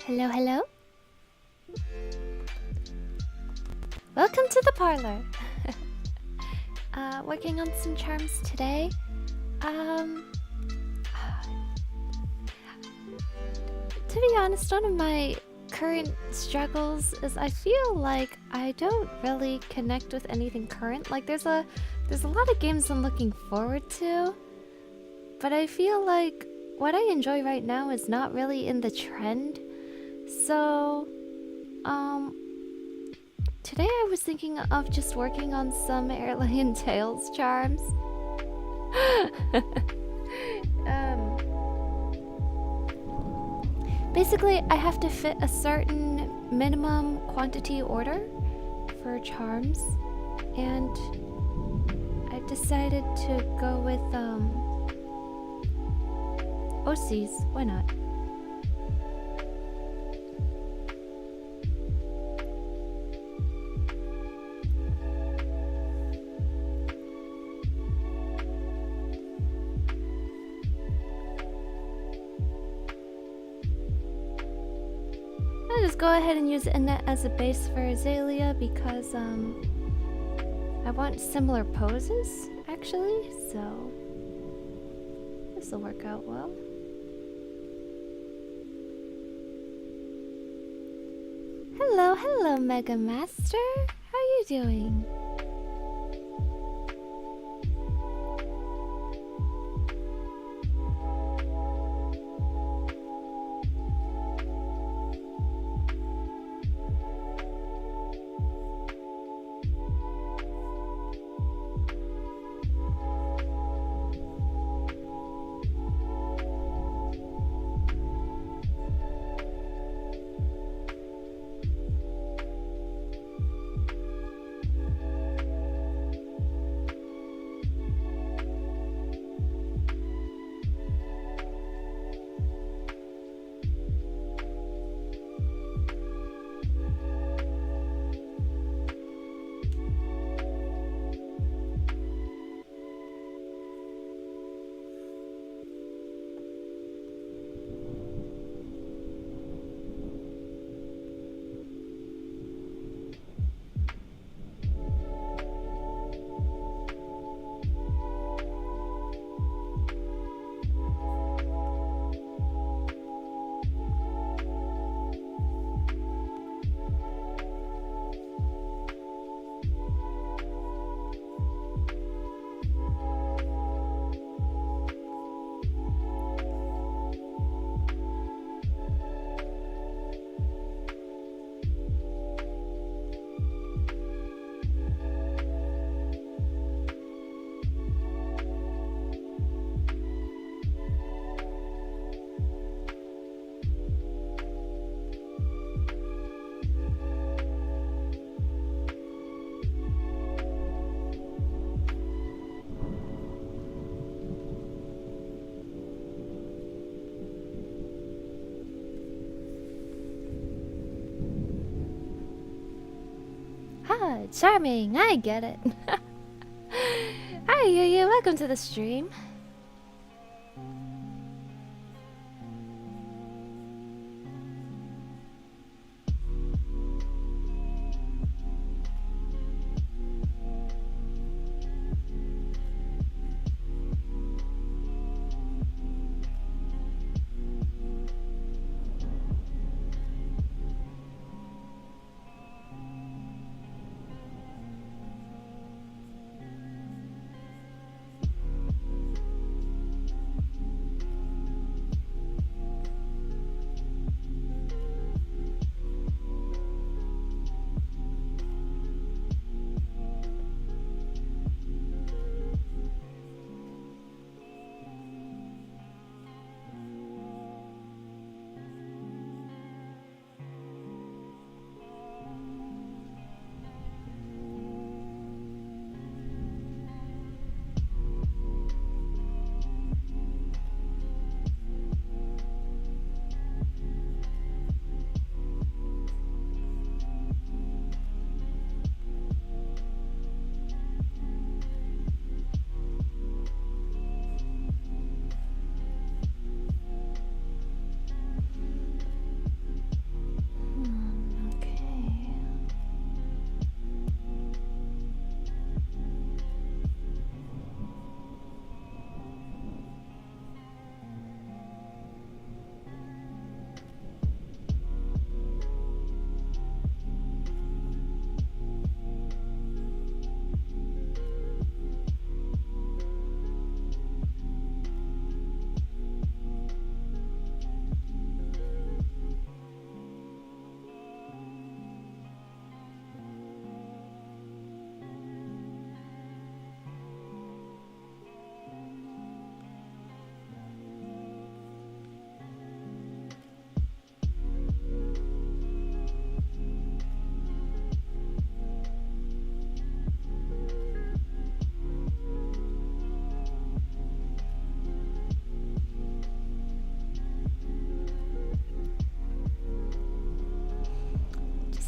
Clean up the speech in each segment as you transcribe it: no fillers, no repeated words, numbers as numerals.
Hello, hello. Welcome to the parlor. Working on some charms today. To be honest, one of my current struggles is I feel like I don't really connect with anything current. Like there's a lot of games I'm looking forward to, but I feel like what I enjoy right now is not really in the trend. So, today I was thinking of just working on some Airlion Tales charms. Basically, I have to fit a certain minimum quantity order for charms, and I decided to go with, OCs. Why not? I'll just go ahead and use Innet as a base for Azalea because, I want similar poses, actually, so this will work out well. Hello, hello, Mega Master. How are you doing? Ah, charming, I get it. Hi, Yu, welcome to the stream.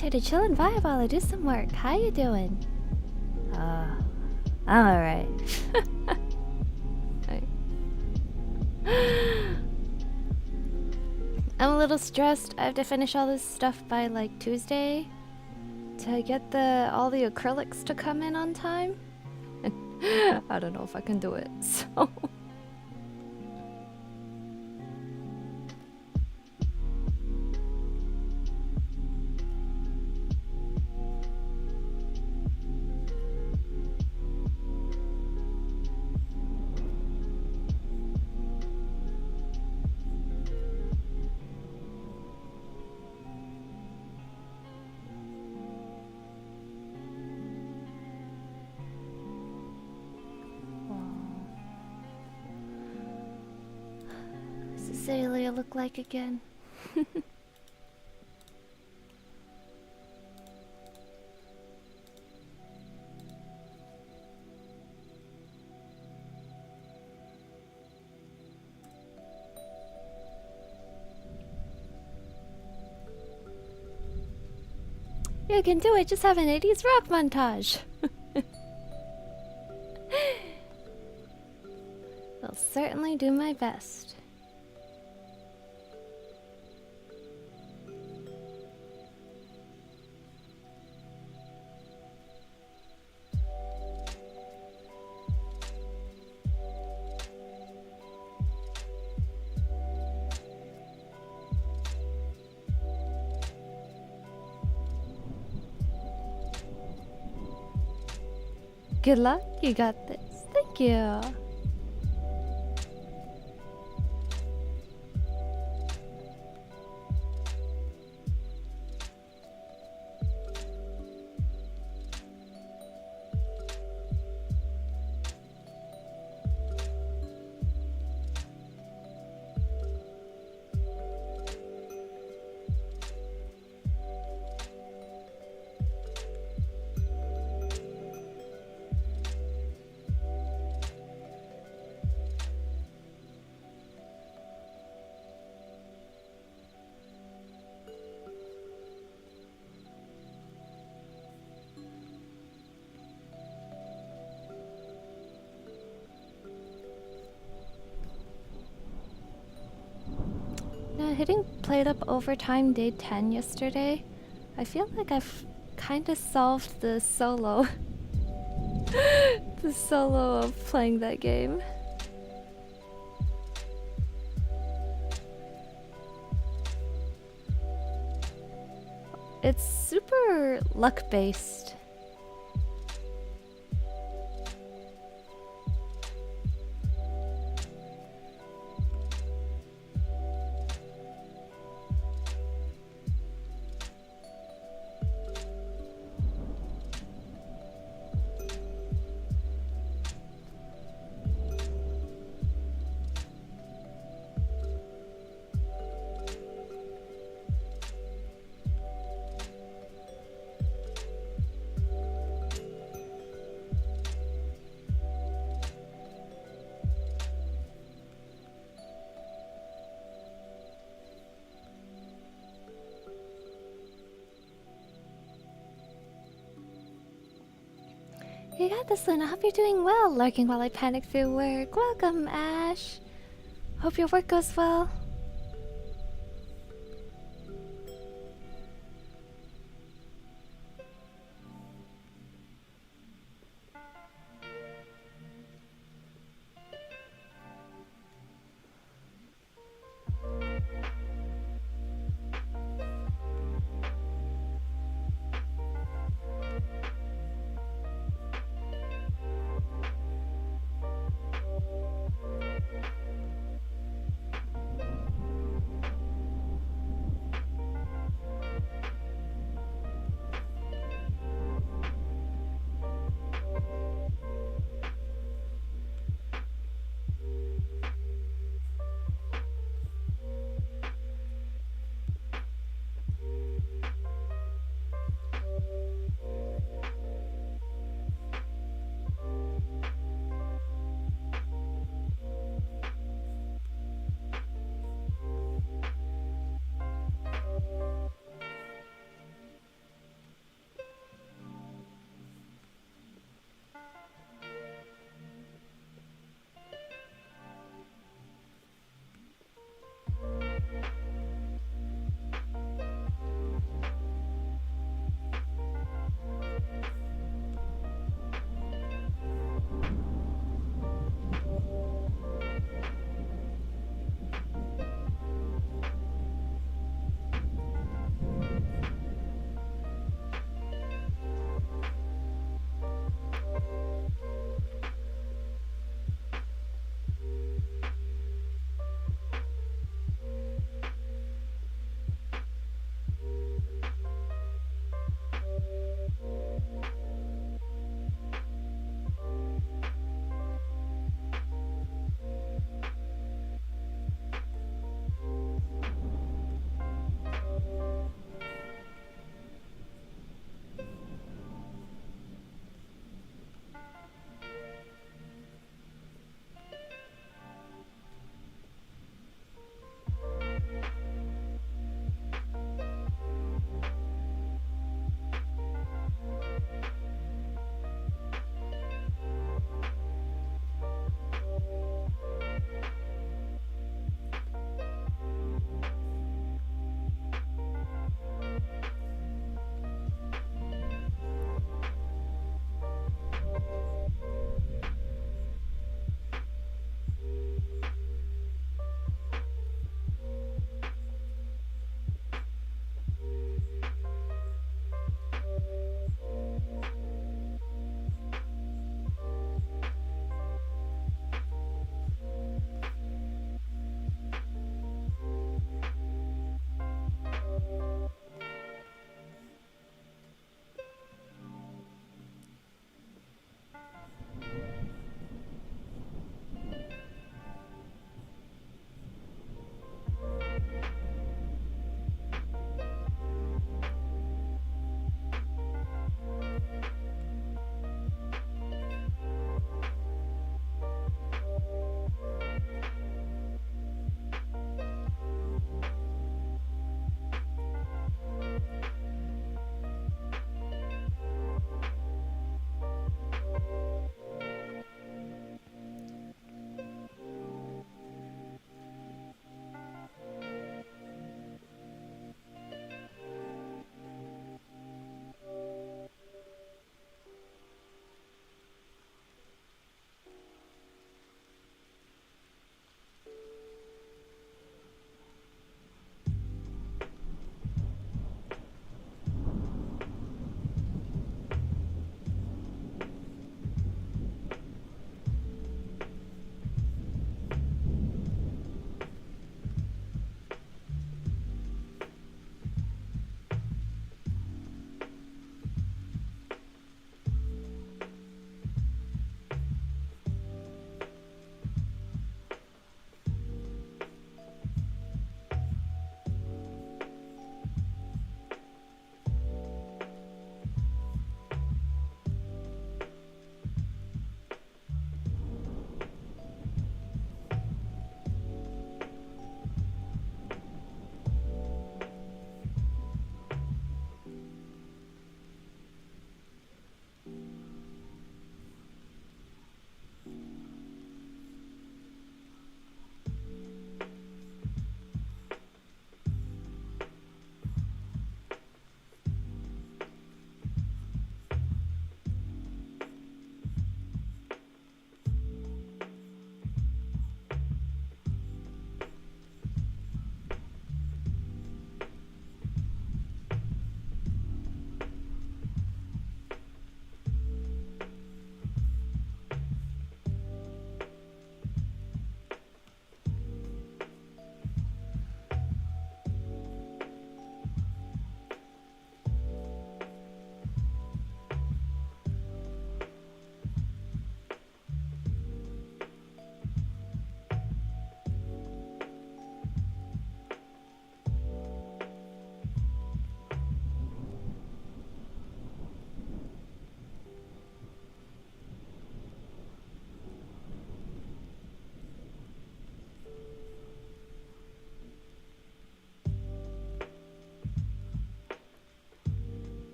just here to chill and vibe while I do some work. How you doing? I'm alright. I'm a little stressed. I have to finish all this stuff by like Tuesday to get all the acrylics to come in on time. I don't know if I can do it, so... Azalea look like again? You can do it, just have an 80s rock montage! I'll certainly do my best. Good luck, you got this. Thank you. Hitting played up overtime day 10 yesterday. I feel like I've kind of solved the solo. The solo of playing that game. It's super luck-based. You got this, Luna. Hope you're doing well. Lurking while I panic through work. Welcome, Ash. Hope your work goes well.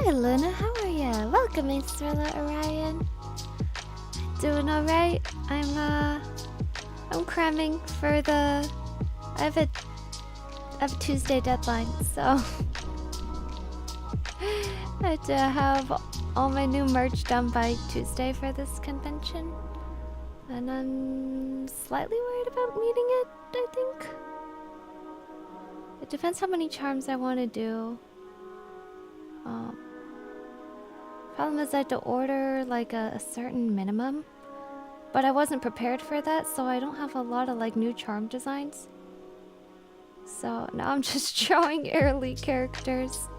Hi Luna, how are ya? Welcome, Estrella Orion. Doing alright. I'm cramming for the... I have a Tuesday deadline, so... I had to have all my new merch done by Tuesday for this convention. And I'm slightly worried about meeting it, I think. It depends how many charms I want to do. Problem is I had to order like a certain minimum. But I wasn't prepared for that, so I don't have a lot of like new charm designs. So now I'm just drawing early characters.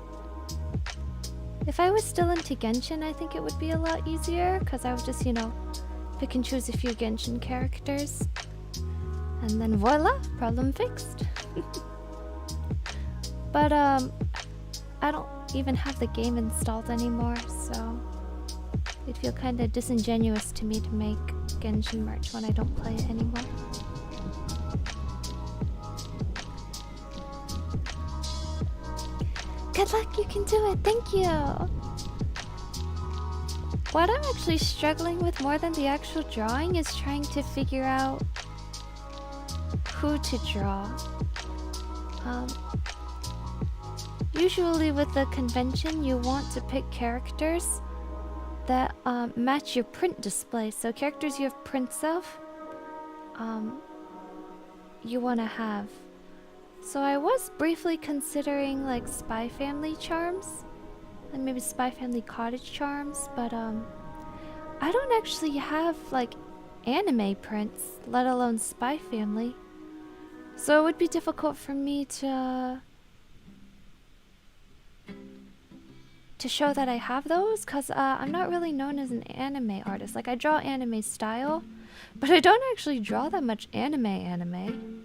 If I was still into Genshin, I think it would be a lot easier, because I would just, you know, pick and choose a few Genshin characters. And then voila, problem fixed. But I don't even have the game installed anymore, so it'd feel kind of disingenuous to me to make Genshin merch when I don't play it anymore. Good luck, you can do it, thank you! What I'm actually struggling with more than the actual drawing is trying to figure out who to draw. Usually with the convention you want to pick characters that match your print display. So characters you have prints of, you want to have. So I was briefly considering like Spy Family charms, and maybe Spy Family cottage charms, but I don't actually have like anime prints, let alone Spy Family. So it would be difficult for me to show that I have those, because I'm not really known as an anime artist. Like, I draw anime style, but I don't actually draw that much anime.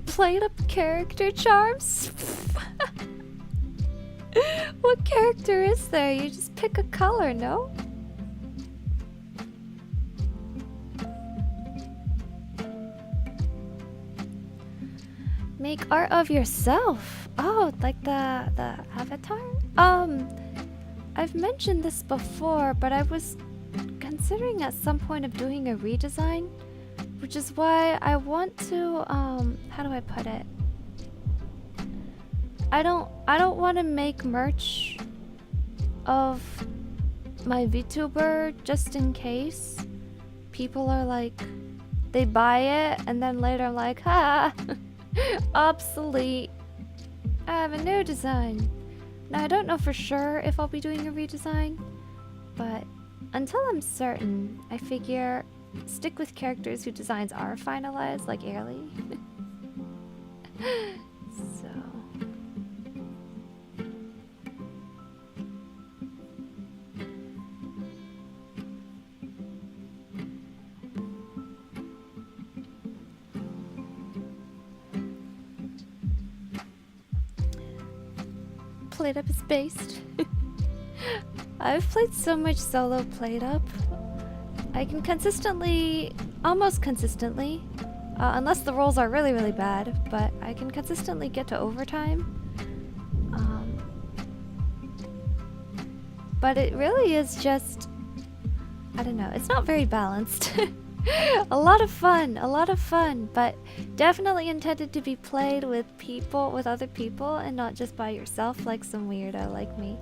Played up character charms? What character is there? You just pick a color, no? Make art of yourself. Oh, like the avatar? I've mentioned this before, but I was considering at some point of doing a redesign, which is why I want to how do I put it? I don't want to make merch of my VTuber just in case people are like, they buy it and then later like, ha, obsolete. I have a new design. Now I don't know for sure if I'll be doing a redesign, but until I'm certain, I figure stick with characters whose designs are finalized, like early. So Played Up is based. I've played so much solo Played Up. I can consistently, almost consistently, unless the rolls are really, really bad, but I can consistently get to overtime. But it really is just, I don't know, it's not very balanced. A lot of fun, but definitely intended to be played with people, with other people, and not just by yourself like some weirdo like me.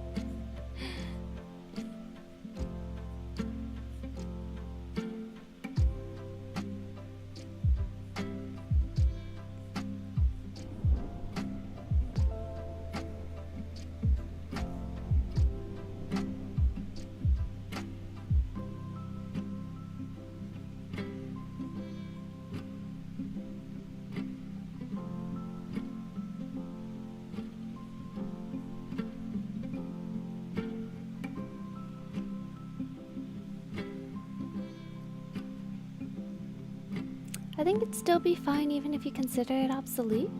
I think it'd still be fine even if you consider it obsolete.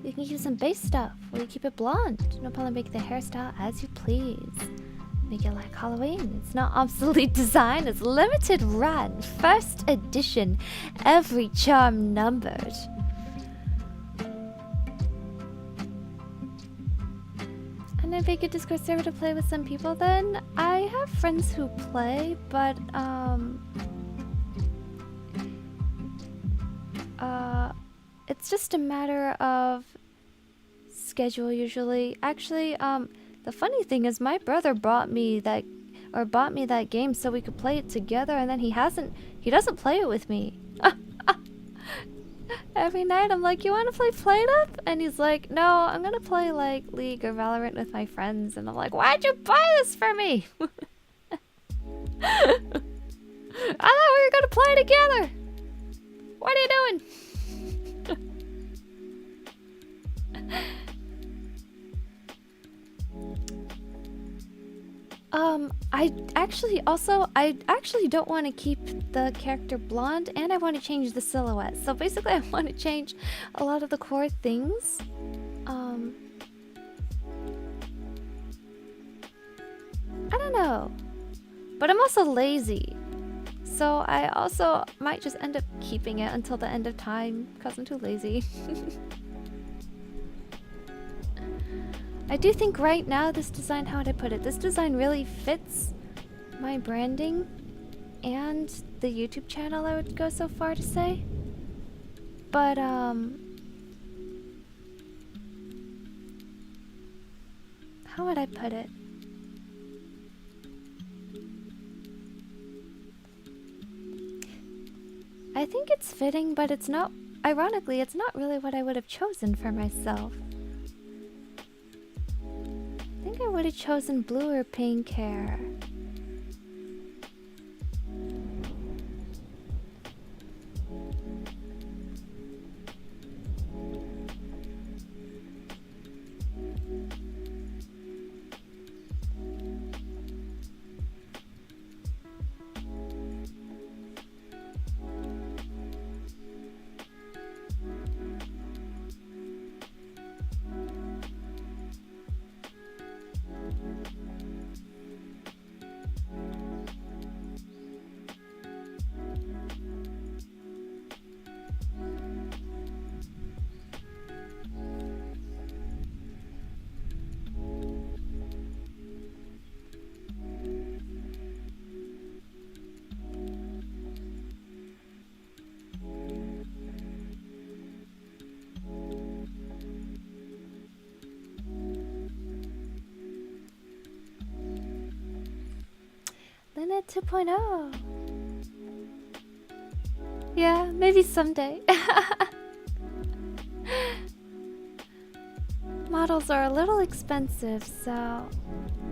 You can use some base stuff, or you keep it blonde. No problem, make the hairstyle as you please. Make it like Halloween. It's not obsolete design, it's limited run. First edition. Every charm numbered. And if I could Discord server to play with some people then? I have friends who play, but it's just a matter of schedule usually. Actually, the funny thing is my brother bought me that game so we could play it together, and then he doesn't play it with me. Every night I'm like, you want to play Play Up? And he's like, no, I'm gonna play like League or Valorant with my friends. And I'm like, why'd you buy this for me? I thought we were gonna play together. What are you doing? I actually don't want to keep the character blonde, and I want to change the silhouette. So basically I want to change a lot of the core things. I don't know. But I'm also lazy. So I also might just end up keeping it until the end of time because I'm too lazy. I do think right now this design, how would I put it? This design really fits my branding and the YouTube channel, I would go so far to say. But how would I put it? I think it's fitting, but it's not, ironically, it's not really what I would have chosen for myself. I think I would have chosen blue or pink hair. Lynette 2.0. Yeah, maybe someday. Models are a little expensive, so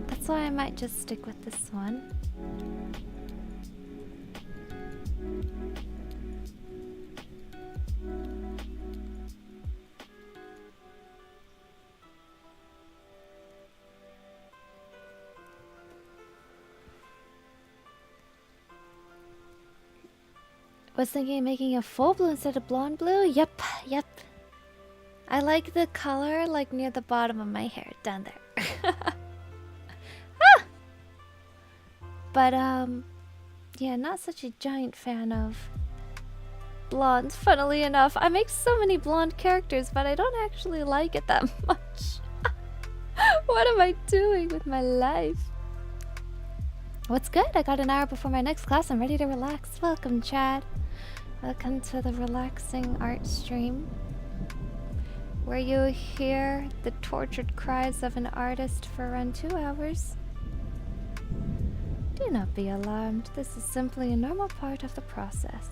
that's why I might just stick with this one. Was thinking of making a full blue instead of blonde blue? Yep. I like the color like near the bottom of my hair, down there. Ah! But yeah, not such a giant fan of blondes, funnily enough. I make so many blonde characters, but I don't actually like it that much. What am I doing with my life? What's good? I got an hour before my next class. I'm ready to relax. Welcome, Chad. Welcome to the relaxing art stream, where you hear the tortured cries of an artist for around 2 hours. Do not be alarmed. This is simply a normal part of the process.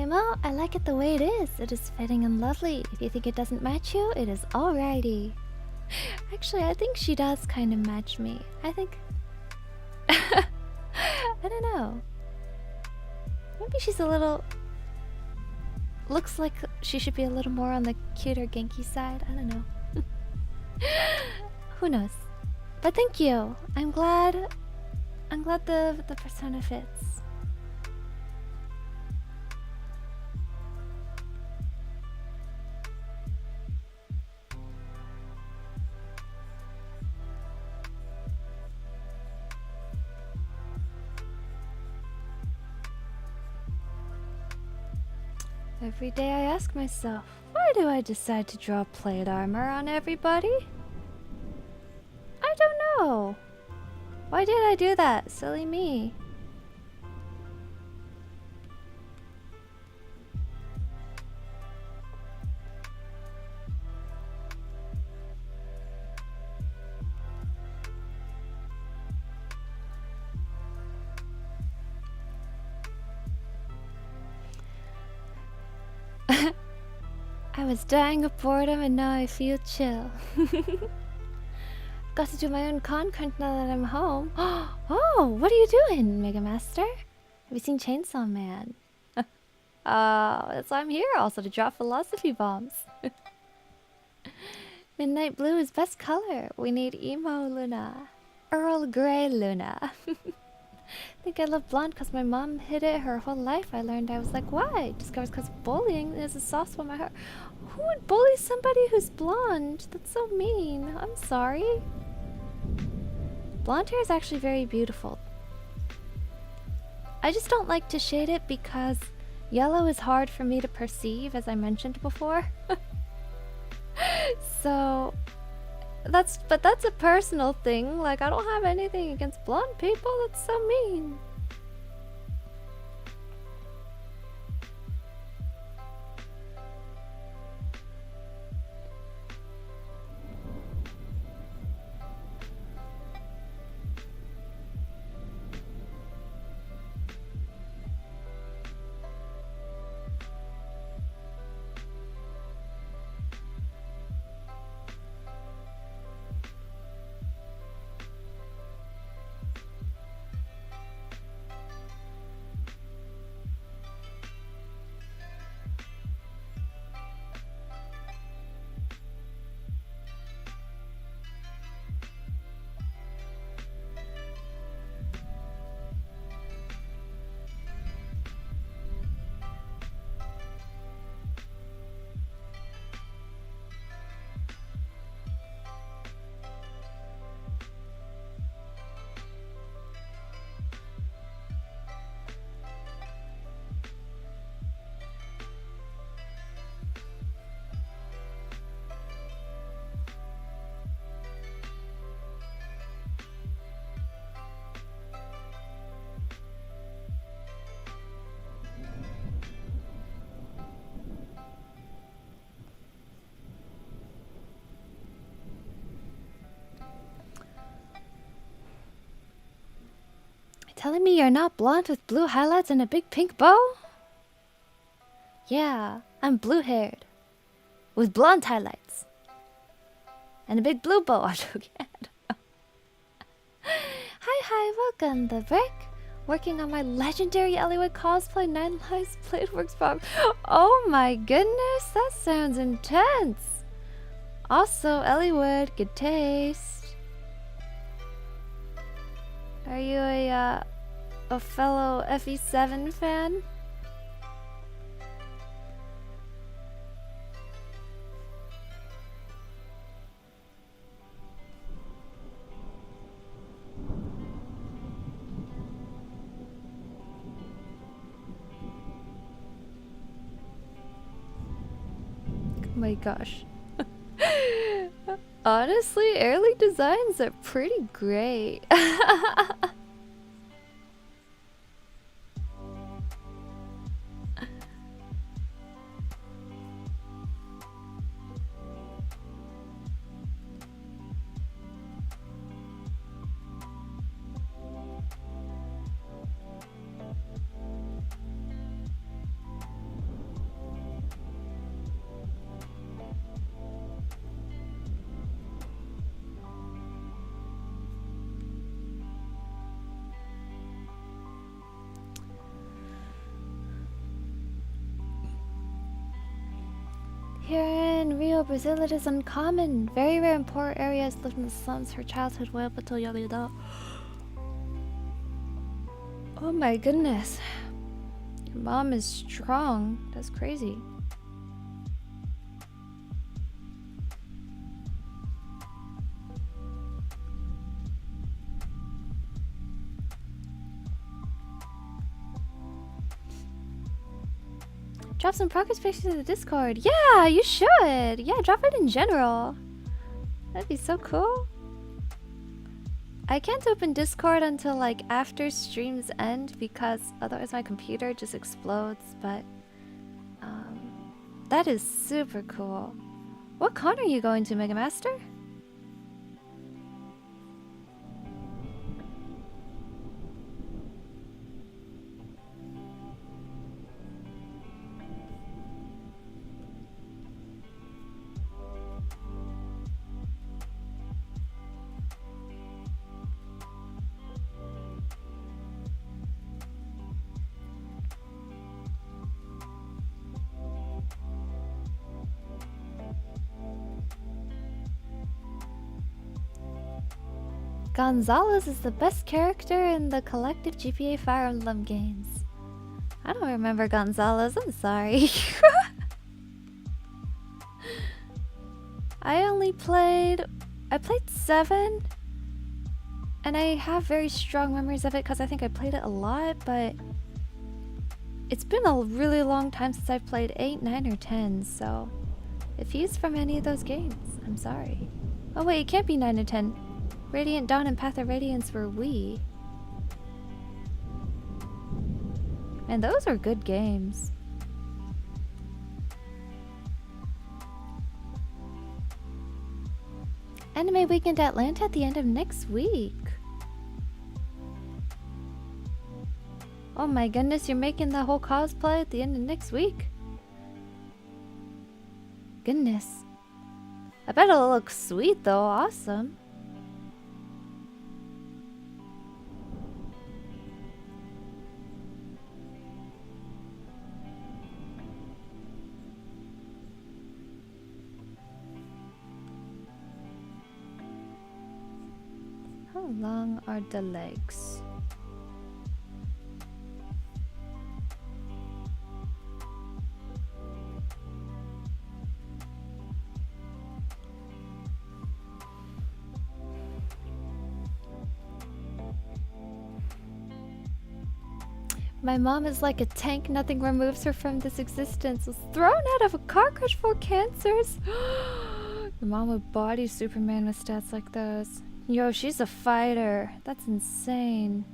IMO, I like it the way it is. It is fitting and lovely. If you think it doesn't match you, it is alrighty. Actually, I think she does kind of match me. I think... I don't know. Maybe she's a little... Looks like she should be a little more on the cuter Genki side. I don't know. Who knows? But thank you. I'm glad the persona fits. Every day I ask myself, why do I decide to draw plate armor on everybody? I don't know. Why did I do that? Silly me. I was dying of boredom and now I feel chill. Got to do my own content now that I'm home. Oh, what are you doing, Mega Master? Have you seen Chainsaw Man? That's why I'm here, also to drop philosophy bombs. Midnight blue is best color. We need emo Luna. Earl Grey Luna. I think I love blonde because my mom hid it her whole life. I learned I was like, why? Discovered because bullying is a soft spot in my heart. Who would bully somebody who's blonde? That's so mean. I'm sorry. Blonde hair is actually very beautiful. I just don't like to shade it because yellow is hard for me to perceive, as I mentioned before. So that's a personal thing. Like, I don't have anything against blonde people. That's so mean. Telling me you're not blonde with blue highlights and a big pink bow? Yeah, I'm blue-haired. With blonde highlights. And a big blue bow. I'm joking. Hi, welcome, The Brick. Working on my legendary Elliewood cosplay, 9 Lives Played Works Bob. Oh my goodness, that sounds intense. Also, Elliewood, good taste. Are you a fellow FE7 fan? Oh my gosh. Honestly, early designs are pretty great. Here in Rio, Brazil, it is uncommon. Very rare in poor areas lived in the slums. Her childhood way up until young adult. Oh my goodness. Your mom is strong. That's crazy. Drop some progress pictures in the Discord. Yeah, you should. Yeah, drop it in general. That'd be so cool. I can't open Discord until like after streams end because otherwise my computer just explodes, but that is super cool. What con are you going to, Mega Master? Gonzalez is the best character in the collective GPA Fire Emblem games. I don't remember Gonzalez, I'm sorry. I played 7, and I have very strong memories of it because I think I played it a lot, but it's been a really long time since I've played 8, 9, or 10, so if he's from any of those games, I'm sorry. Oh wait, it can't be 9 or 10. Radiant Dawn and Path of Radiance were Wii. And those are good games. Anime Weekend Atlanta at the end of next week. Oh my goodness, you're making the whole cosplay at the end of next week? Goodness. I bet it'll look sweet though, awesome. How long are the legs? My mom is like a tank, nothing removes her from this existence. Was thrown out of a car crash for cancers. Your mom would body Superman with stats like those. Yo, she's a fighter. That's insane.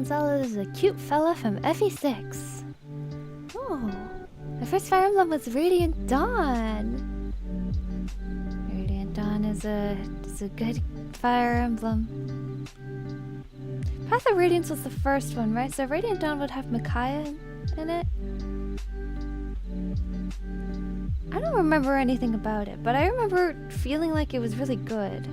Gonzalez is a cute fella from FE6. Oh, my first Fire Emblem was Radiant Dawn. Radiant Dawn is a good Fire Emblem. Path of Radiance was the first one, right? So Radiant Dawn would have Micaiah in it. I don't remember anything about it, but I remember feeling like it was really good.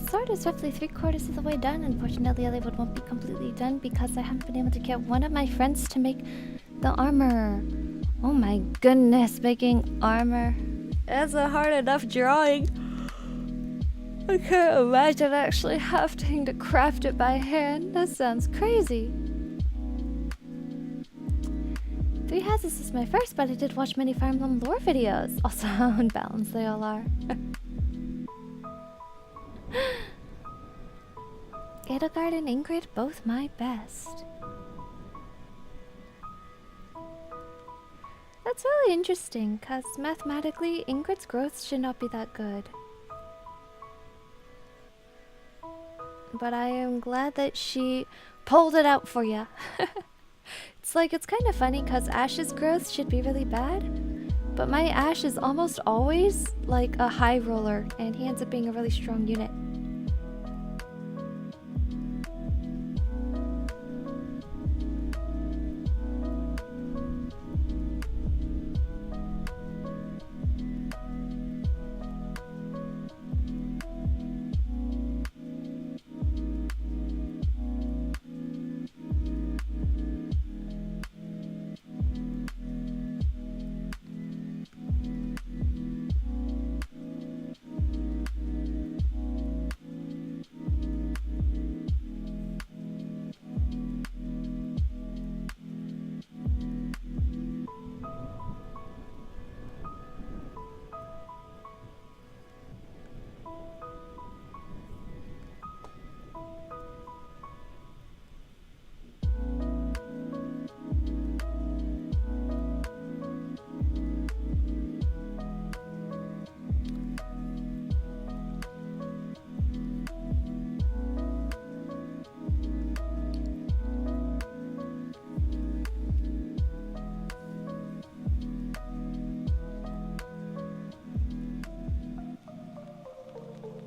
Sword is roughly 3/4 of the way done. Unfortunately, Hollywood won't be completely done because I haven't been able to get one of my friends to make the armor. Oh my goodness, making armor is a hard enough drawing. I can't imagine actually having to craft it by hand. That sounds crazy. Three Houses is my first, but I did watch many Fire Emblem lore videos. Also, unbalanced they all are. Edelgard and Ingrid, both my best. That's really interesting, because mathematically, Ingrid's growth should not be that good. But I am glad that she pulled it out for you. It's kind of funny, because Ash's growth should be really bad, but my Ash is almost always like a high roller, and he ends up being a really strong unit.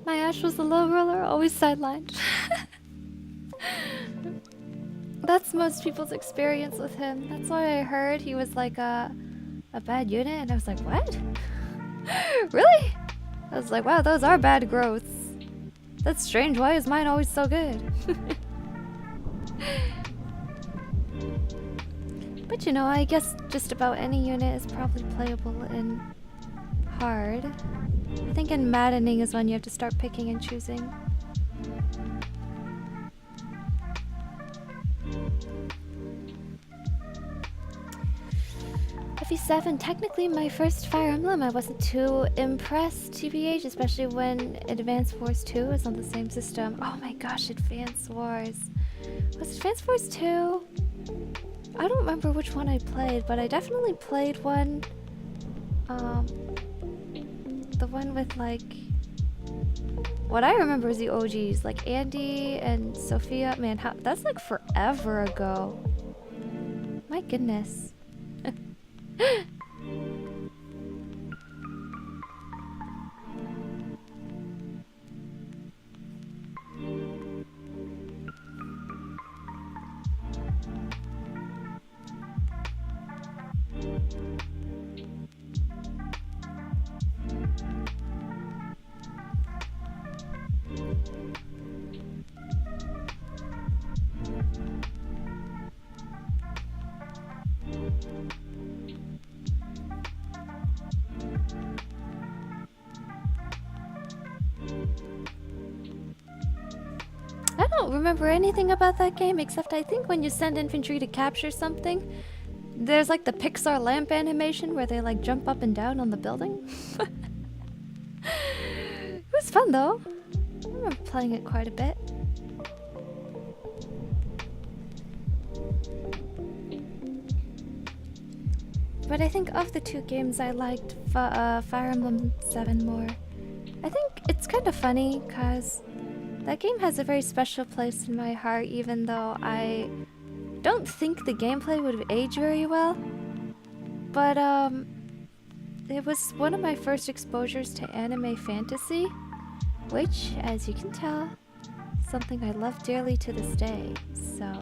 My Ash was the low roller, always sidelined. That's most people's experience with him. That's why I heard he was like a bad unit, and I was like, what? Really? I was like, wow, those are bad growths. That's strange, why is mine always so good? But you know, I guess just about any unit is probably playable in hard. I think in maddening is when you have to start picking and choosing. FE7, technically my first Fire Emblem. I wasn't too impressed, TBH, especially when Advance Wars 2 was on the same system. Oh my gosh, Advance Wars. Was Advance Wars 2? I don't remember which one I played, but I definitely played one. The one with like... What I remember is the OGs, like Andy and Sophia. Man, that's like forever ago. My goodness. I don't remember anything about that game except I think when you send infantry to capture something, there's like the Pixar lamp animation where they like jump up and down on the building. It was fun though. I remember playing it quite a bit. But I think of the two games I liked Fire Emblem 7 more. I think it's kind of funny because that game has a very special place in my heart, even though I don't think the gameplay would age very well. But it was one of my first exposures to anime fantasy, which, as you can tell, is something I love dearly to this day, so...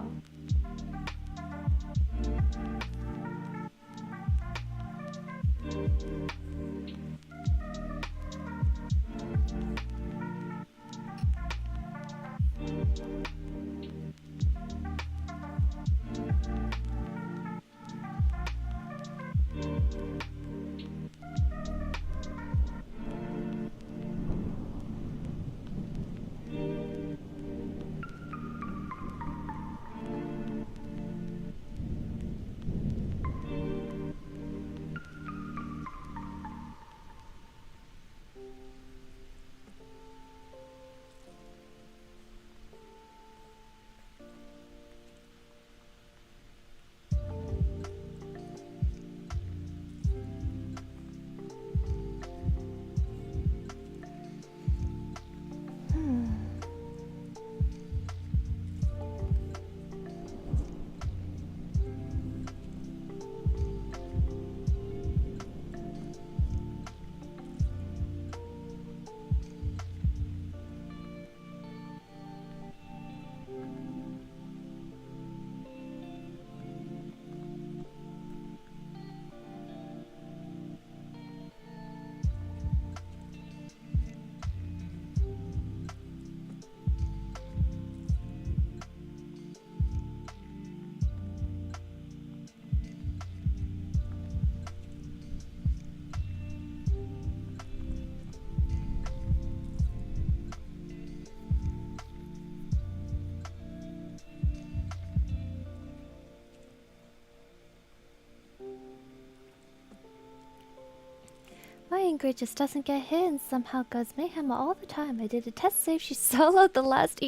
My Ingrid just doesn't get hit and somehow goes mayhem all the time. I did a test save, she soloed the last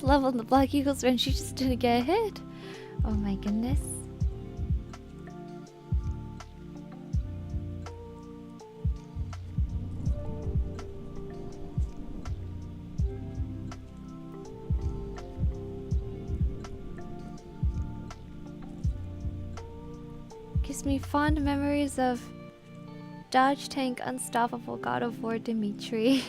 level in the Black Eagles and she just didn't get hit. Oh my goodness. Gives me fond memories of Dodge Tank Unstoppable God of War Dimitri.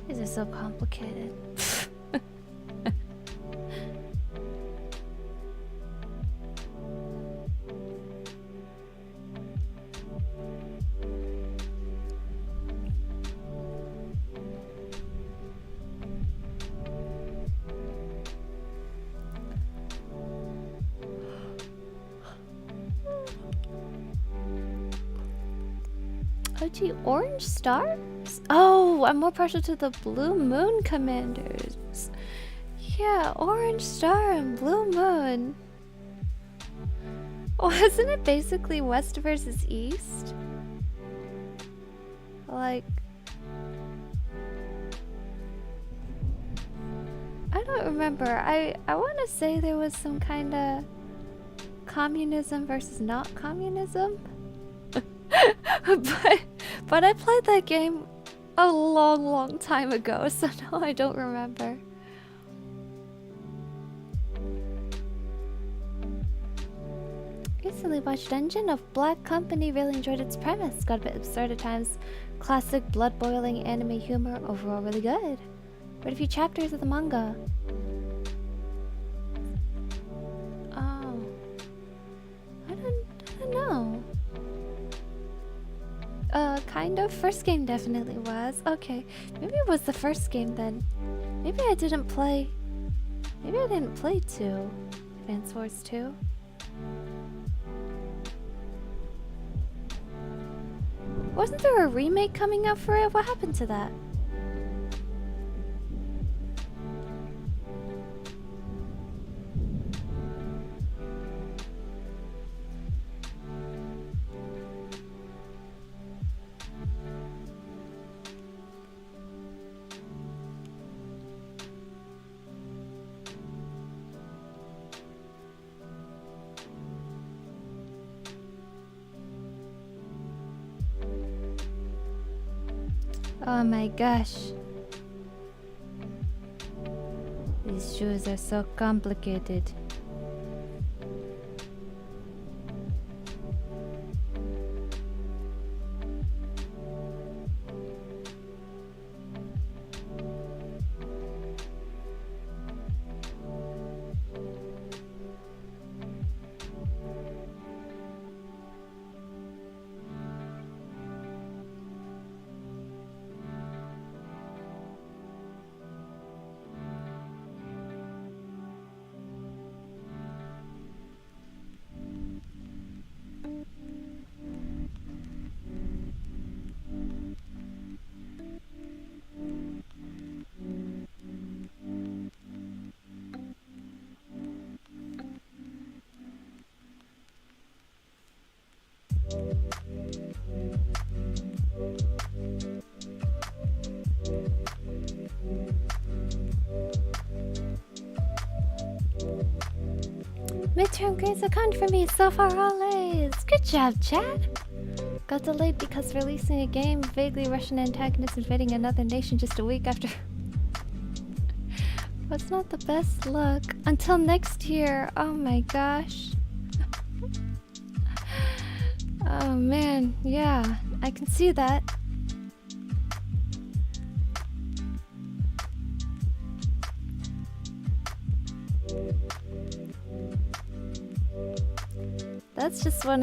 These are so complicated. Oh, gee, Orange Stars? Oh, I'm more partial to the Blue Moon Commanders. Yeah, Orange Star and Blue Moon. Wasn't it basically West versus East? Like... I don't remember. I want to say there was some kind of communism versus not communism. but I played that game a long time ago, so no, I don't remember. Recently watched Engine of Black Company, really enjoyed its premise. Got a bit absurd at times. Classic blood-boiling anime humor, overall really good. Read a few chapters of the manga. Oh. I don't know. Kind of. First game definitely was. Okay. Maybe it was the first game then. Maybe I didn't play... Maybe I didn't play 2. Advance Wars 2. Wasn't there a remake coming out for it? What happened to that? Oh my gosh. These shoes are so complicated. Midterm grades are kind for me so far, all A's. Good job, Chad. Got delayed because releasing a game, vaguely Russian antagonists invading another nation just a week after. Was not the best luck. Until next year. Oh my gosh. Oh man, yeah, I can see that. That's just from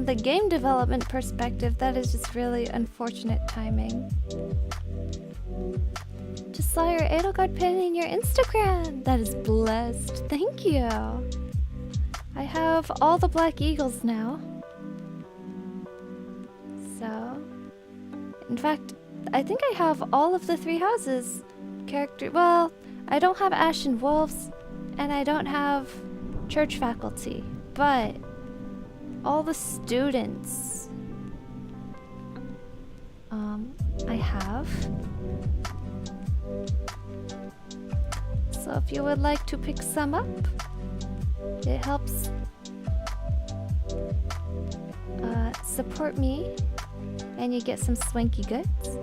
the game development perspective, that is just really unfortunate timing. Just saw your Edelgard pin in your Instagram. That is blessed. Thank you. I have all the Black Eagles now. So, in fact, I think I have all of the 3 houses character. Well, I don't have Ashen Wolves, and I don't have Church Faculty, but all the students, I have. So if you would like to pick some up, it helps support me, and you get some swanky goods.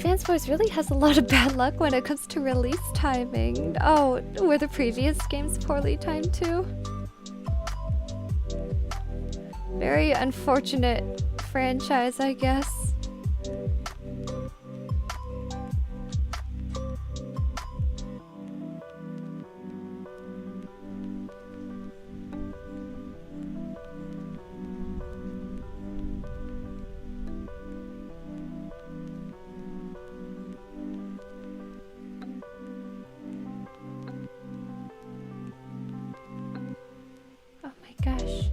Advance Wars really has a lot of bad luck when it comes to release timing. Oh, were the previous games poorly timed too? Very unfortunate franchise, I guess. Oh my gosh.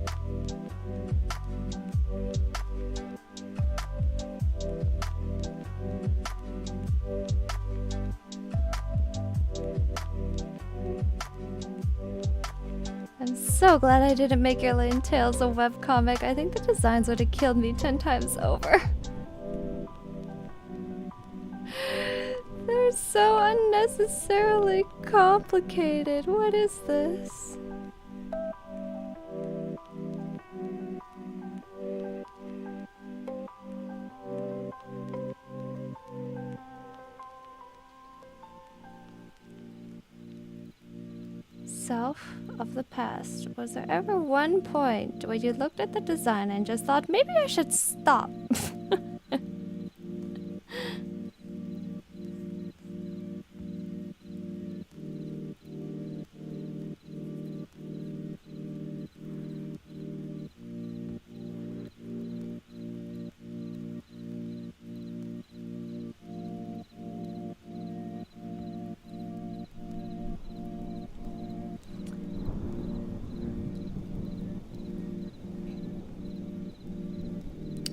I'm so glad I didn't make Alien Tales a webcomic. I think the designs would have killed me 10 times over. They're so unnecessarily complicated. What is this? Self of the past. Was there ever one point where you looked at the design and just thought, maybe I should stop?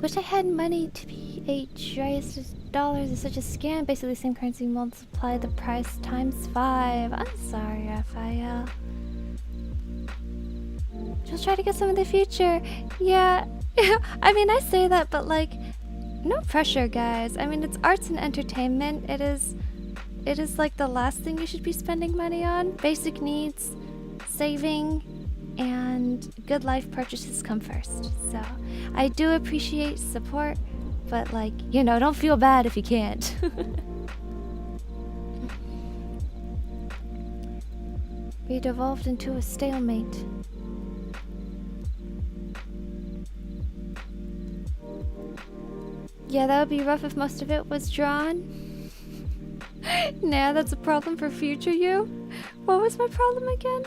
Wish I had money to be $8 dollars is such a scam. Basically, same currency multiply the price times 5. I'm sorry, Raphael. Just try to get some in the future. Yeah, I mean, I say that, but like, no pressure, guys. I mean, it's arts and entertainment. It is like the last thing you should be spending money on. Basic needs, saving, and good life purchases come first. So I do appreciate support, but like, you know, don't feel bad if you can't. We devolved into a stalemate. Yeah, that would be rough if most of it was drawn. Nah, that's a problem for future you. What was my problem again?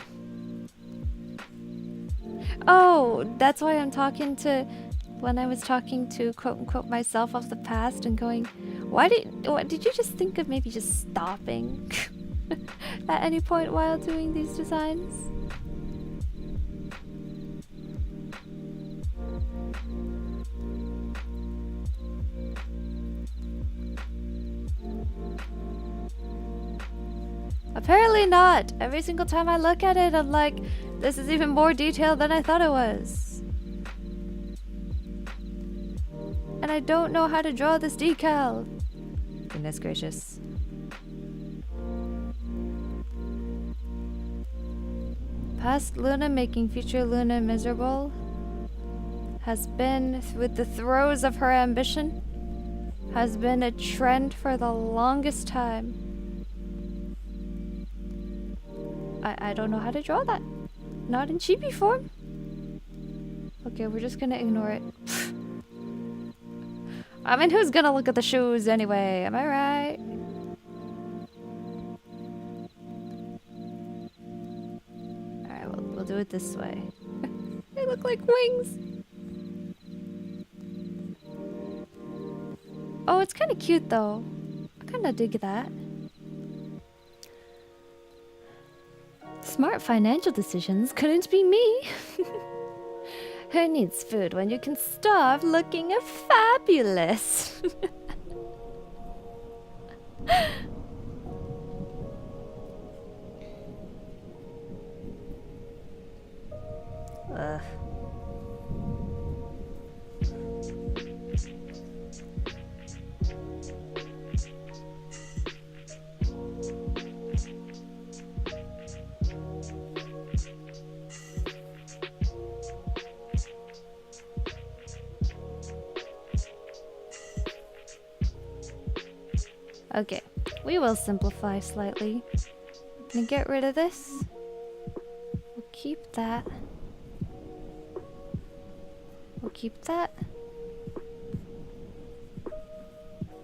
Oh, that's why I'm talking to, when I was talking to quote-unquote myself of the past and going, what, did you just think of maybe just stopping at any point while doing these designs? Apparently not. Every single time I look at it, I'm like, this is even more detailed than I thought it was. And I don't know how to draw this decal. Goodness gracious. Past Luna making future Luna miserable has been, with the throes of her ambition, has been a trend for the longest time. I don't know how to draw that. Not in chibi form. Okay, we're just gonna ignore it. I mean, who's gonna look at the shoes anyway? Am I right? Alright, we'll do it this way. They look like wings. Oh, it's kind of cute though. I kind of dig that. Smart financial decisions couldn't be me. Who needs food when you can starve looking fabulous? Ugh. Okay, we will simplify slightly. Gonna get rid of this. We'll keep that. We'll keep that.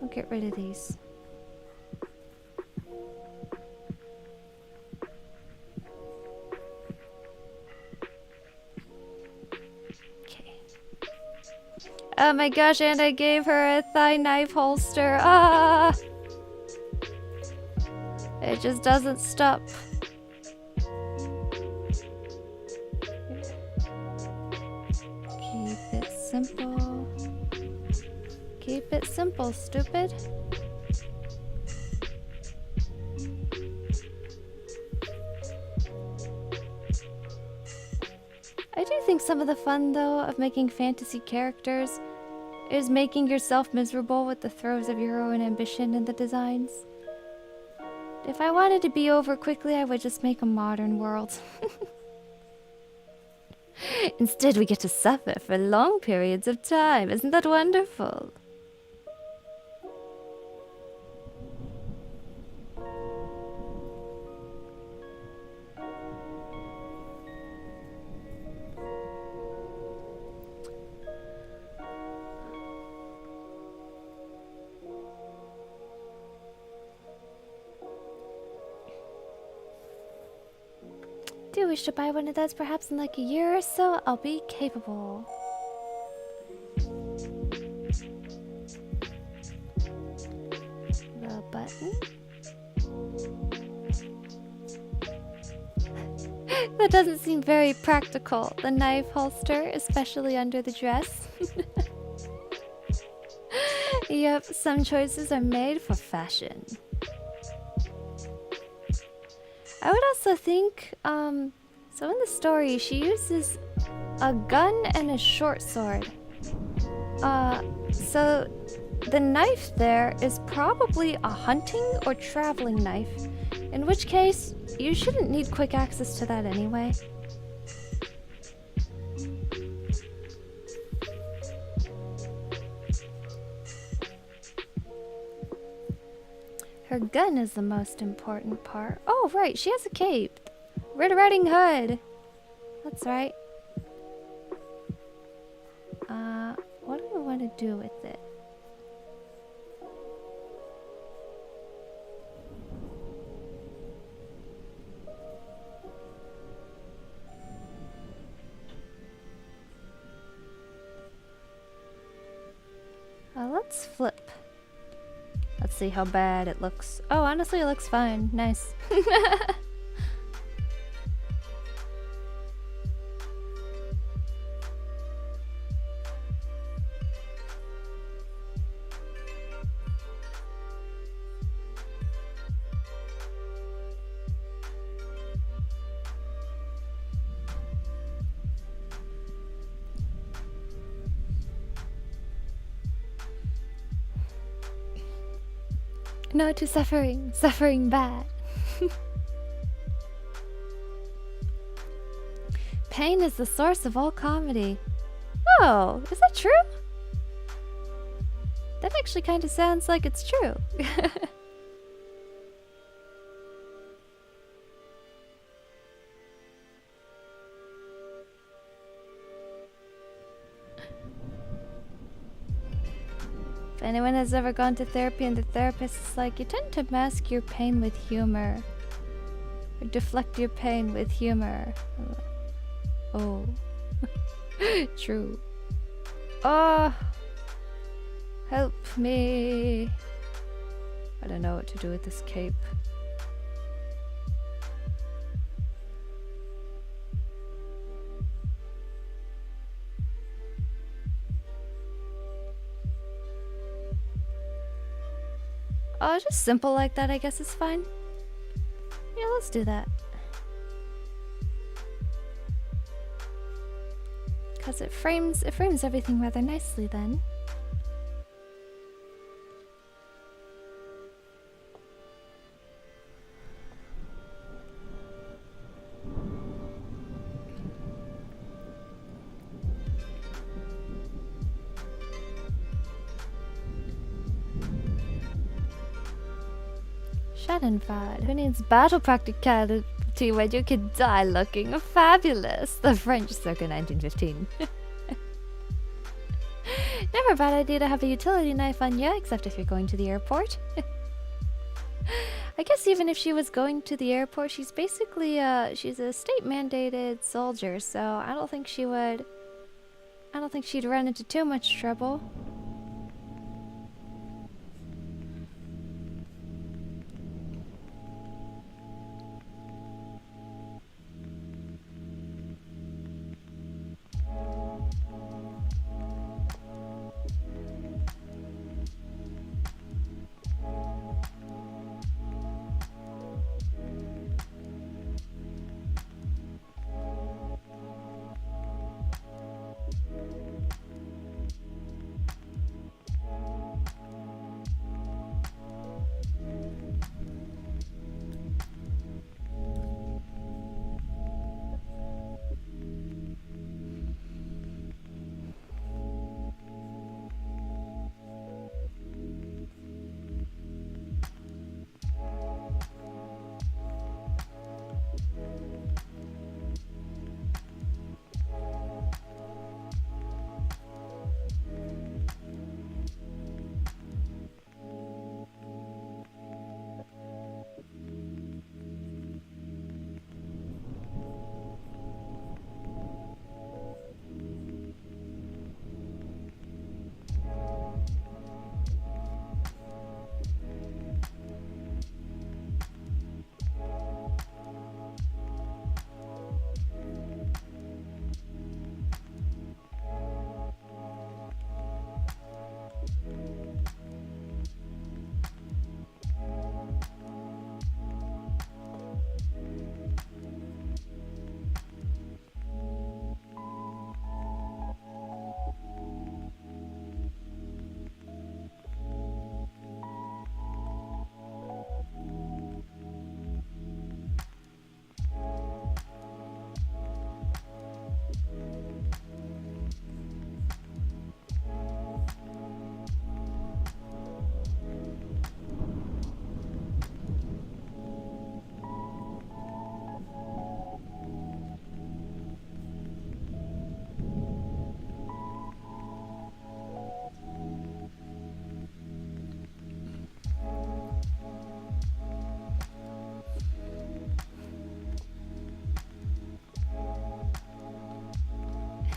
We'll get rid of these. Okay. Oh my gosh, and I gave her a thigh knife holster. Ah! It just doesn't stop. Keep it simple. Keep it simple, stupid. I do think some of the fun, though, of making fantasy characters is making yourself miserable with the throes of your own ambition in the designs. If I wanted to be over quickly, I would just make a modern world. Instead, we get to suffer for long periods of time. Isn't that wonderful? Do wish to buy one of those perhaps in like a year or so. I'll be capable. The button. That doesn't seem very practical. The knife holster, especially under the dress. Yep, some choices are made for fashion. I would also think, so in the story, she uses a gun and a short sword. So the knife there is probably a hunting or traveling knife, in which case, you shouldn't need quick access to that anyway. Her gun is the most important part. Oh, right, she has a cape. Red Riding Hood. That's right. What do I want to do with it? Let's flip. Let's see how bad it looks. Oh, honestly, it looks fine. Nice. No to suffering. Suffering bad. Pain is the source of all comedy. Oh, is that true? That actually kind of sounds like it's true. If anyone has ever gone to therapy and the therapist is like, you tend to mask your pain with humor. Or deflect your pain with humor. Oh. True. Oh. Help me. I don't know what to do with this cape. Oh, just simple like that, I guess is fine. Yeah, let's do that. Because it frames everything rather nicely then. Schadenfreude. Who needs battle practicality when you can die looking fabulous? The French circa 1915. Never a bad idea to have a utility knife on you, except if you're going to the airport. I guess even if she was going to the airport, she's basically she's a state-mandated soldier, so I don't think she would. I don't think she'd run into too much trouble.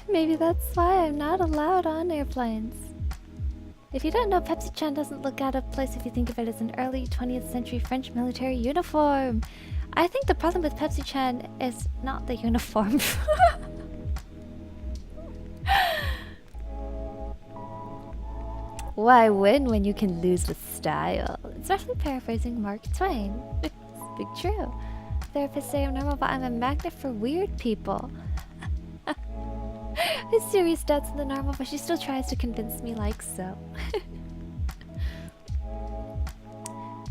Maybe that's why I'm not allowed on airplanes. If you don't know, Pepsi-chan doesn't look out of place if you think of it as an early 20th century French military uniform. I think the problem with Pepsi-chan is not the uniform. Why win when you can lose with style? It's roughly paraphrasing Mark Twain. It's big true. Therapists say I'm normal, but I'm a magnet for weird people. His serious doubts in the normal, but she still tries to convince me like so.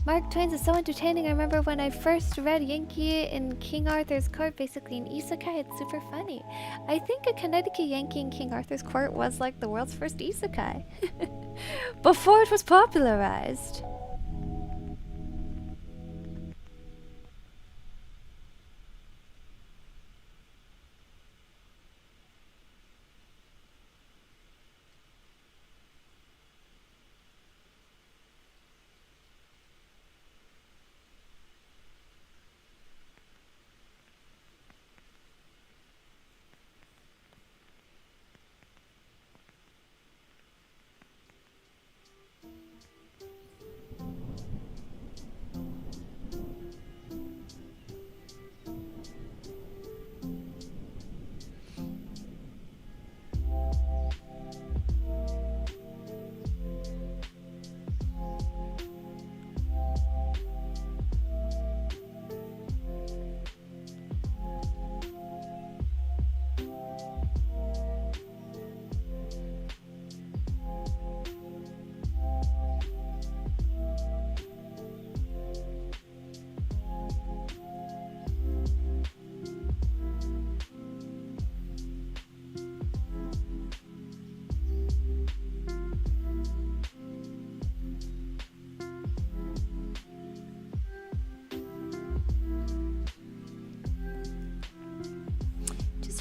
Mark Twain's is so entertaining. I remember when I first read Yankee in King Arthur's Court, basically an isekai. It's super funny. I think a Connecticut Yankee in King Arthur's Court was like the world's first isekai. Before it was popularized.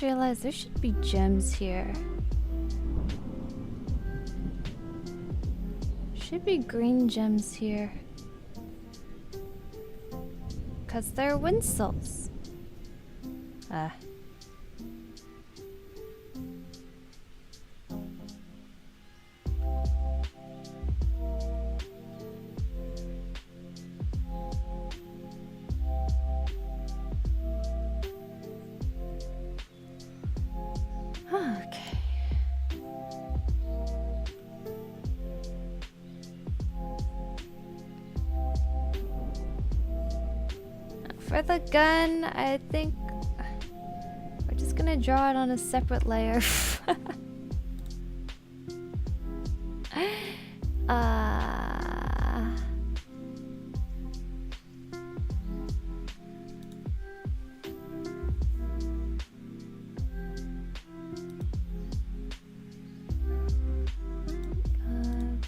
realized there should be gems here. Should be green gems here. Because they're windsels. Ah. Okay. For the gun, I think we're just gonna draw it on a separate layer.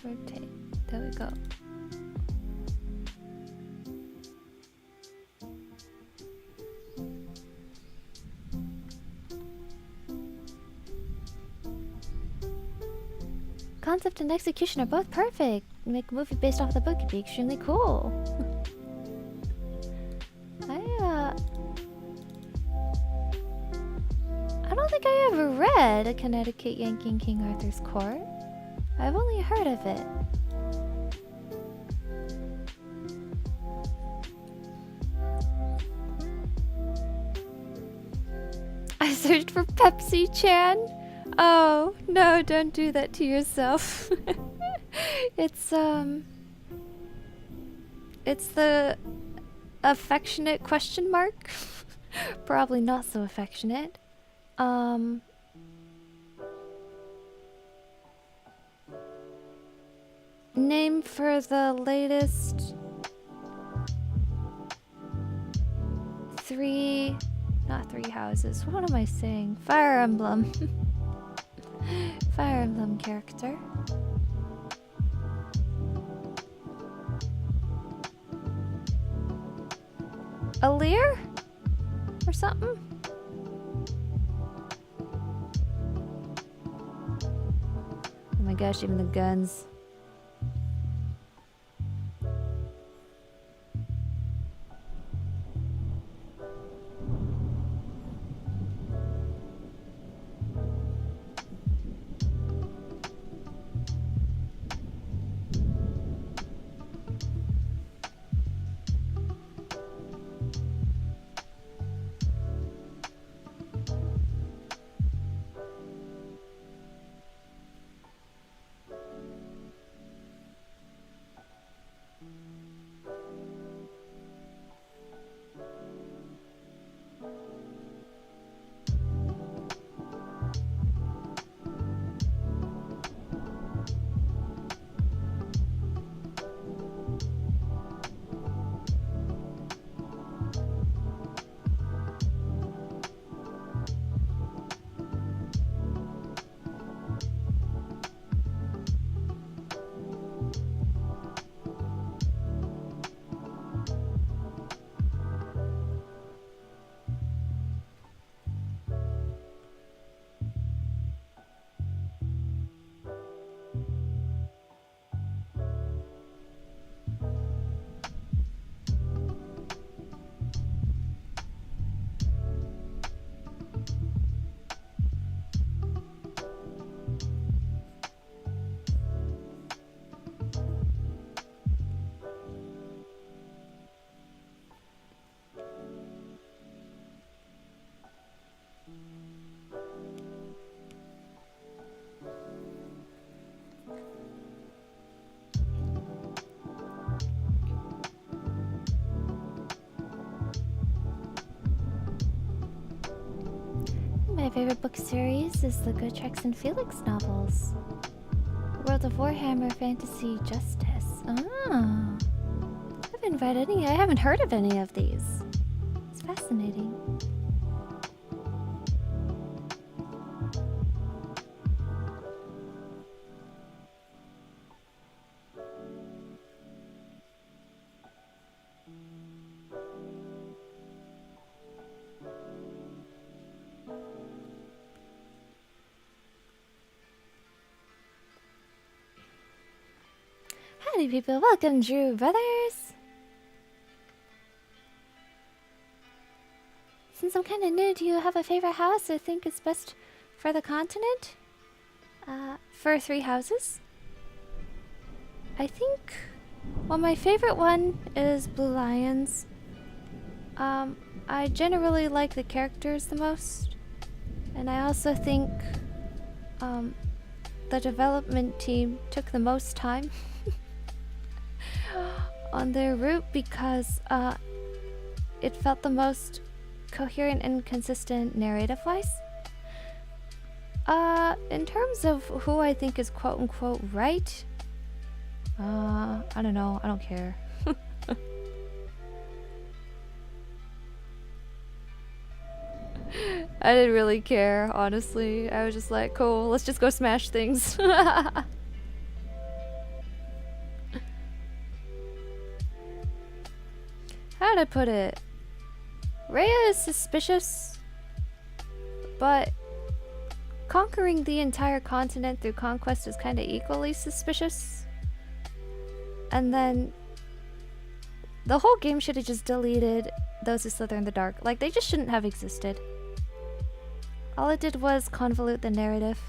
Rotate. There we go. Concept and execution are both perfect. Make a movie based off the book could be extremely cool. I don't think I ever read A Connecticut Yankee in King Arthur's Court. I've only heard of it. I searched for Pepsi Chan. Oh, no, don't do that to yourself. It's the affectionate question mark. Probably not so affectionate. Name for the latest not three houses. What am I saying? Fire Emblem. Fire Emblem character. Alir? Or something? Oh my gosh, even the guns. My favorite book series is the Gotrek and Felix novels. World of Warhammer Fantasy Justice. Ah. I haven't heard of any of these. It's fascinating. Howdy people, welcome Drew Brothers! Since I'm kinda new, do you have a favorite house or think is best for the continent? For 3 houses? I think... well, my favorite one is Blue Lions. I generally like the characters the most. And I also think, the development team took the most time on their route because, it felt the most coherent and consistent narrative-wise. In terms of who I think is quote-unquote right, I don't know, I don't care. I didn't really care, honestly. I was just like, cool, let's just go smash things. How did I put it? Rhea is suspicious, but conquering the entire continent through conquest is kind of equally suspicious. And then the whole game should have just deleted those who slither in the dark. Like, they just shouldn't have existed. All it did was convolute the narrative.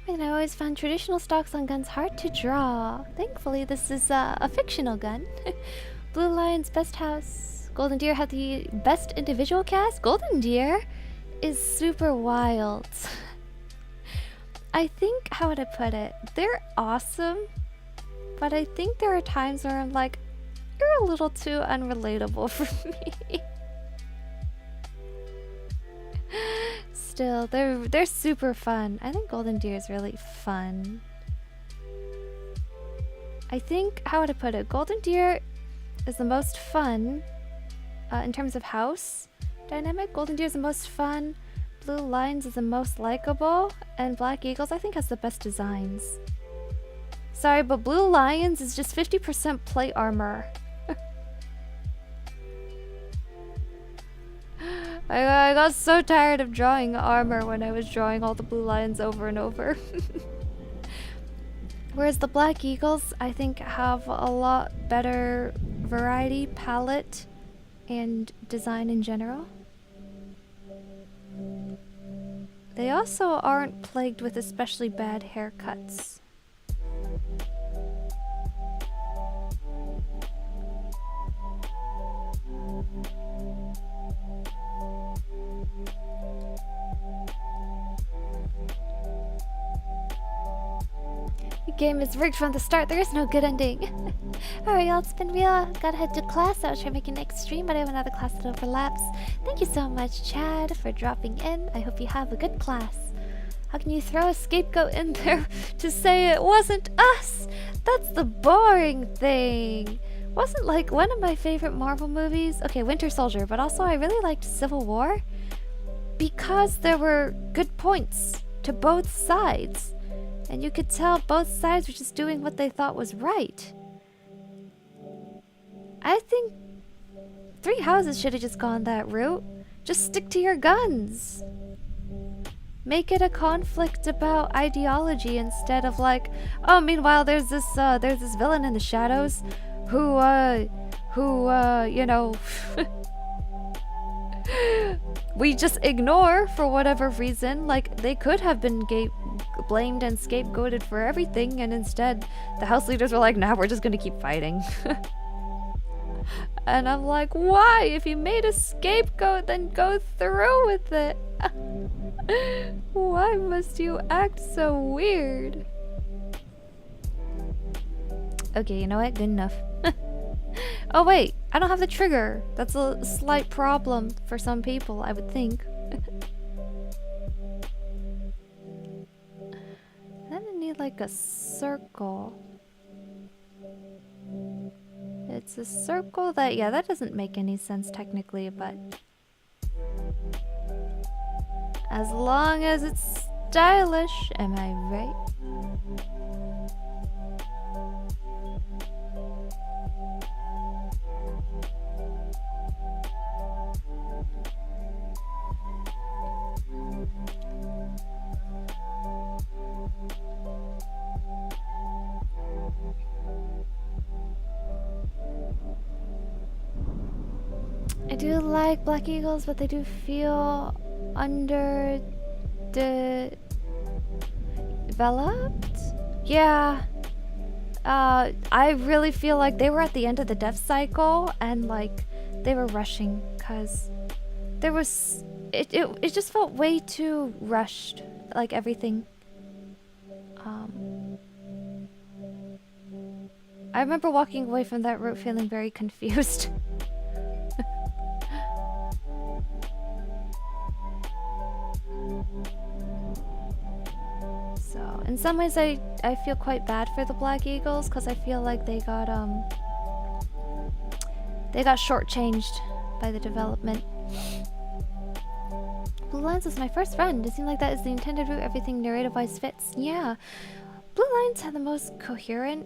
And I always found traditional stocks on guns hard to draw. Thankfully, this is a fictional gun. Blue Lion's best house. Golden Deer had the best individual cast. Golden Deer is super wild. I think, how would I put it? They're awesome, but I think there are times where I'm like, you're a little too unrelatable for me. Still, they're super fun. I think Golden Deer is really fun. I think, how would I put it? Golden Deer is the most fun in terms of house dynamic. Golden Deer is the most fun. Blue Lions is the most likable, and Black Eagles I think has the best designs. Sorry, but Blue Lions is just 50% plate armor. I got so tired of drawing armor when I was drawing all the Blue Lions over and over. Whereas the Black Eagles, I think, have a lot better variety, palette, and design in general. They also aren't plagued with especially bad haircuts. The game is rigged from the start. There is no good ending. Alright, y'all, it's been real. Gotta head to class. I was trying to make an next stream, but I have another class that overlaps. Thank you so much, Chad, for dropping in. I hope you have a good class. How can you throw a scapegoat in there to say it wasn't us? That's the boring thing. Wasn't like one of my favorite Marvel movies. Okay, Winter Soldier, but also I really liked Civil War because there were good points to both sides. And you could tell both sides were just doing what they thought was right. I think 3 houses should have just gone that route. Just stick to your guns. Make it a conflict about ideology instead of like, oh, meanwhile there's this villain in the shadows who you know, we just ignore for whatever reason. Like, they could have been blamed and scapegoated for everything, and instead the house leaders were like, nah, we're just gonna keep fighting. And I'm like, why? If you made a scapegoat, then go through with it. Why must you act so weird? Okay, you know what? Good enough. Oh wait, I don't have the trigger. That's a slight problem for some people, I would think. Then I need like like a circle. It's a circle that, yeah, that doesn't make any sense technically, but as long as it's stylish, am I right? I do like Black Eagles, but they do feel developed. Yeah. I really feel like they were at the end of the dev cycle and like they were rushing because there was it just felt way too rushed, like everything. I remember walking away from that route feeling very confused. So, in some ways I feel quite bad for the Black Eagles because I feel like they got shortchanged by the development. Blue Lines is my first friend. It seemed like that is the intended route. Everything narrative-wise fits. Yeah. Blue Lines had the most coherent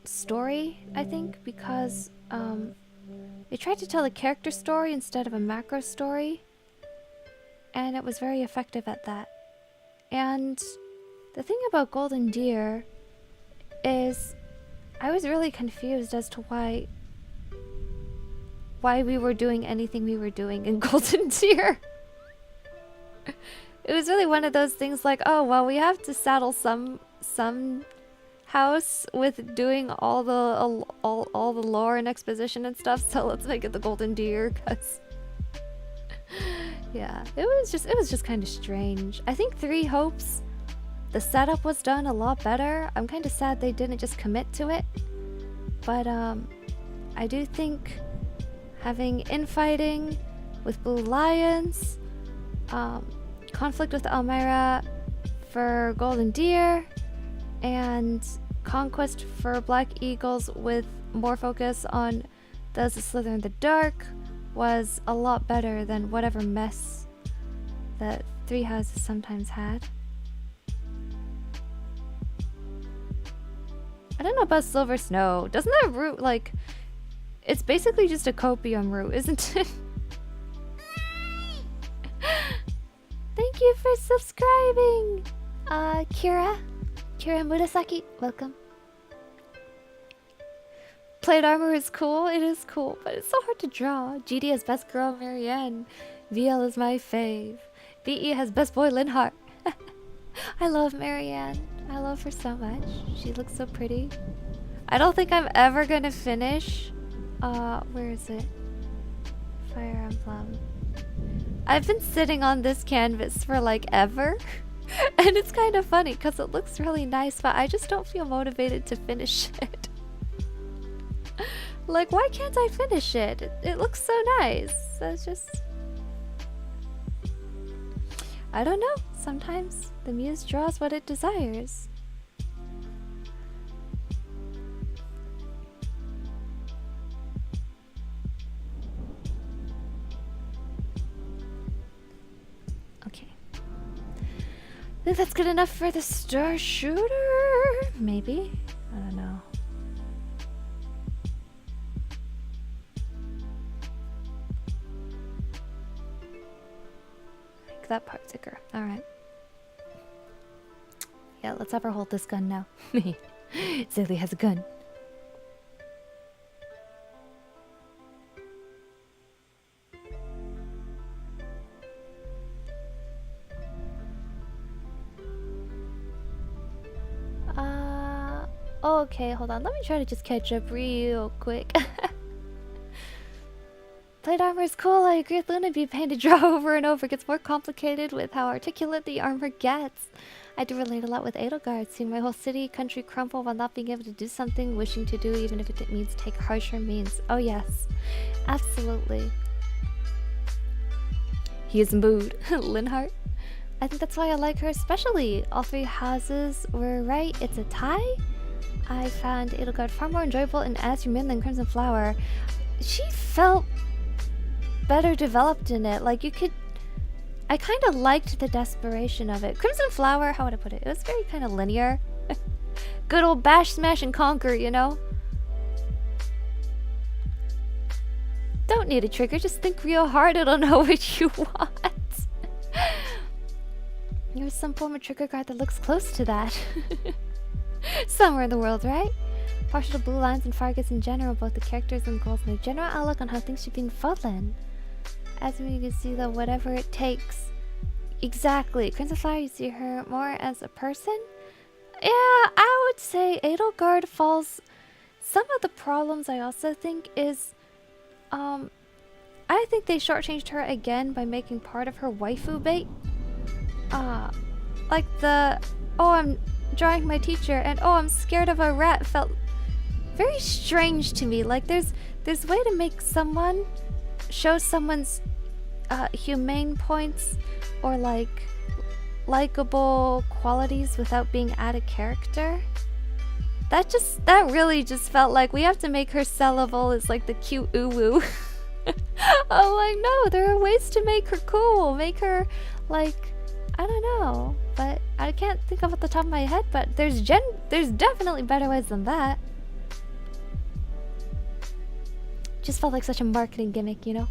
story, I think, because they tried to tell a character story instead of a macro story. And it was very effective at that. And the thing about Golden Deer is I was really confused as to why we were doing anything we were doing in Golden Deer. It was really one of those things like, oh, well, we have to saddle some house with doing all the lore and exposition and stuff, so let's make it the Golden Deer, cuz yeah, it was just kind of strange. I think Three Hopes, the setup was done a lot better. I'm kind of sad they didn't just commit to it, but I do think having infighting with Blue Lions, conflict with Elmira for Golden Deer, and conquest for Black Eagles with more focus on those that slither in the dark was a lot better than whatever mess that Three Houses sometimes had. I don't know about Silver Snow. Doesn't that route, like, it's basically just a copium route, isn't it? Thank you for subscribing! Kira Murasaki, welcome. Plate armor is cool, it is cool, but it's so hard to draw. GD has best girl Marianne. VL is my fave. BE has best boy Linhart. I love Marianne. I love her so much. She looks so pretty. I don't think I'm ever gonna finish. Where is it? Fire Emblem. I've been sitting on this canvas for like ever. And it's kind of funny because it looks really nice, but I just don't feel motivated to finish it. Like, why can't I finish it? It looks so nice. So it's just... I don't know. Sometimes the muse draws what it desires. Okay. I think that's good enough for the Star Shooter? Maybe? I don't know. Make that part thicker. Alright. Yeah, let's have her hold this gun now. Zaylee has a gun. Okay, hold on. Let me try to just catch up real quick. Plate armor is cool. I agree with Luna. Be a pain to draw over and over. It gets more complicated with how articulate the armor gets. I do relate a lot with Edelgard. Seeing my whole city, country crumble while not being able to do something, wishing to do even if it means take harsher means. Oh yes, absolutely. He is mood. Linhart. I think that's why I like her especially. All three houses were right. It's a tie. I found Edelgard far more enjoyable in Azure Moon than Crimson Flower. She felt better developed in it. Like, you could... I kind of liked the desperation of it. Crimson Flower, how would I put it? It was very kind of linear. Good old bash, smash, and conquer, you know? Don't need a trigger, just think real hard, it'll know what you want. There's some form of trigger guard that looks close to that. Somewhere in the world, right? Partial to Blue Lines and Fargus in general, both the characters and goals and their general outlook on how things should be in Fudland. As you can see though, whatever it takes. Exactly. Crimson Flower, you see her more as a person? Yeah, I would say Edelgard falls... Some of the problems I also think is... I think they shortchanged her again by making part of her waifu bait. Like the... Oh, I'm drawing my teacher, and oh, I'm scared of a rat felt very strange to me. Like, there's a way to make someone... show someone's humane points or like likable qualities without being out of character. That really just felt like we have to make her sellable as like the cute uwu. I'm like, no, there are ways to make her cool, make her like, I don't know, but I can't think of at the top of my head, but there's definitely better ways than that. Just felt like such a marketing gimmick, you know?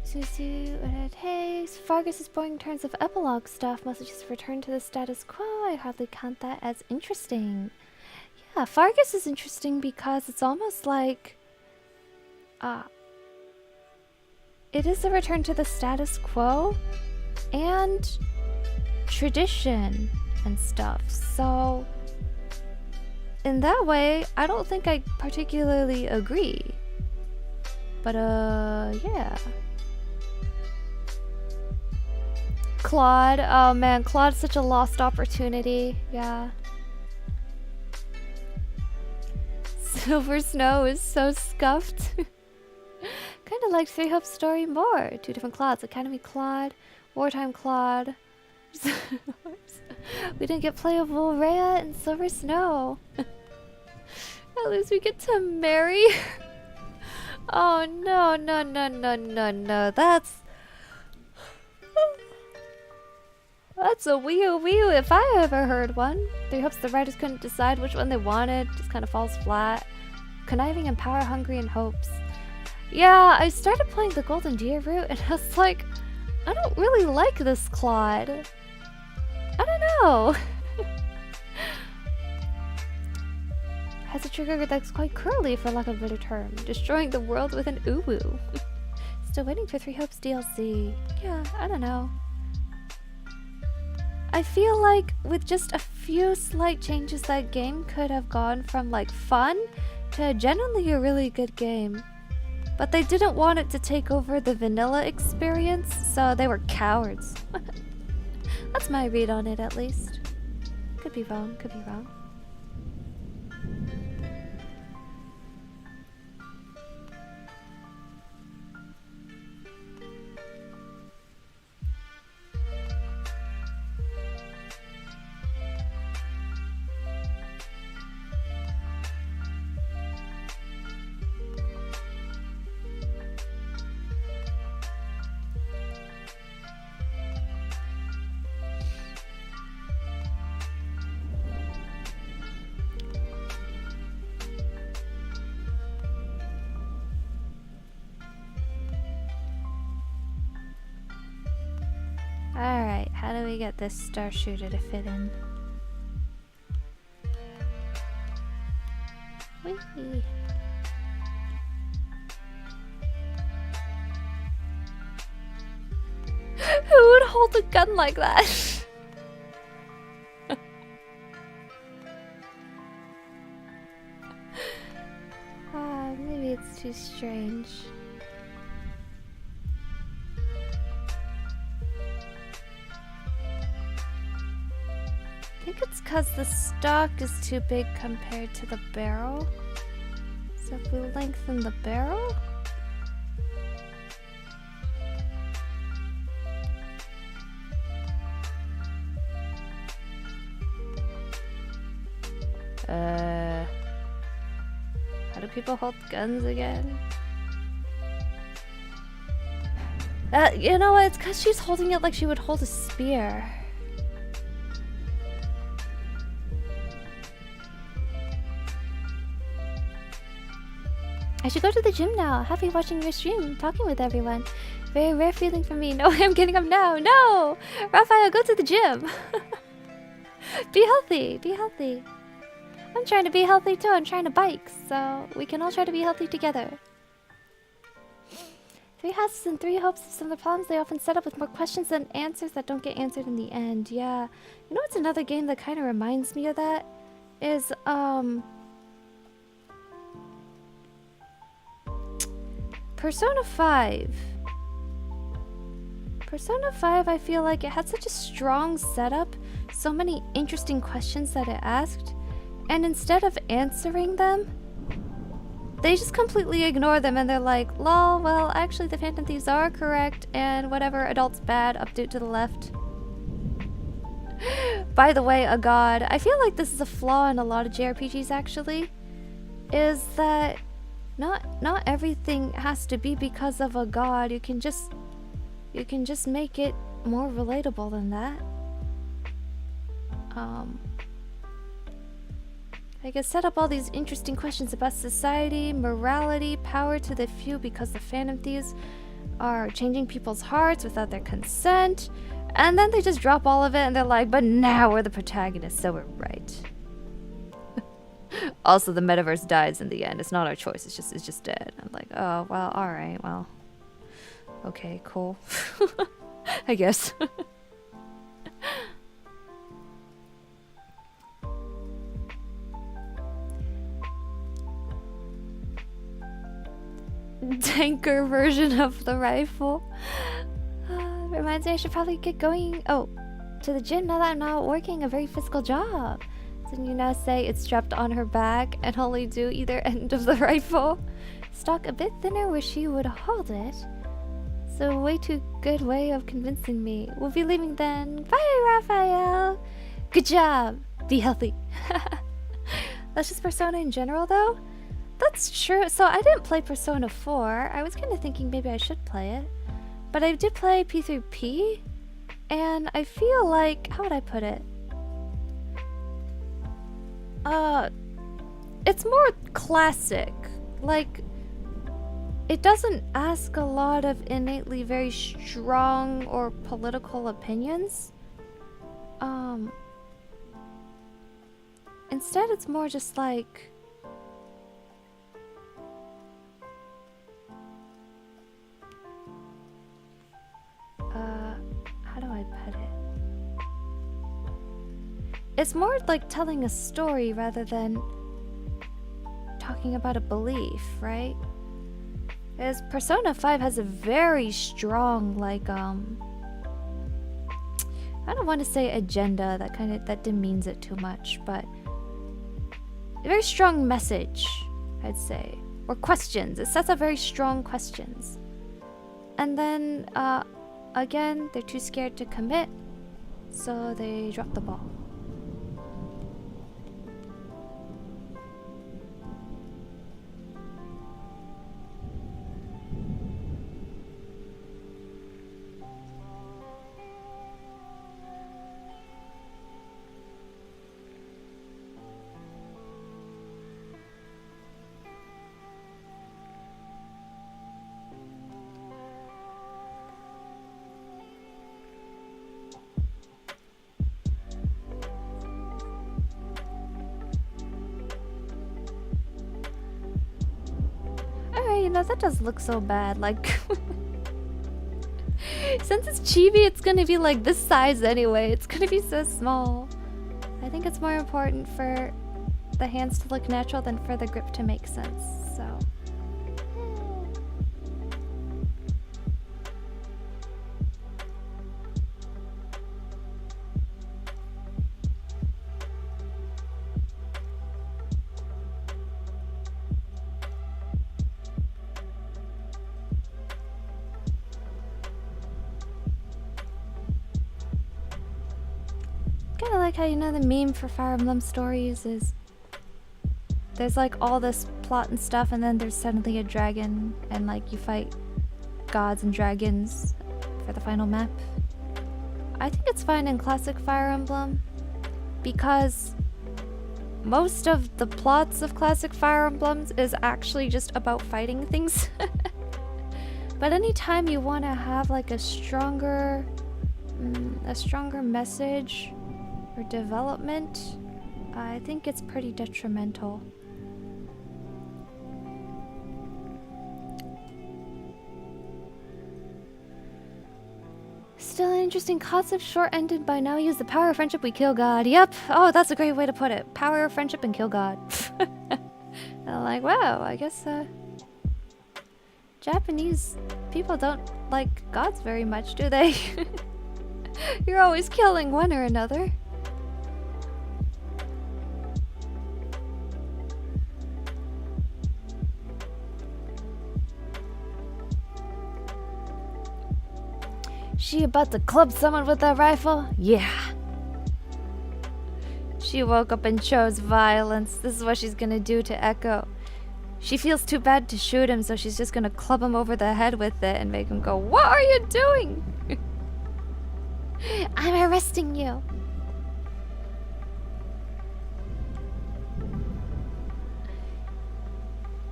Susu, hey, Fargus is boring in terms of epilogue stuff, mostly just return to the status quo. I hardly count that as interesting. Yeah, Fargus is interesting because it's almost like, it is a return to the status quo and tradition and stuff. So, in that way, I don't think I particularly agree. But, yeah. Claude, oh man, Claude's such a lost opportunity. Yeah. Silver Snow is so scuffed. Kinda like Three Hope's story more. Two different Claudes, Academy Claude, Wartime Claude. We didn't get playable Rhea and Silver Snow. At least we get to marry. Oh no, no, no, no, no, no. That's a wee-oo if I ever heard one. Three Hopes the writers couldn't decide which one they wanted. Just kind of falls flat. Conniving and power-hungry in hopes. Yeah, I started playing the Golden Deer route and I was like, I don't really like this Claude. I don't know. Has a trigger that's quite curly for lack of a better term. Destroying the world with an uwu. Still waiting for Three Hopes DLC. Yeah, I don't know. I feel like with just a few slight changes that game could have gone from like fun to genuinely a really good game. But they didn't want it to take over the vanilla experience, so they were cowards. That's my read on it at least. Could be wrong, could be wrong. Alright, how do we get this star shooter to fit in? Whee! Who would hold a gun like that? Maybe it's too strange. think it's because the stalk is too big compared to the barrel. So if we lengthen the barrel... How do people hold guns again? You know what? It's because she's holding it like she would hold a spear. I should go to the gym now. Happy watching your stream, talking with everyone. Very rare feeling for me. No way I'm getting up now. No! Raphael, go to the gym. Be healthy. Be healthy. I'm trying to be healthy too. I'm trying to bike. So we can all try to be healthy together. 3 houses and 3 hopes of similar problems. They often set up with more questions than answers that don't get answered in the end. Yeah. You know what's another game that kind of reminds me of that? Is, Persona 5. Persona 5, I feel like it had such a strong setup, so many interesting questions that it asked, and instead of answering them, they just completely ignore them and they're like, lol, well, actually the Phantom Thieves are correct, and whatever, adult's bad, update to the left. By the way, a god, I feel like this is a flaw in a lot of JRPGs actually, is that not everything has to be because of a god. You can just make it more relatable than that. I can set up all these interesting questions about society, morality, power to the few because the Phantom Thieves are changing people's hearts without their consent, and then they just drop all of it and they're like, but now we're the protagonists, so we're right. Also, the metaverse dies in the end. It's not our choice. It's just dead. I'm like, oh well, all right, well, okay, cool. I guess. Tanker version of the rifle. Reminds me I should probably get going. Oh, to the gym now that I'm not working a very physical job. Didn't you now say it's strapped on her back and only do either end of the rifle? Stock a bit thinner where she would hold it. So way too good way of convincing me. We'll be leaving then. Bye, Raphael. Good job. Be healthy. That's just Persona in general though. That's true. So I didn't play Persona 4. I was kind of thinking maybe I should play it. But I did play P through P. And I feel like, how would I put it? It's more classic. Like, it doesn't ask a lot of innately very strong or political opinions. Instead it's more just like, how do I put it? It's more like telling a story rather than talking about a belief, right? As Persona 5 has a very strong, like, I don't want to say agenda, that demeans it too much, but a very strong message, I'd say. Or questions. It sets up very strong questions. And then, again, they're too scared to commit, so they drop the ball. That does look so bad, like since it's chibi, it's gonna be like this size anyway. It's gonna be so small. I think it's more important for the hands to look natural than for the grip to make sense, so kind of like how, you know, the meme for Fire Emblem stories is there's like all this plot and stuff, and then there's suddenly a dragon, and like you fight gods and dragons for the final map. I think it's fine in classic Fire Emblem because most of the plots of classic Fire Emblems is actually just about fighting things. But anytime you want to have like a stronger message or development, I think it's pretty detrimental. Still an interesting concept, short-ended by now. Use the power of friendship, we kill God. Yep. Oh, that's a great way to put it. Power of friendship and kill God. And I'm like, wow, I guess Japanese people don't like gods very much, do they? You're always killing one or another. She about to club someone with that rifle? Yeah. She woke up and chose violence. This is what she's gonna do to Echo. She feels too bad to shoot him, so she's just gonna club him over the head with it and make him go, "What are you doing?" I'm arresting you.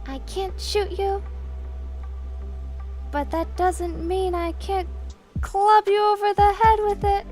I can't shoot you, but that doesn't mean I can't club you over the head with it.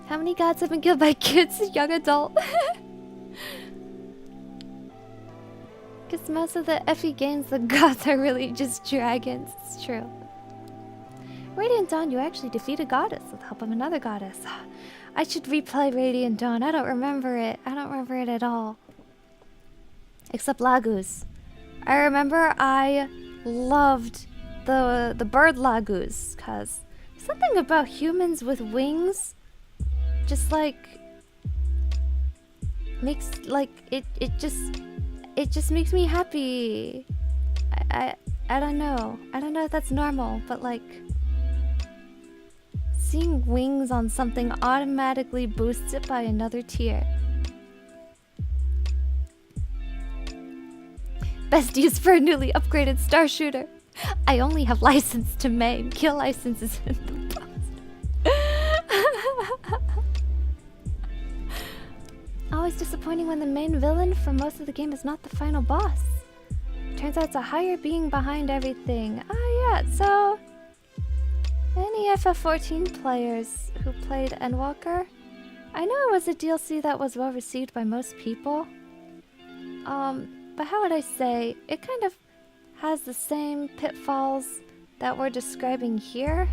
How many gods have been killed by kids, young adult? Because most of the FE games, the gods are really just dragons. It's true. Radiant Dawn, you actually defeat a goddess with the help of another goddess. I should replay Radiant Dawn. I don't remember it. I don't remember it at all. Except Lagoos. I remember I loved the bird Lagoos, because something about humans with wings just like makes like it just makes me happy. I don't know. I don't know if that's normal, but like seeing wings on something automatically boosts it by another tier. Best use for a newly upgraded star shooter. I only have license to maim. Kill licenses in the post. Always disappointing when the main villain for most of the game is not the final boss. Turns out it's a higher being behind everything. Oh yeah, so any FF14 players who played Endwalker, I know it was a DLC that was well received by most people. But how would I say, it kind of has the same pitfalls that we're describing here.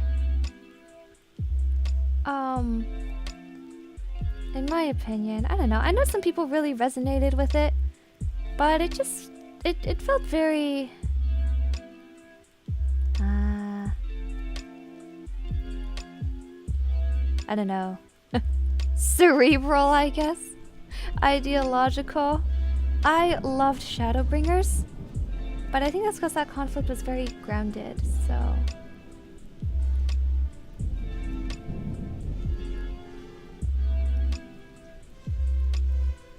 In my opinion, I don't know. I know some people really resonated with it, but it just, it felt very... I don't know. Cerebral, I guess. Ideological. I loved Shadowbringers, but I think that's because that conflict was very grounded, so...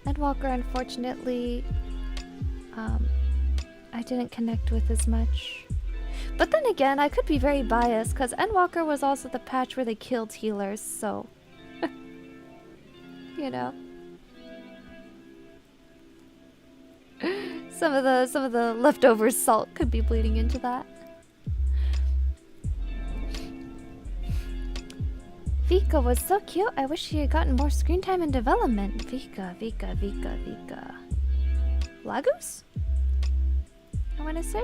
Endwalker, unfortunately, I didn't connect with as much. But then again, I could be very biased, because Endwalker was also the patch where they killed healers, so... you know. Some of the leftover salt could be bleeding into that. Vika was so cute. I wish she had gotten more screen time in development. Vika. Lagos? I want to say.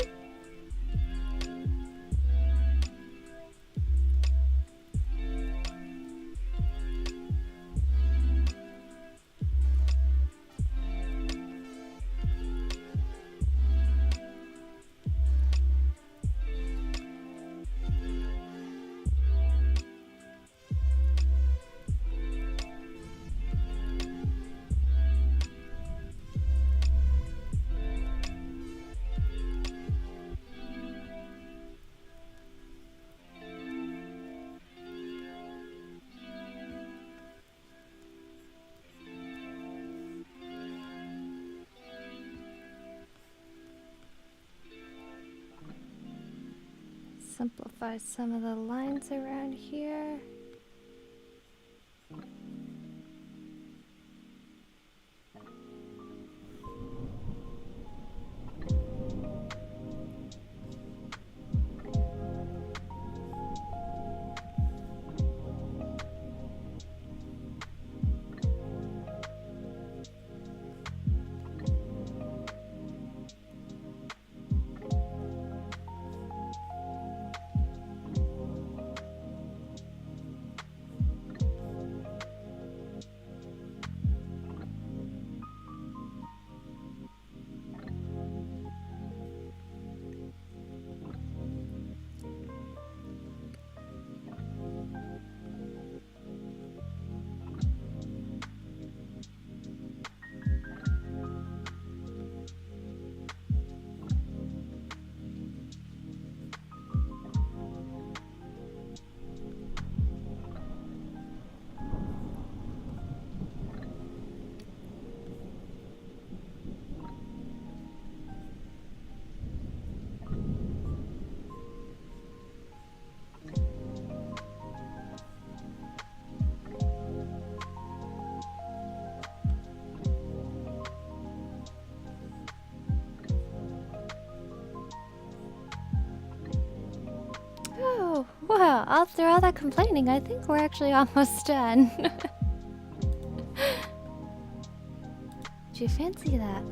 simplify some of the lines around here. Oh, wow, after all that complaining, I think we're actually almost done. Do you fancy that?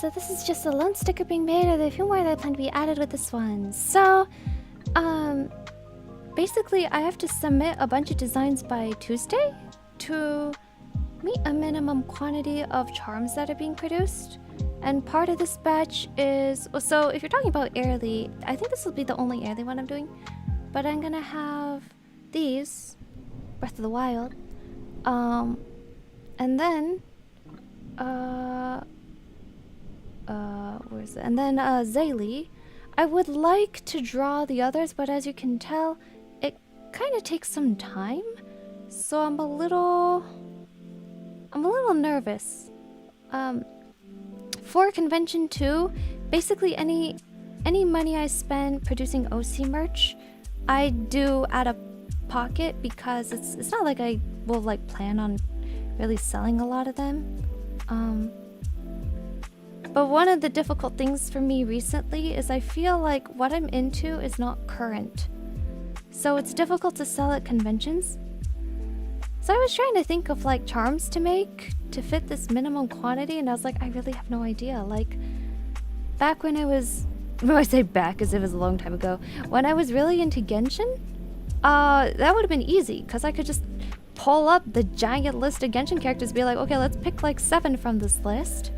So this is just a lone sticker being made, or the few more that plan to be added with this one. So, basically I have to submit a bunch of designs by Tuesday to meet a minimum quantity of charms that are being produced. And part of this batch is, so if you're talking about early, I think this will be the only early one I'm doing. But I'm gonna have these, Breath of the Wild, and then, where is it? And then, Zaylee. I would like to draw the others, but as you can tell, it kind of takes some time. So I'm a little nervous. For convention 2, basically any money I spend producing OC merch, I do out of pocket, because it's not like I will like plan on really selling a lot of them. But one of the difficult things for me recently is I feel like what I'm into is not current. So it's difficult to sell at conventions. So I was trying to think of like charms to make to fit this minimum quantity, and I was like, I really have no idea. Like, back when I was, when I say back as if it was a long time ago, when I was really into Genshin, that would have been easy, because I could just pull up the giant list of Genshin characters, be like, okay, let's pick like 7 from this list,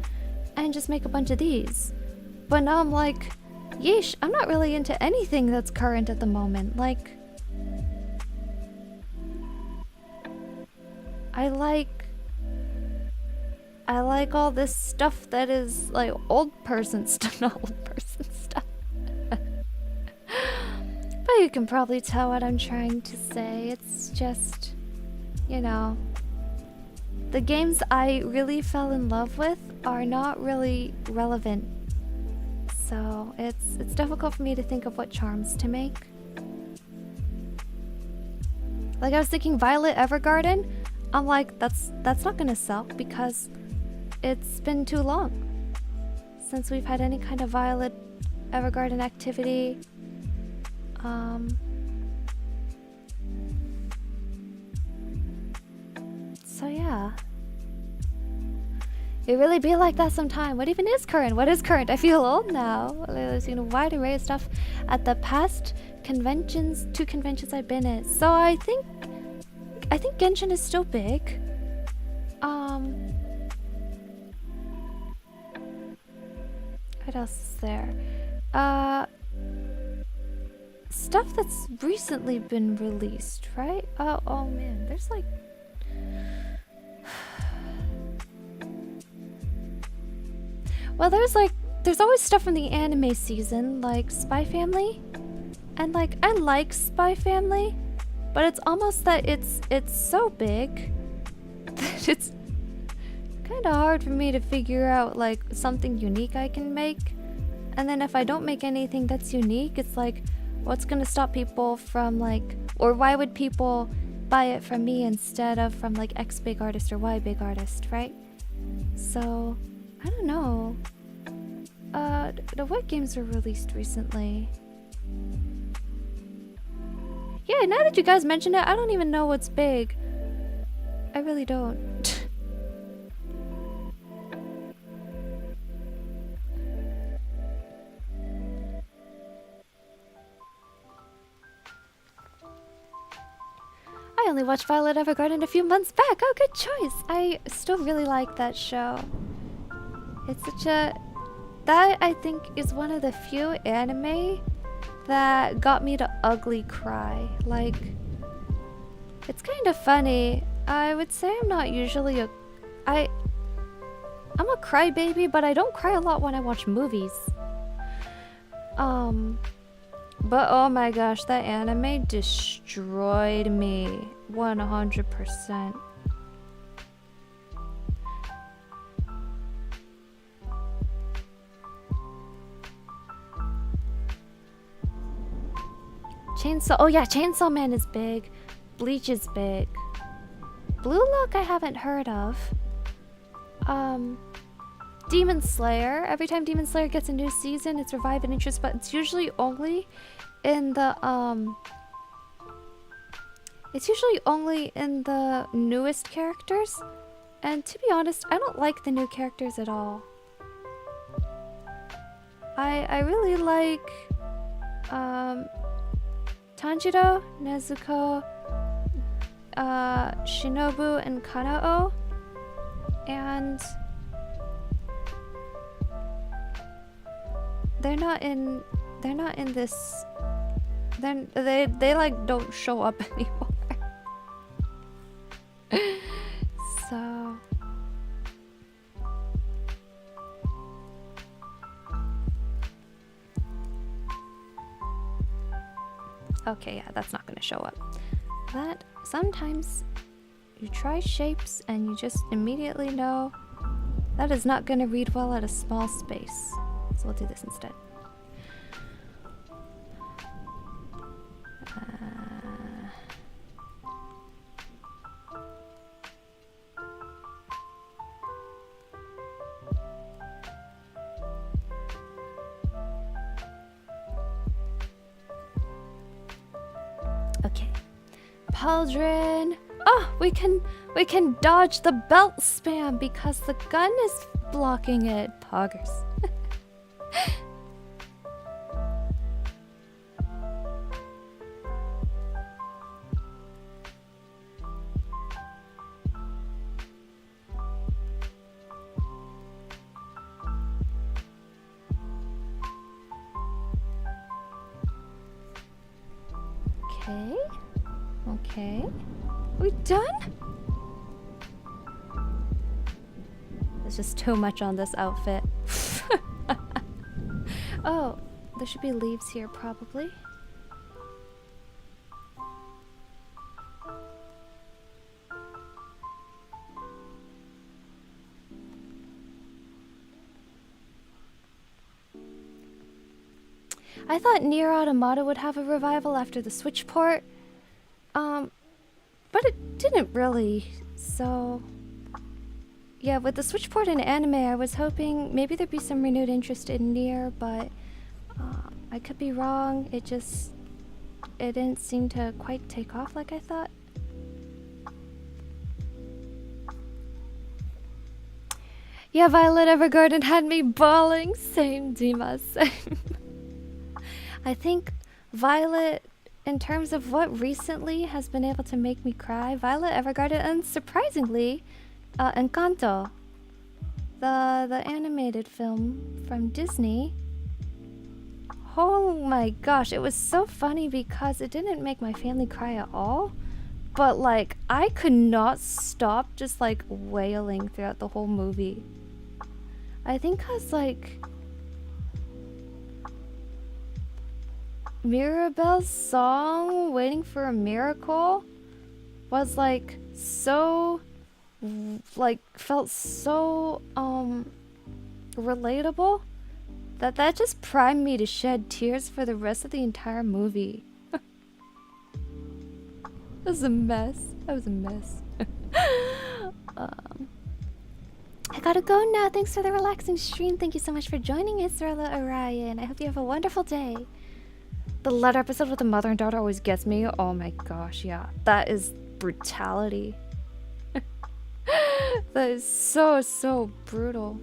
and just make a bunch of these. But now I'm like, yeesh, I'm not really into anything that's current at the moment. Like, I like all this stuff that is like old person stuff, not old person stuff. But you can probably tell what I'm trying to say. It's just, you know, the games I really fell in love with are not really relevant. So it's difficult for me to think of what charms to make. Like, I was thinking Violet Evergarden. I'm like, that's not gonna sell because it's been too long since we've had any kind of Violet Evergarden activity. So yeah. It really be like that sometime. What even is current? What is current? I feel old now. I've seen a wide array of stuff at the past conventions, 2 conventions I've been at. So I think Genshin is still big. What else is there? Stuff that's recently been released, right? Oh man, there's like well, there's always stuff from the anime season, like Spy Family. And like I like Spy Family, but it's almost that it's so big that it's kind of hard for me to figure out like something unique I can make. And then if I don't make anything that's unique, it's like, what's gonna stop people from like, or why would people buy it from me instead of from like X big artist or Y big artist, right? So I don't know. What games were released recently? Yeah, now that you guys mention it, I don't even know what's big. I really don't. I only watched Violet Evergarden a few months back. Oh, good choice. I still really like that show. It's such a... That, I think, is one of the few anime that got me to ugly cry. Like, it's kind of funny. I would say I'm not usually I'm a crybaby, but I don't cry a lot when I watch movies. But oh my gosh, that anime destroyed me 100%. Chainsaw, oh yeah, Chainsaw Man is big. Bleach is big. Blue Lock I haven't heard of. Demon Slayer. Every time Demon Slayer gets a new season, it's revived an interest, but it's usually only in the newest characters. And to be honest, I don't like the new characters at all. I really like Tanjiro, Nezuko, Shinobu, and Kanao, and they're not in this. They like don't show up anymore. So okay, yeah, that's not gonna show up. That sometimes you try shapes and you just immediately know that is not gonna read well at a small space. So we'll do this instead. Okay, Pauldron. Oh, we can dodge the belt spam because the gun is blocking it. Poggers. Okay. We done? There's just too much on this outfit. Oh, there should be leaves here probably. I thought Nier Automata would have a revival after the Switch port. But it didn't really, so... Yeah, with the Switch port in anime, I was hoping maybe there'd be some renewed interest in Nier, but I could be wrong. It didn't seem to quite take off like I thought. Yeah, Violet Evergarden had me bawling. Same, Dima, same. I think Violet, in terms of what recently has been able to make me cry, Violet Evergarden, and surprisingly, Encanto, the animated film from Disney. Oh my gosh, it was so funny because it didn't make my family cry at all. But like, I could not stop just like wailing throughout the whole movie. I think cause like Mirabelle's song, Waiting for a Miracle, was like so, like felt so relatable that just primed me to shed tears for the rest of the entire movie. It was a mess. That was a mess. I gotta go now. Thanks for the relaxing stream. Thank you so much for joining Israela Orion. I hope you have a wonderful day. The letter episode with the mother and daughter always gets me. Oh my gosh, yeah. That is brutality. That is so brutal.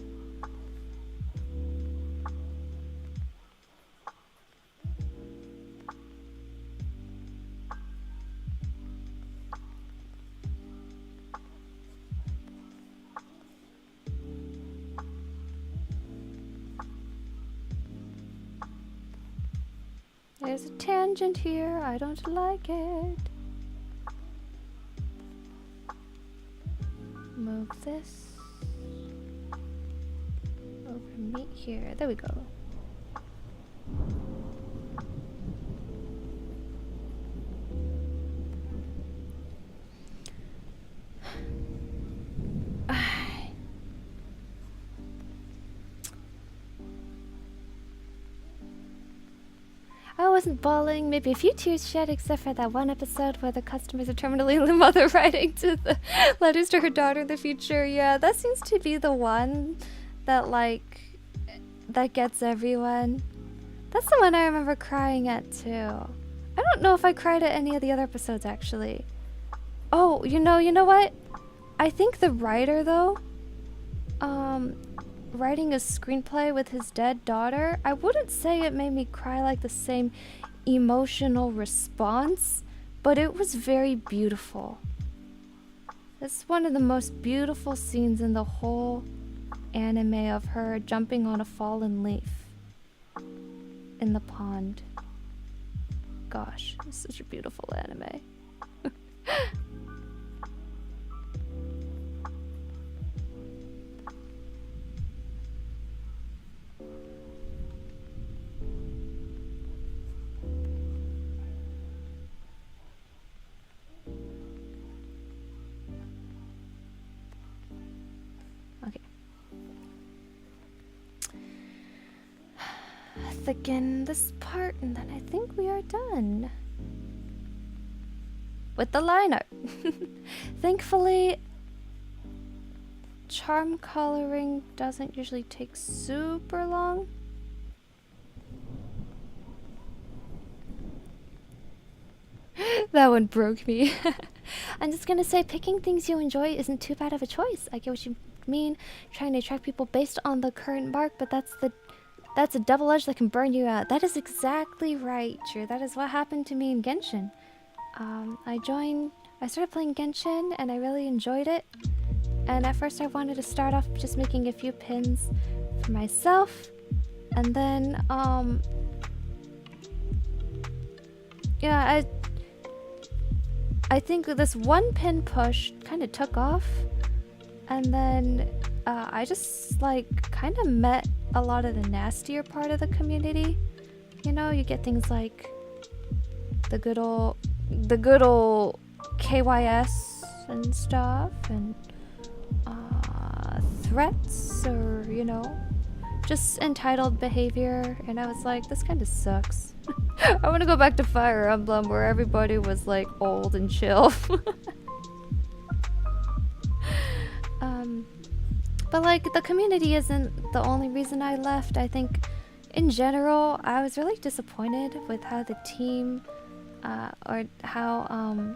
There's a tangent here. I don't like it. Move this over meet here. There we go. I wasn't bawling, maybe a few tears shed, except for that one episode where the customers are terminally ill, the mother writing to the letters to her daughter in the future. Yeah, that seems to be the one that like that gets everyone. That's the one I remember crying at too. I don't know if I cried at any of the other episodes actually. Oh, you know what? I think the writer though, writing a screenplay with his dead daughter, I wouldn't say it made me cry like the same emotional response, but it was very beautiful. It's one of the most beautiful scenes in the whole anime of her jumping on a fallen leaf in the pond. Gosh, it's such a beautiful anime. Thicken this part and then I think we are done with the line art. Thankfully, charm coloring doesn't usually take super long. That one broke me. I'm just gonna say picking things you enjoy isn't too bad of a choice. I get what you mean, trying to attract people based on the current mark, but that's a double edge that can burn you out. That is exactly right, Drew. That is what happened to me in Genshin. I started playing Genshin and I really enjoyed it. And at first I wanted to start off just making a few pins for myself. And then, yeah, I think this one pin push kind of took off. And then, I just, like, kind of met a lot of the nastier part of the community. You know, you get things like the good old KYS and stuff, and threats, or you know, just entitled behavior. And I was like, this kind of sucks. I want to go back to Fire Emblem where everybody was like old and chill. But like, the community isn't the only reason I left. I think in general I was really disappointed with how the team or how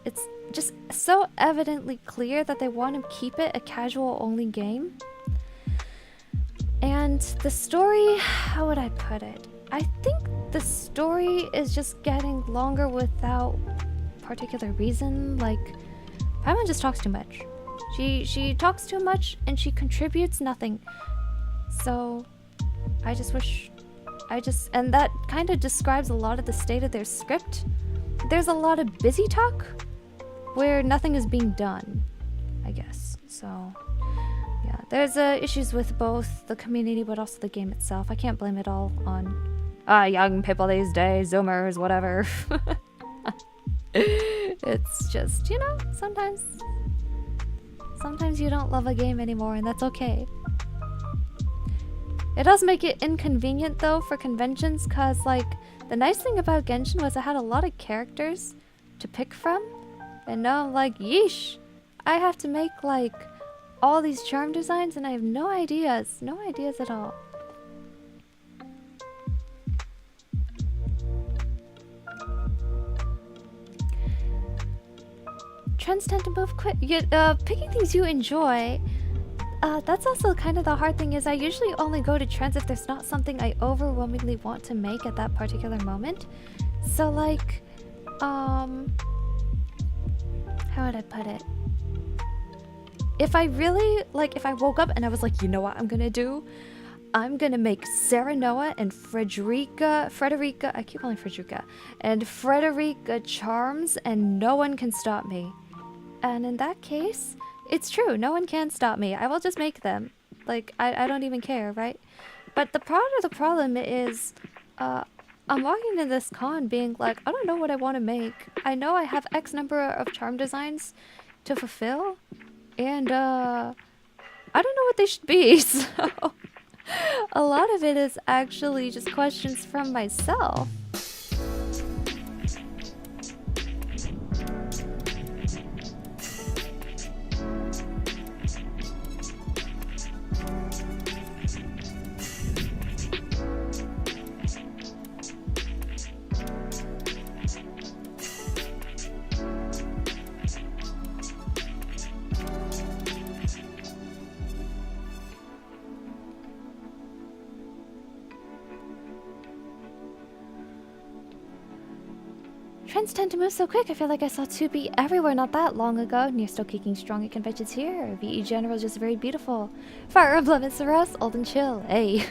it's just so evidently clear that they want to keep it a casual only game. And the story, how would I put it? I think the story is just getting longer without particular reason. Like, Paimon just talks too much. She talks too much and she contributes nothing. So I just wish and that kind of describes a lot of the state of their script. There's a lot of busy talk where nothing is being done, I guess. So yeah, there's issues with both the community but also the game itself. I can't blame it all on young people these days, zoomers, whatever. It's just, you know, sometimes you don't love a game anymore, and that's okay. It does make it inconvenient though for conventions, cause like the nice thing about Genshin was it had a lot of characters to pick from, and now I'm like, yeesh, I have to make like all these charm designs and I have no ideas at all. Trends tend to move quick. Picking things you enjoy, that's also kind of the hard thing. Is I usually only go to trends if there's not something I overwhelmingly want to make at that particular moment. So like, how would I put it? If I really, like, if I woke up and I was like, you know what I'm gonna do? I'm gonna make Sarah Noah and Frederica, I keep calling Frederica, and Frederica charms and no one can stop me. And in that case, it's true, no one can stop me. I will just make them. Like, I don't even care, right? But the part of the problem is, I'm walking into this con being like, I don't know what I want to make. I know I have X number of charm designs to fulfill, and I don't know what they should be, so a lot of it is actually just questions from myself. Trends tend to move so quick. I feel like I saw 2B everywhere not that long ago. Near still kicking strong at conventions here. VE General is just very beautiful. Fire Emblem is Saras, old and chill. Hey.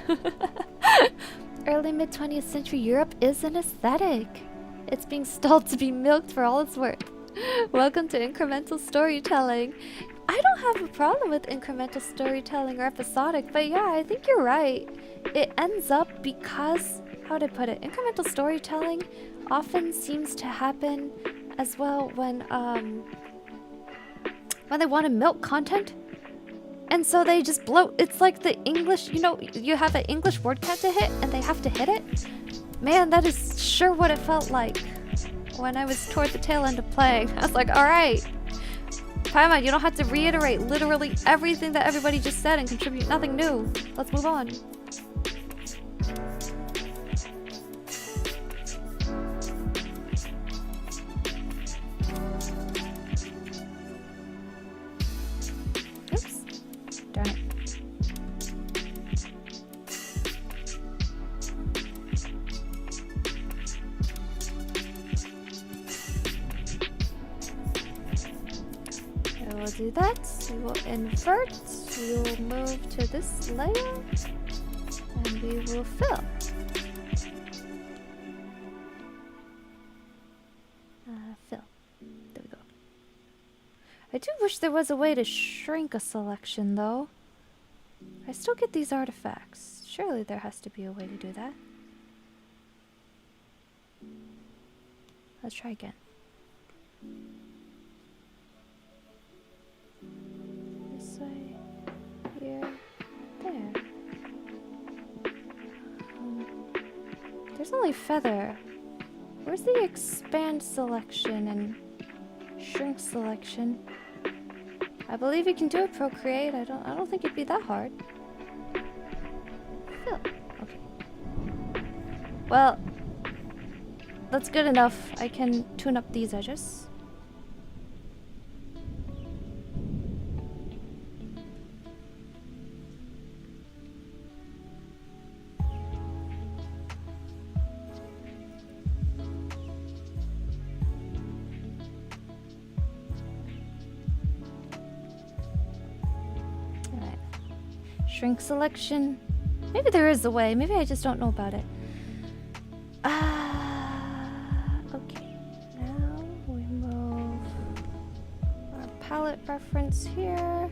Early mid 20th century Europe is an aesthetic. It's being stalled to be milked for all it's worth. Welcome to incremental storytelling. I don't have a problem with incremental storytelling or episodic, but yeah, I think you're right. It ends up because, how would I put it? Incremental storytelling often seems to happen as well when they want to milk content, and so they just bloat. It's like the English, you know, you have an English word count to hit and they have to hit it. Man, that is sure what it felt like when I was toward the tail end of playing. I was like, alright, Paimon, you don't have to reiterate literally everything that everybody just said and contribute nothing new. Let's move on. Do that, we will invert, we will move to this layer, and we will fill. Fill. There we go. I do wish there was a way to shrink a selection, though. I still get these artifacts. Surely there has to be a way to do that. Let's try again. This way, here, there. There's only feather. Where's the expand selection and shrink selection? I believe you can do it, procreate. I don't think it'd be that hard. Fill. Okay. Well, that's good enough. I can tune up these edges. shrink selection. Maybe there is a way. Maybe I just don't know about it. Okay. Now we move our palette reference here.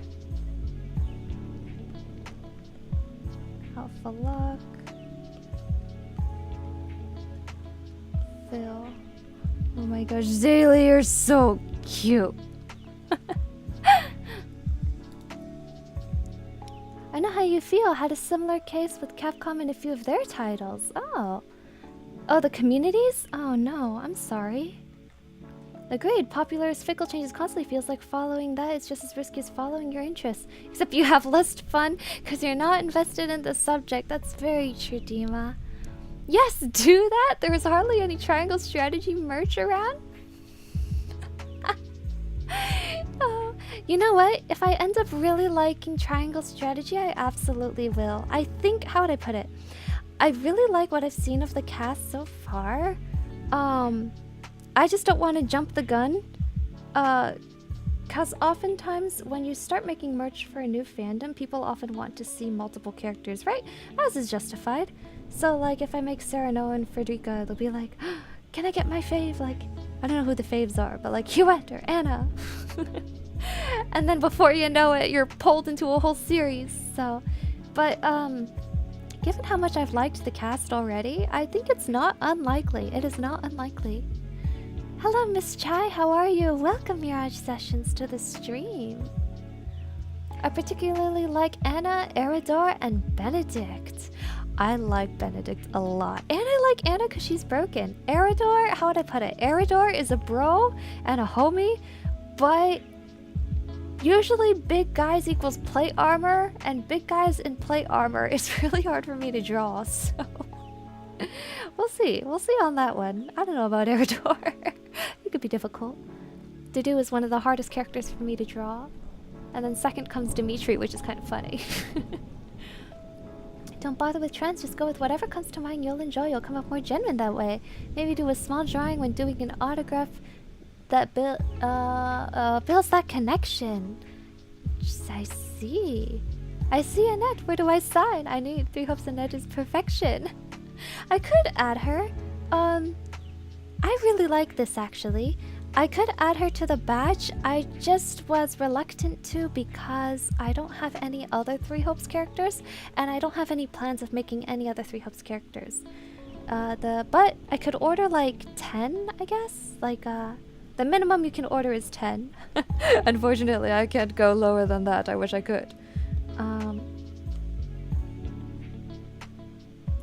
Alpha lock. Fill. Oh my gosh, Zaylee, you're so cute. I know how you feel. Had a similar case with Capcom and a few of their titles. Oh. Oh, the communities? Oh no, I'm sorry. Agreed. Popular is fickle, changes constantly. Feels like following that is just as risky as following your interests. Except you have less fun because you're not invested in the subject. That's very true, Dima. Yes, do that. There was hardly any triangle strategy merch around. Oh, you know what? If I end up really liking triangle strategy, I absolutely will. I think, how would I put it? I really like what I've seen of the cast so far. I just don't want to jump the gun. Cause oftentimes when you start making merch for a new fandom, people often want to see multiple characters, right? As is justified. So like if I make Sarah, Noah, and Frederica, they'll be like, oh, can I get my fave? Like, I don't know who the faves are, but like Huette or Anna. And then before you know it, you're pulled into a whole series. So, but given how much I've liked the cast already, I think it's not unlikely. It is not unlikely. Hello, Miss Chai, how are you? Welcome, Mirage Sessions, to the stream. I particularly like Anna, Eridor, and Benedict. I like Benedict a lot. And I like Anna because she's broken. Eridor, how would I put it? Eridor is a bro and a homie, but usually big guys equals plate armor, and big guys in plate armor is really hard for me to draw, so... We'll see. We'll see on that one. I don't know about Eridor. It could be difficult. Dudu is one of the hardest characters for me to draw. And then second comes Dimitri, which is kind of funny. Don't bother with trends, just go with whatever comes to mind you'll enjoy. You'll come up more genuine that way. Maybe do a small drawing when doing an autograph that builds that connection. I see. I see Annette. Where do I sign? I need 3 hopes Annette is perfection. I could add her. I really like this actually. I could add her to the batch. I just was reluctant to because I don't have any other 3 hopes characters, and I don't have any plans of making any other 3 hopes characters. But I could order like 10, I guess. Like the minimum you can order is 10. Unfortunately, I can't go lower than that. I wish I could.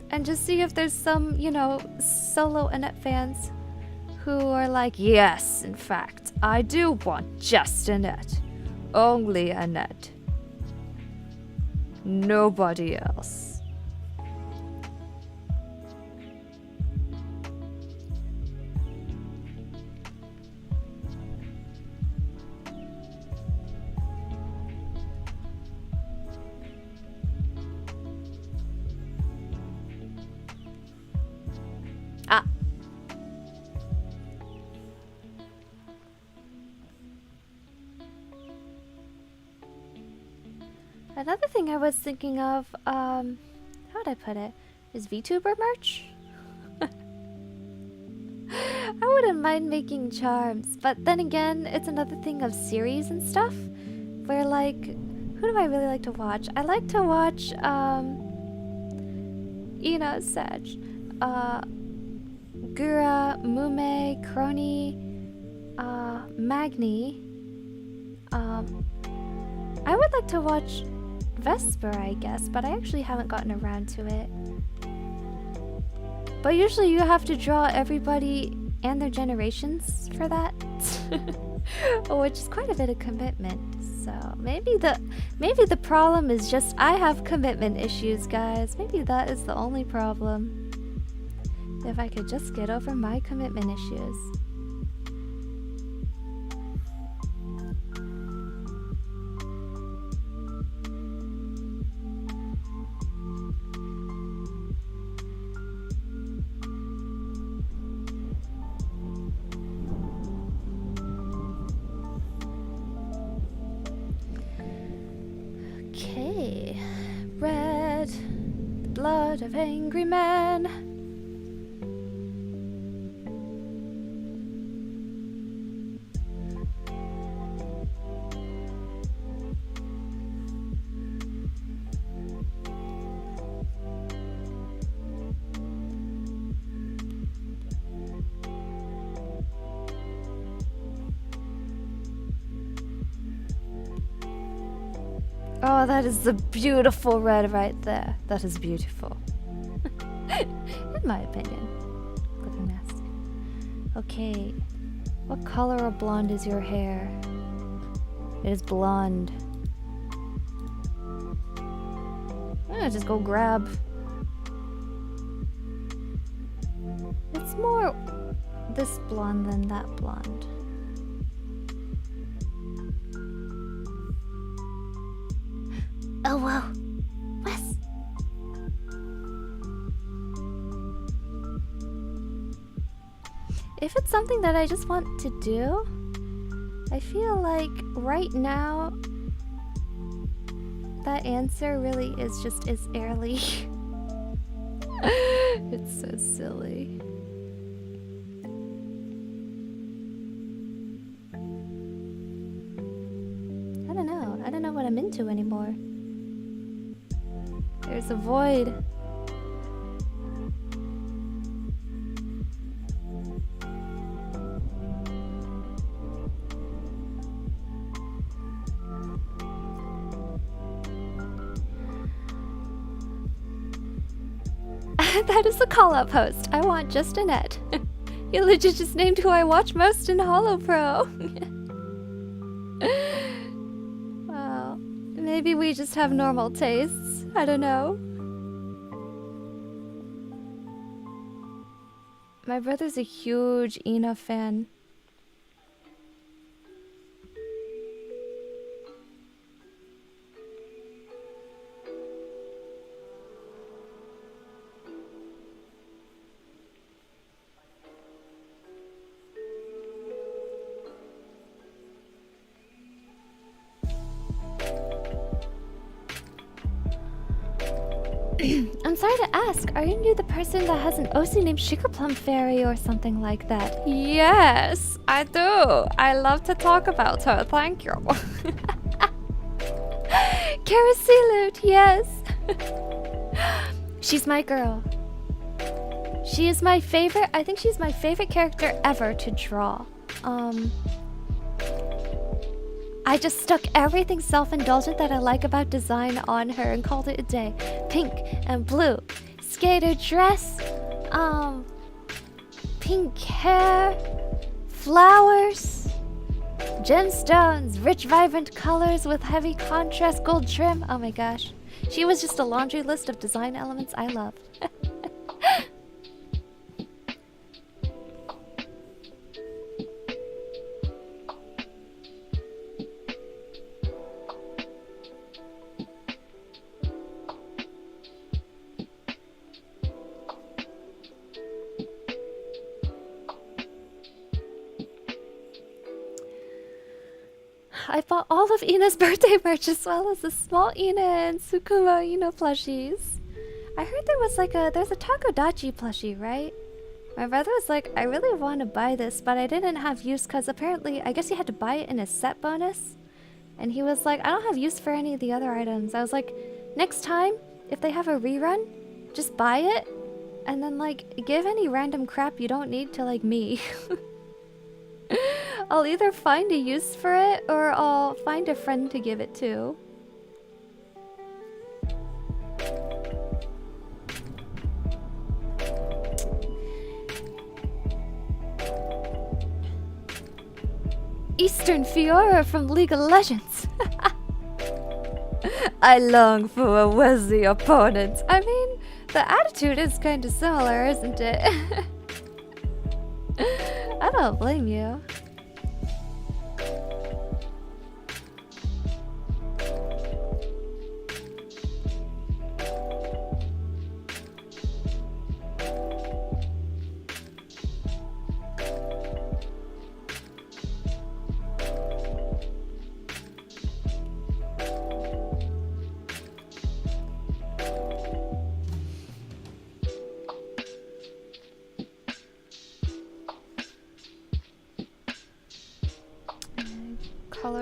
And just see if there's some, you know, solo Annette fans who are like, yes, in fact, I do want just Annette. Only Annette. Nobody else. Ah. Another thing I was thinking of, how would I put it? Is VTuber merch? I wouldn't mind making charms, but then again, it's another thing of series and stuff, where like, who do I really like to watch? I like to watch, Ina, Sag, Gura, Mume, Crony, Magni. I would like to watch Vesper, I guess, but I actually haven't gotten around to it. But usually you have to draw everybody and their generations for that, which is quite a bit of commitment. So maybe the problem is just I have commitment issues, guys. Maybe that is the only problem. If I could just get over my commitment issues. blood of angry men. Oh, that is the beautiful red right there. That is beautiful. In my opinion. Looking nasty. Okay. What color or blonde is your hair? It is blonde. I'm gonna just go grab. It's more this blonde than that blonde. Oh, whoa. Wes. If it's something that I just want to do, I feel like right now that answer really is just as early. It's so silly. I don't know. I don't know what I'm into anymore. There's a void. That is a call-out post. I want just Annette. You legit just named who I watch most in Holo Pro. Wow. Maybe we just have normal tastes. I don't know. My brother's a huge Ina fan. I'm sorry to ask, are you the person that has an OC named Sugar Plum Fairy or something like that? Yes, I do. I love to talk about her, thank you. Karasilut, yes. She's my girl. She is my favorite, I think she's my favorite character ever to draw. I just stuck everything self-indulgent that I like about design on her and called it a day. Pink and blue. Skater dress. Pink hair. Flowers. Gemstones. Rich, vibrant colors with heavy contrast gold trim. Oh my gosh. She was just a laundry list of design elements I loved. I bought all of Ina's birthday merch as well as the small Ina and Sukuma Ina plushies. I heard there's a Takodachi plushie, right? My brother was like, I really want to buy this, but I didn't have use because apparently, I guess you had to buy it in a set bonus. And he was like, I don't have use for any of the other items. I was like, next time, if they have a rerun, just buy it. And then like, give any random crap you don't need to like me. I'll either find a use for it or I'll find a friend to give it to. Eastern Fiora from League of Legends. I long for a worthy opponent. I mean, the attitude is kind of similar, isn't it? I don't blame you.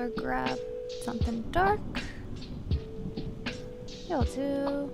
or grab something dark. You'll do.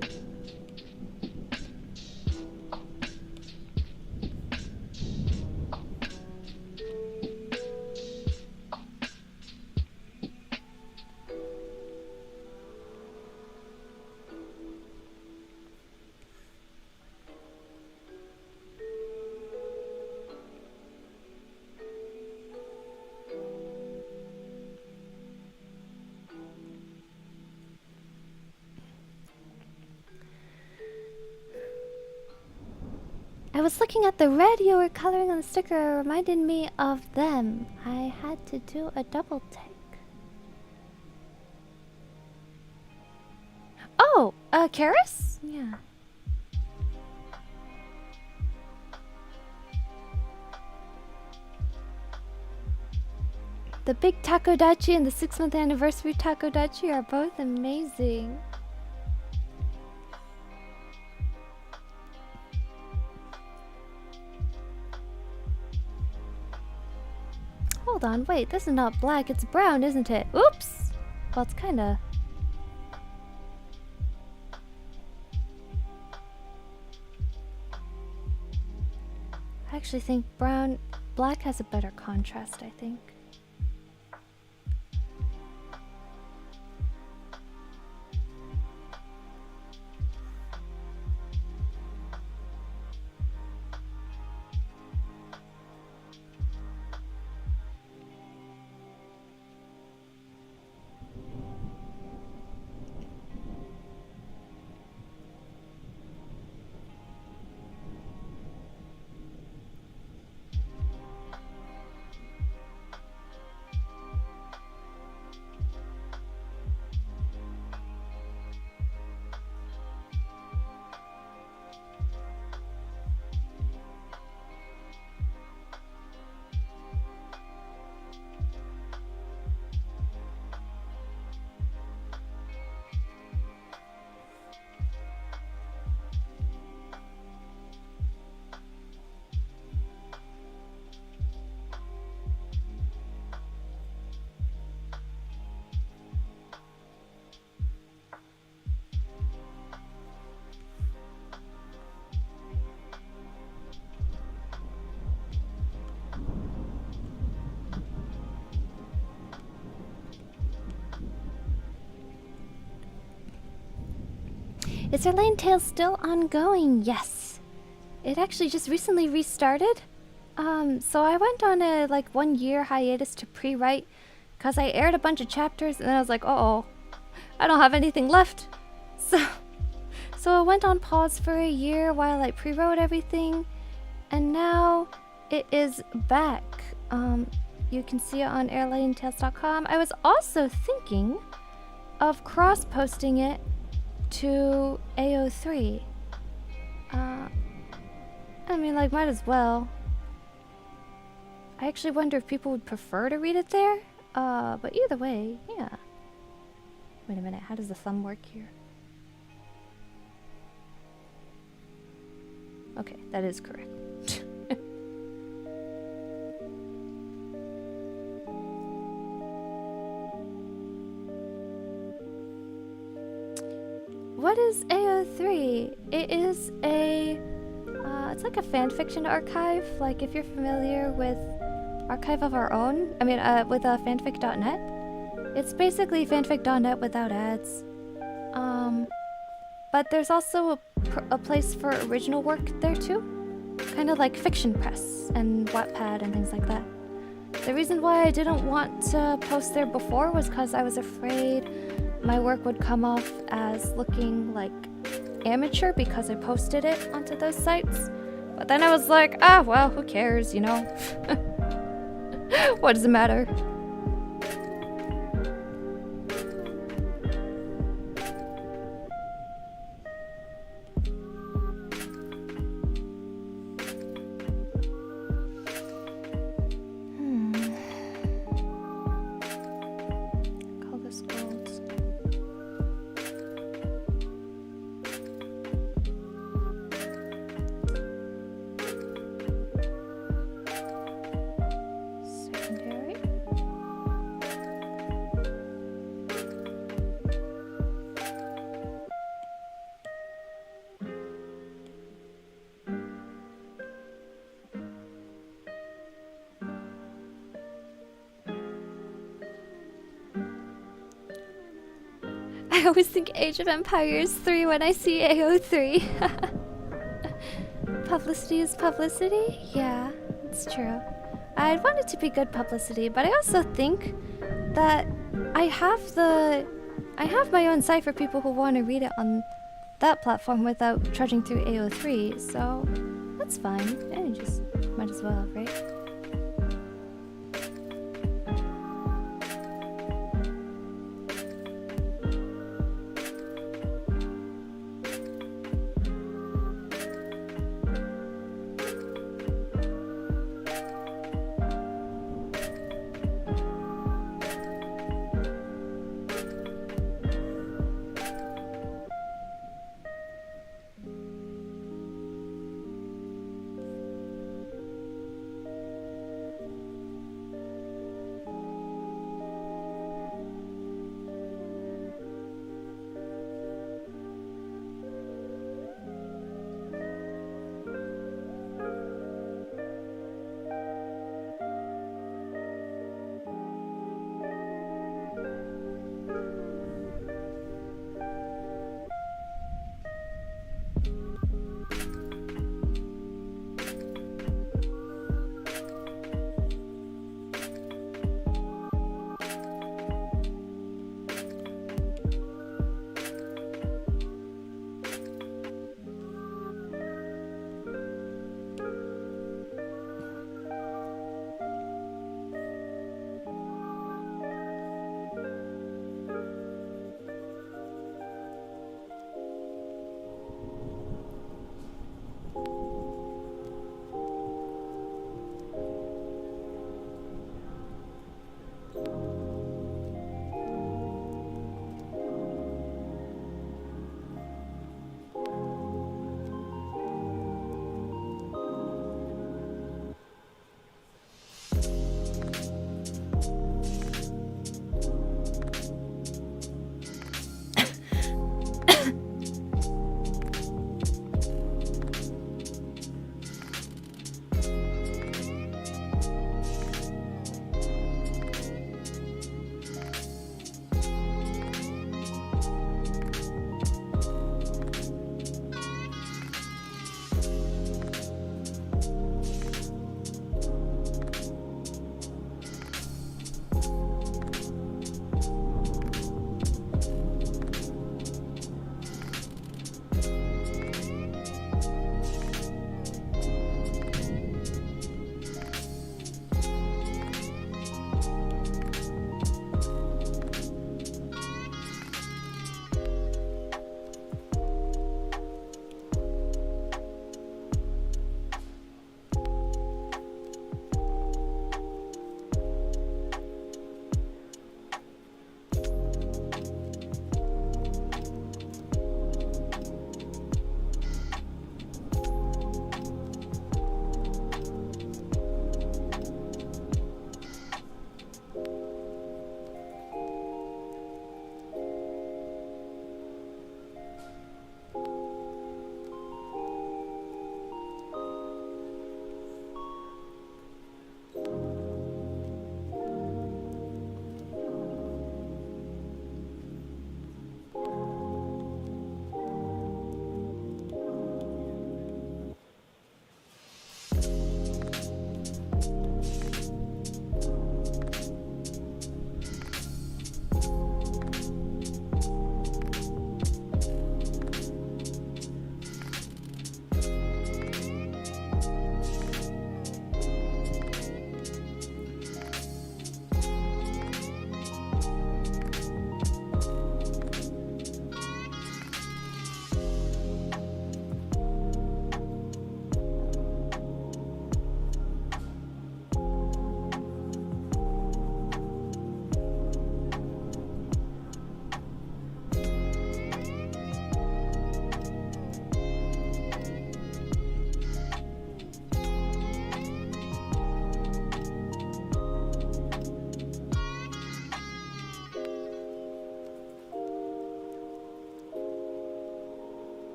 I was looking at the red you were coloring on the sticker. It reminded me of them. I had to do a double take. Oh, Karis? Yeah. The big takodachi and the 6-month anniversary takodachi are both amazing. Hold on, wait, this is not black, it's brown, isn't it? Oops! Well, it's kinda... I actually think black has a better contrast, I think. Is Lane Tale still ongoing? Yes. It actually just recently restarted. So I went on a 1-year hiatus to pre-write because I aired a bunch of chapters and then I was like, uh-oh, I don't have anything left. So I went on pause for a year while I pre-wrote everything, and now it is back. You can see it on airlinetales.com. I was also thinking of cross-posting it to AO3. I mean, might as well. I actually wonder if people would prefer to read it there. But either way, yeah. Wait a minute, how does the thumb work here? Okay, that is correct. What is AO3? It is it's like a fanfiction archive. Like if you're familiar with Archive of Our Own, with fanfic.net. It's basically fanfic.net without ads. But there's also a place for original work there too. Kind of like Fiction Press and Wattpad and things like that. The reason why I didn't want to post there before was because I was afraid my work would come off as looking like amateur because I posted it onto those sites. But then I was like, well, who cares, you know? What does it matter? Call this gold. Secondary. I always think Age of Empires 3 when I see AO3. Publicity is publicity? Yeah, it's true. I'd want it to be good publicity, but I also think that I have my own site for people who want to read it on that platform without trudging through AO3, so that's fine. And just might as well, right?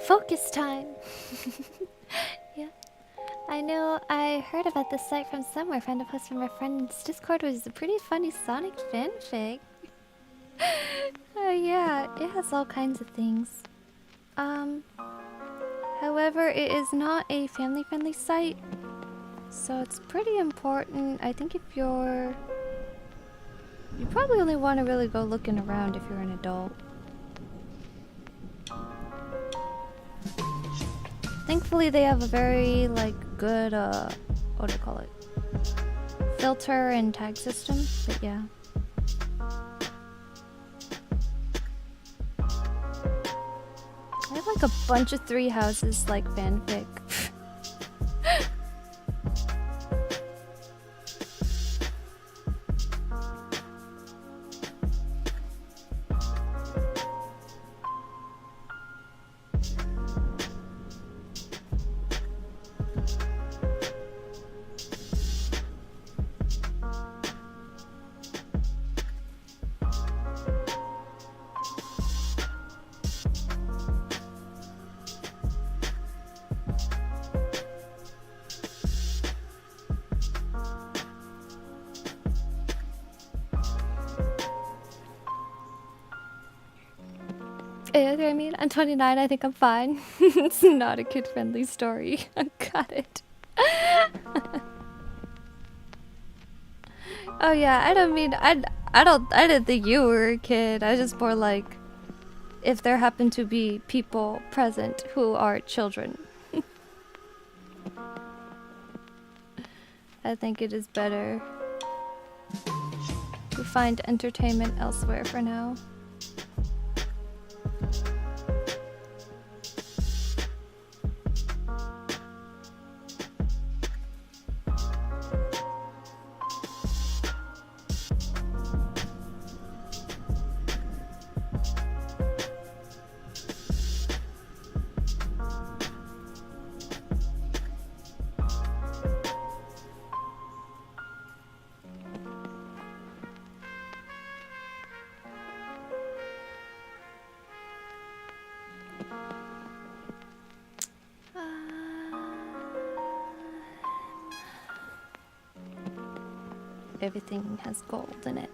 Focus time. Yeah. I know I heard about this site from somewhere. Found a post from a friend's Discord was a pretty funny Sonic fanfic. Oh yeah, it has all kinds of things. However, it is not a family-friendly site, so it's pretty important. I think if you probably only want to really go looking around if you're an adult. Thankfully, they have a very, like, good, what do you call it? Filter and tag system, but yeah. I have, like, a bunch of Three Houses, like, fanfic. I mean, I'm 29, I think I'm fine. It's not a kid-friendly story. I got it. Oh yeah, I don't mean, I didn't think you were a kid. I was just more like, if there happen to be people present who are children. I think it is better to find entertainment elsewhere for now. Everything has gold in it.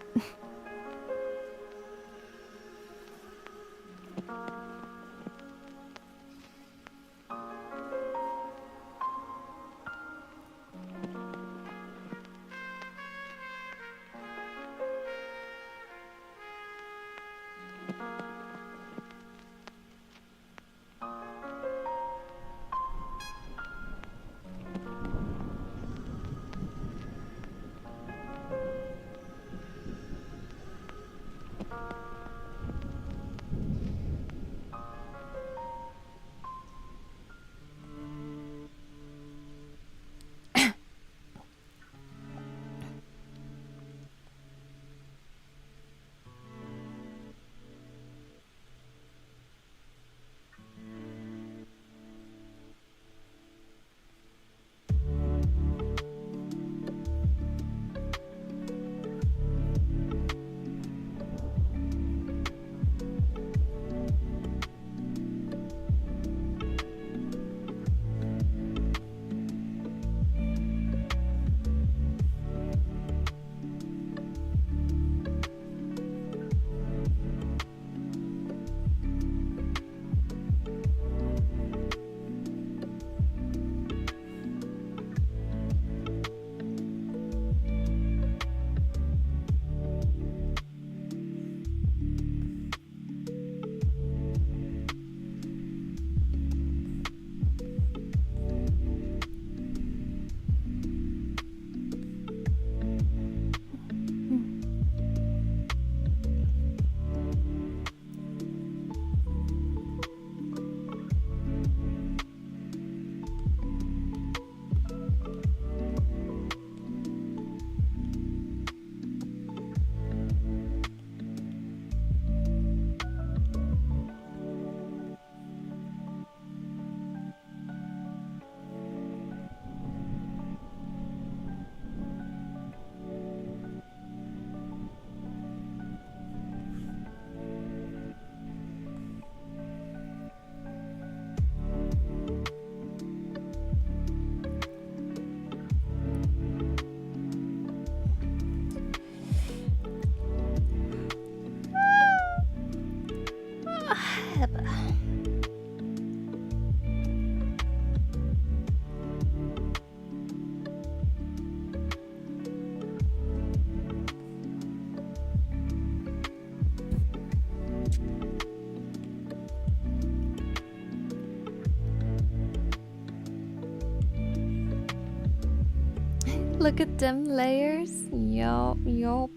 Look at them layers. Yup, yup.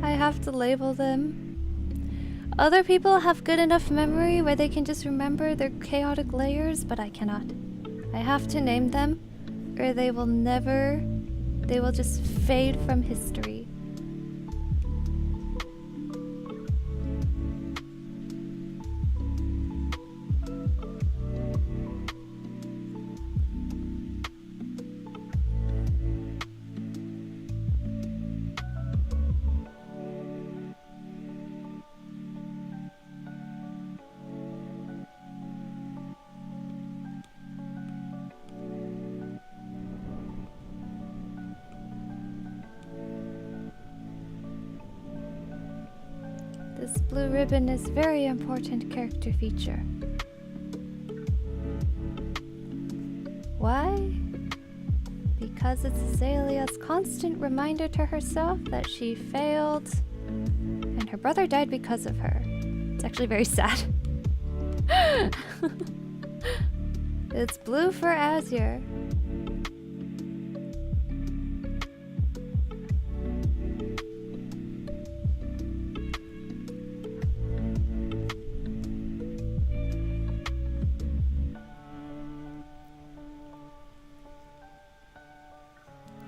I have to label them. Other people have good enough memory where they can just remember their chaotic layers, but I cannot. I have to name them, or they will never... They will just fade from history. This blue ribbon is a very important character feature. Why? Because it's Azalea's constant reminder to herself that she failed and her brother died because of her. It's actually very sad. It's blue for Azure.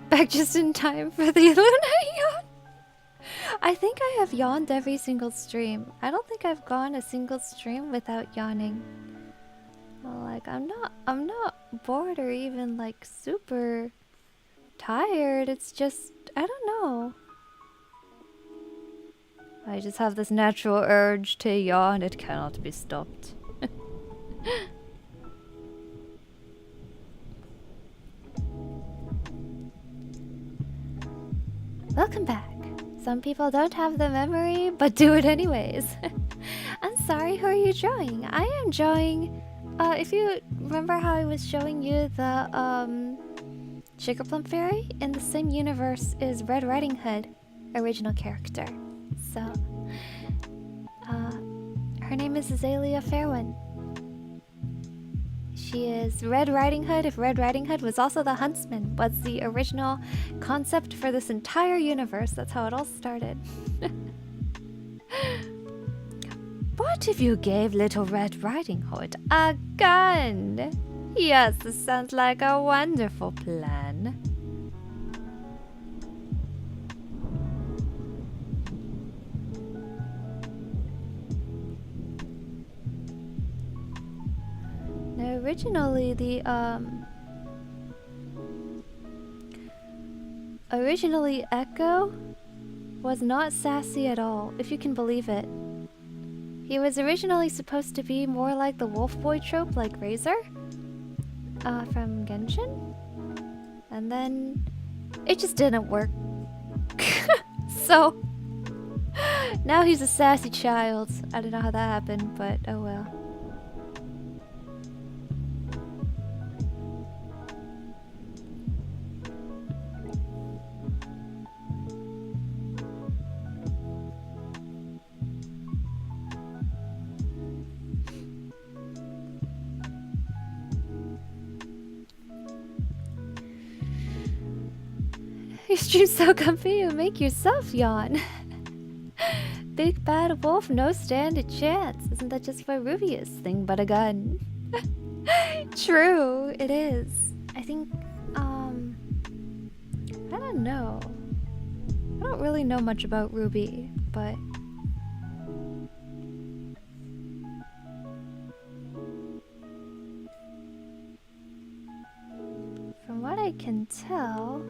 Back just in time for the Luna yawn. I think I have yawned every single stream. I don't think I've gone a single stream without yawning. Well, like I'm not bored or even like super tired. It's just I don't know. I just have this natural urge to yawn. It cannot be stopped. Welcome back. Some people don't have the memory, but do it anyways. I'm sorry, who are you drawing? I am drawing, if you remember how I was showing you the, Sugar Plum Fairy? In the same universe is Red Riding Hood, original character. So, her name is Azalea Fairwind. She is Red Riding Hood if Red Riding Hood was also the huntsman, was the original concept for this entire universe. That's how it all started. What if you gave little Red Riding Hood a gun? Yes, this sounds like a wonderful plan. Now, originally Echo was not sassy at all, if you can believe it. He was originally supposed to be more like the wolf boy trope, like Razor, from Genshin. And then it just didn't work. So now he's a sassy child. I don't know how that happened, but oh well. You stream so comfy you make yourself yawn. Big bad wolf, no stand a chance. Isn't that just what Rubius thing but a gun? True, it is. I think, I don't know. I don't really know much about Ruby, but... from what I can tell...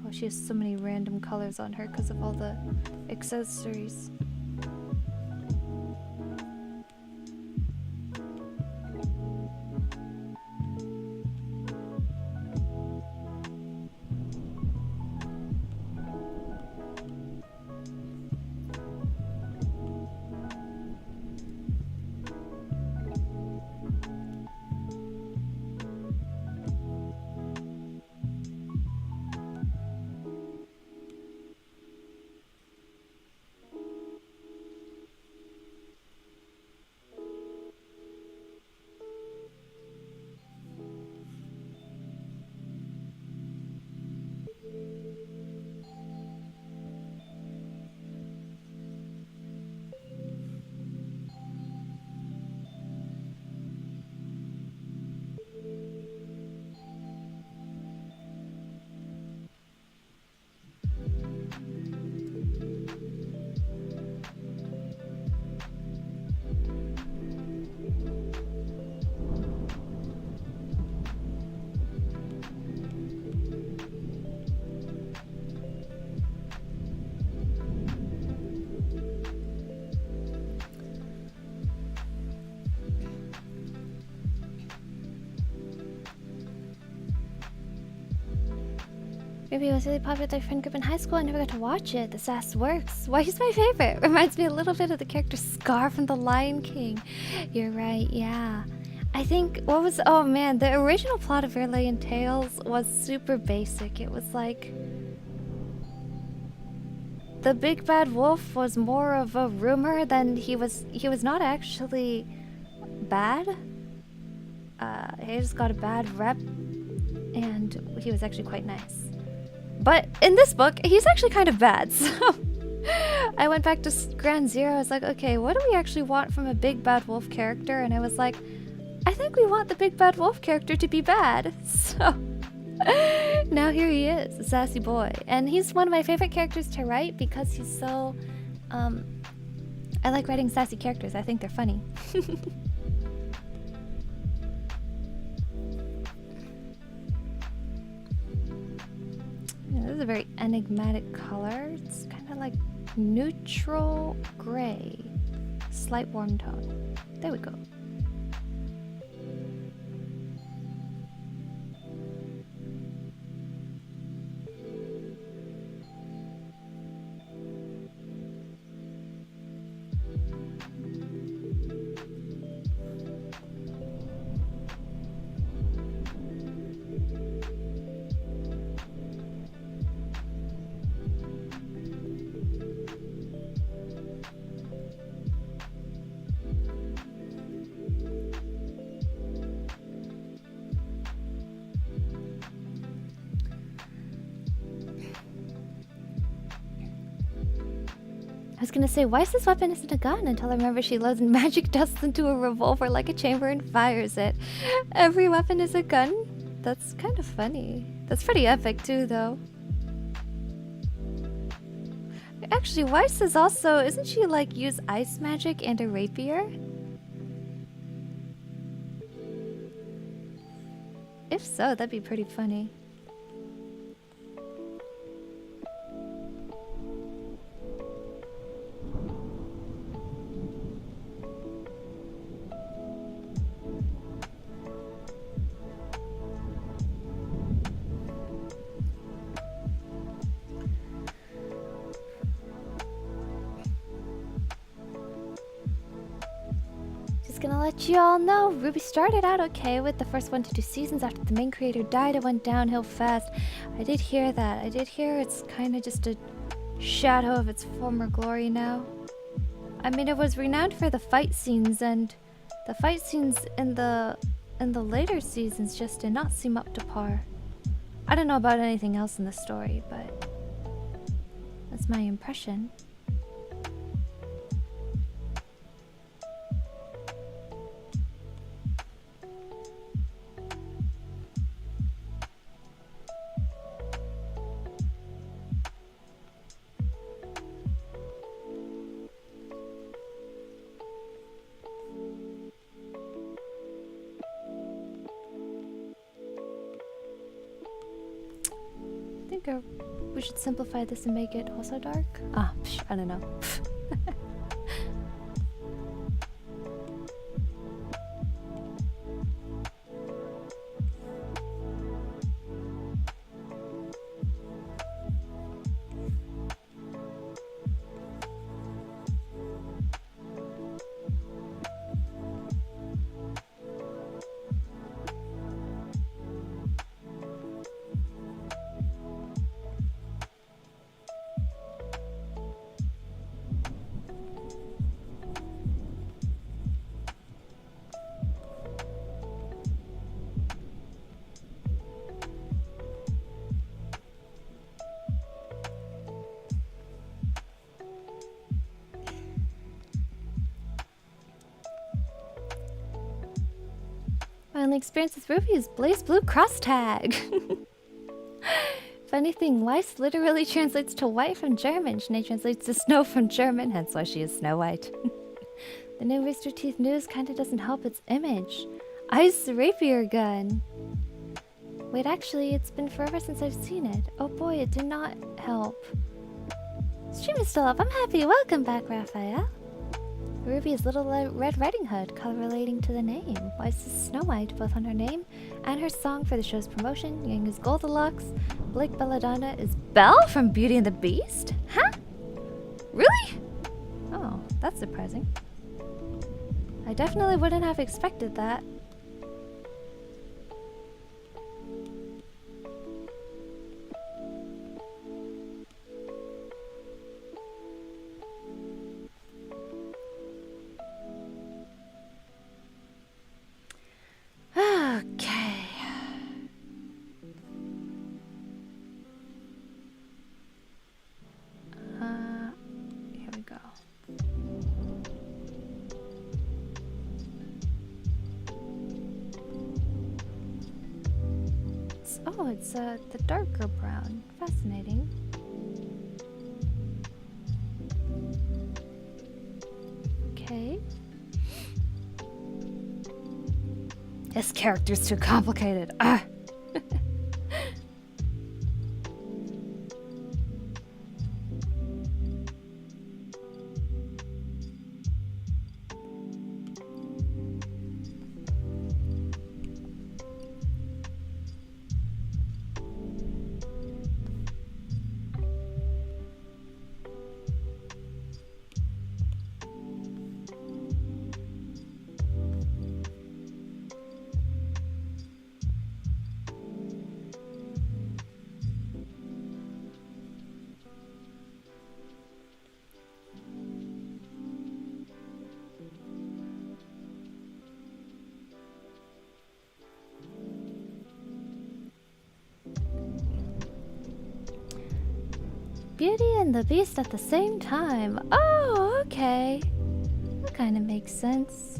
oh, she has so many random colors on her because of all the accessories. Ruby was really popular with their friend group in high school. I never got to watch it. The sass works. Why, he's my favorite. Reminds me a little bit of the character Scar from The Lion King. You're right, yeah. I think, oh man, the original plot of Verlaine Tales was super basic. It was like, the big bad wolf was more of a rumor than he was not actually bad. He just got a bad rep, and he was actually quite nice. But in this book, he's actually kind of bad, so I went back to Ground Zero. I was like, okay, what do we actually want from a big bad wolf character? And I was like, I think we want the big bad wolf character to be bad. So now here he is, a sassy boy. And he's one of my favorite characters to write because he's so, I like writing sassy characters. I think they're funny. This is a very enigmatic color. It's kind of like neutral gray. Slight warm tone. There we go. I was gonna say, why is this weapon isn't a gun until I remember she loads magic dust into a revolver like a chamber and fires it. Every weapon is a gun? That's kind of funny. That's pretty epic too, though. Actually, Weiss is also, isn't she like use ice magic and a rapier? If so, that'd be pretty funny. Gonna let you all know, Ruby started out okay with the first 1 to 2 seasons. After the main creator died, it went downhill fast. I did hear that. I did hear it's kind of just a shadow of its former glory now. I mean, it was renowned for the fight scenes, and the fight scenes in the later seasons just did not seem up to par. I don't know about anything else in the story, but that's my impression. We should simplify this and make it also dark? Ah, I don't know. My only experience with Ruby is Blaze Blue Cross Tag. Funny thing, Weiss literally translates to white from German. Sinead translates to snow from German, hence why she is Snow White. The new Rooster Teeth news kinda doesn't help its image. Ice rapier gun. Wait, actually, it's been forever since I've seen it. Oh boy, it did not help. Stream is still up. I'm happy. Welcome back, Raphael. Ruby is Little Red Riding Hood, color relating to the name. Weiss is Snow White, both on her name And her song for the show's promotion, Yang is Goldilocks, Blake Belladonna is Belle from Beauty and the Beast? Huh? Really? Oh, that's surprising. I definitely wouldn't have expected that. Okay. Here we go. It's the darker brown. Fascinating. Okay. This character's too complicated. Ah. Beauty and the Beast at the same time. Oh, okay. That kind of makes sense.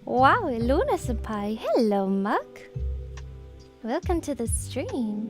Wow, Luna Senpai. Hello, Muck. Welcome to the stream.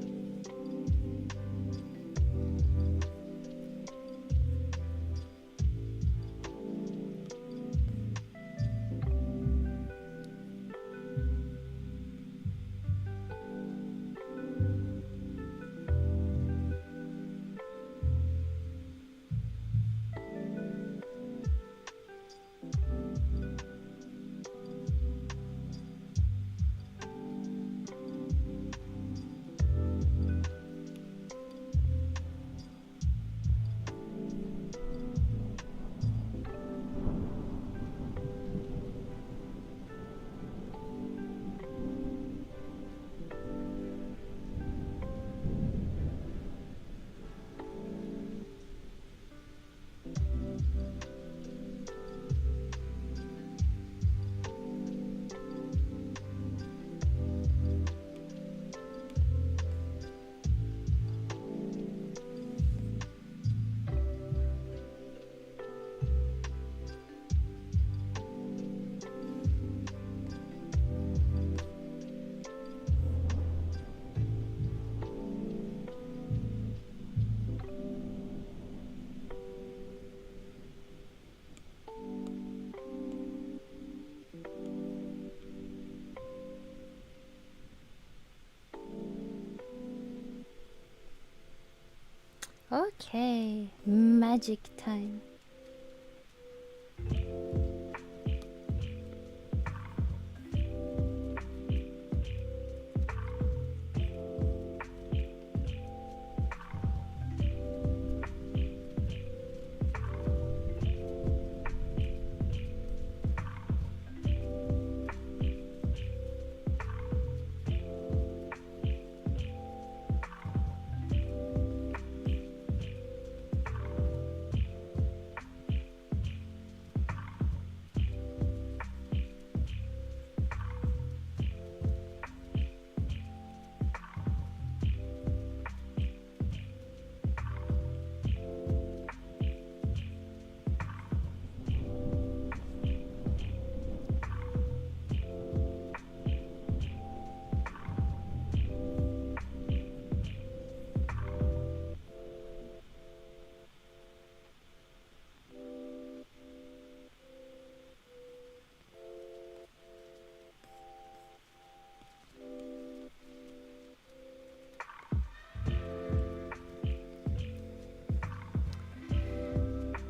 Okay, magic time.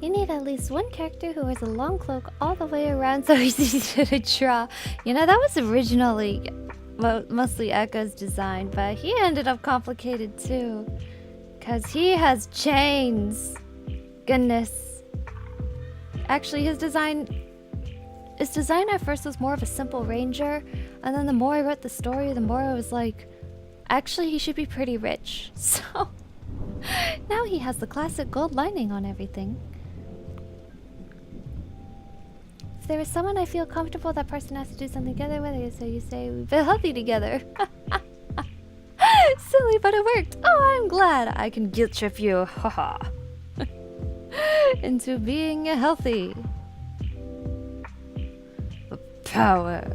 You need at least one character who wears a long cloak all the way around so he's easy to draw. You know, that was originally mostly Echo's design, but he ended up complicated too. Because he has chains. Goodness. Actually, his design at first was more of a simple ranger, and then the more I read the story, the more I was like, actually he should be pretty rich. So now he has the classic gold lining on everything. If there is someone I feel comfortable, that person has to do something together with, so you say we feel healthy together. Silly, but it worked. Oh, I'm glad I can guilt trip you, haha, into being healthy. The power.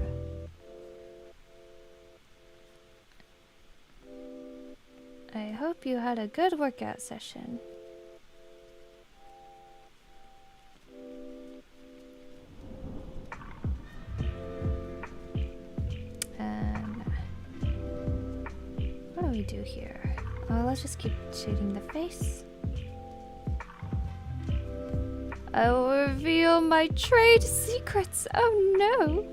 I hope you had a good workout session. And what do we do here? Oh, let's just keep shading the face. I will reveal my trade secrets. Oh no!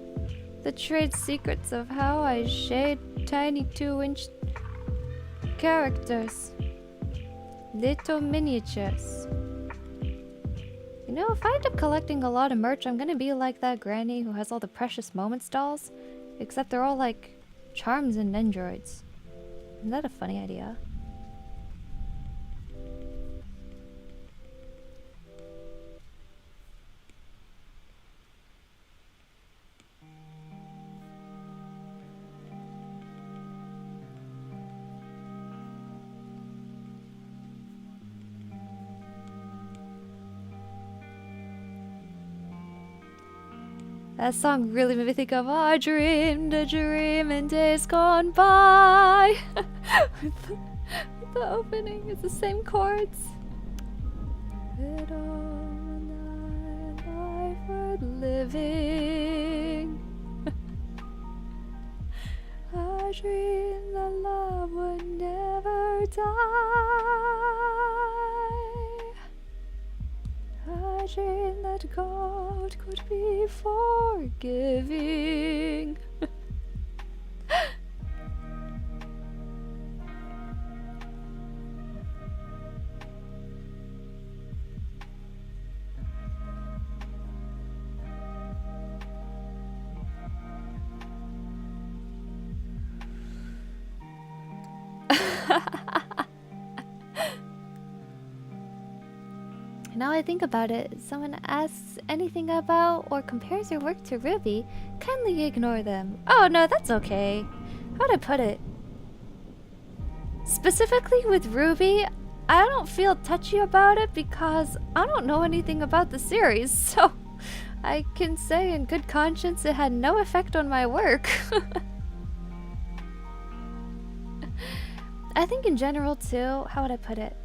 The trade secrets of how I shade tiny 2-inch characters. Little miniatures. You know, if I end up collecting a lot of merch, I'm gonna be like that granny who has all the Precious Moments dolls, except they're all like charms and androids. Isn't that a funny idea? That song really made me think of I dreamed a dream in days gone by. with the opening, it's the same chords. It all life worth living. I dreamed that love would never die. I dreamed that God could be forgiving. Now I think about it, if someone asks anything about or compares your work to Ruby, kindly ignore them. Oh no, that's okay. How'd I put it? Specifically with Ruby, I don't feel touchy about it because I don't know anything about the series, so I can say in good conscience it had no effect on my work. I think in general too, how would I put it?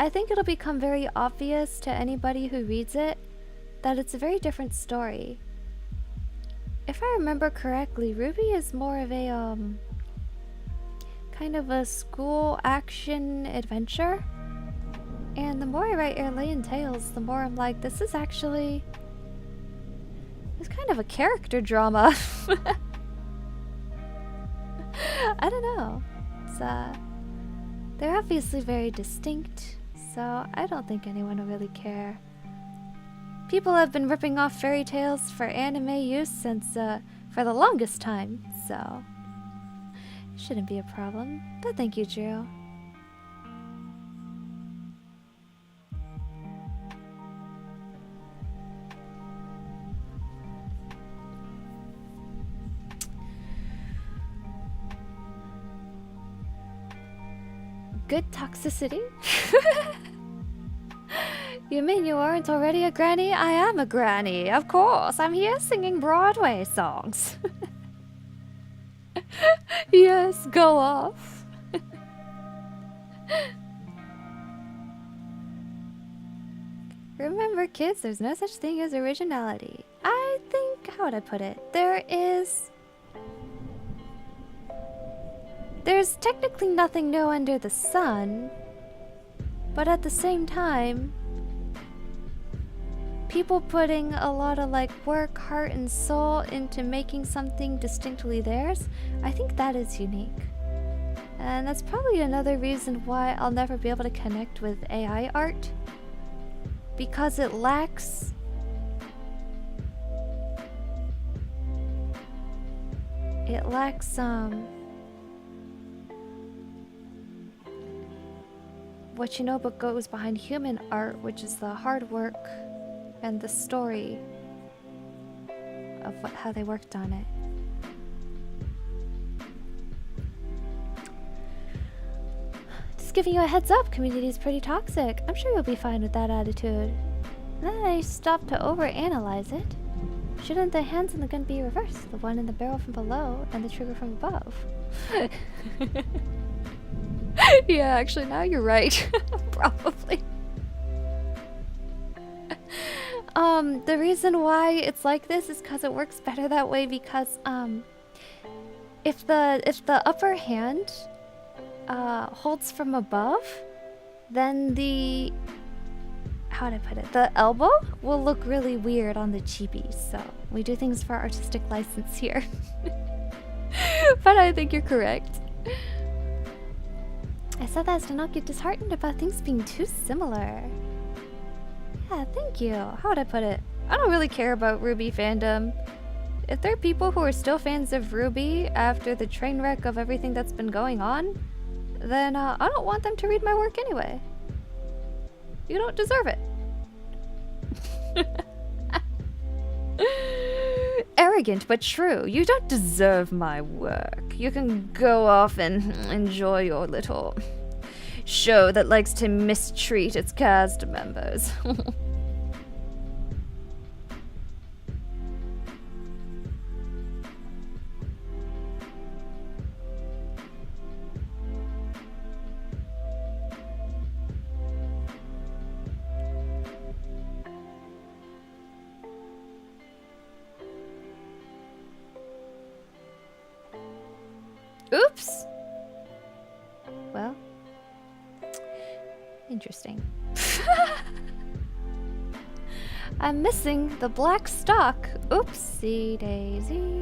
I think it'll become very obvious to anybody who reads it that it's a very different story. If I remember correctly, Ruby is more of a kind of a school action adventure. And the more I write Airlayan Tales, the more I'm like, this is actually... it's kind of a character drama. I don't know. It's they're obviously very distinct. So I don't think anyone will really care. People have been ripping off fairy tales for anime use since, for the longest time, so it shouldn't be a problem. But thank you, Drew. Good toxicity? You mean you aren't already a granny? I am a granny, of course. I'm here singing Broadway songs. Yes, go off. Remember, kids, there's no such thing as originality. I think, how would I put it? There's technically nothing new under the sun, but at the same time, people putting a lot of like work, heart, and soul into making something distinctly theirs, I think that is unique. And that's probably another reason why I'll never be able to connect with AI art. Because it lacks... It lacks, what you know but goes behind human art, which is the hard work and the story of how they worked on it. Just giving you a heads up, community is pretty toxic. I'm sure you'll be fine with that attitude. And then I stopped to overanalyze it. Shouldn't the hands on the gun be reversed? The one in the barrel from below and the trigger from above. Yeah, actually, now you're right. Probably. The reason why it's like this is because it works better that way because, if the upper hand, holds from above, then the... How'd I put it? The elbow will look really weird on the chibi, so we do things for artistic license here. But I think you're correct. I said that as to not get disheartened about things being too similar. Yeah, thank you. How would I put it? I don't really care about RWBY fandom. If there are people who are still fans of RWBY after the train wreck of everything that's been going on, then I don't want them to read my work anyway. You don't deserve it. Arrogant but true. You don't deserve my work. You can go off and enjoy your little show that likes to mistreat its cast members. Oops! Well, interesting. I'm missing the black stock. Oopsie daisy.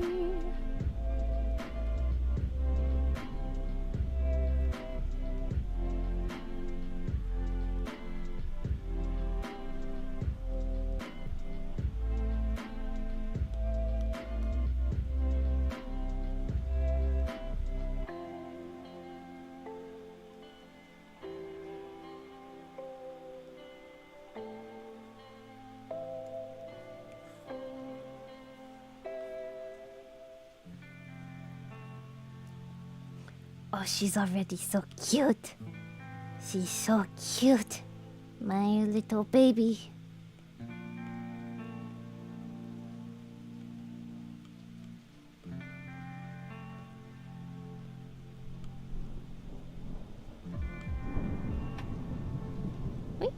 Oh, she's already so cute. She's so cute. My little baby. Wait.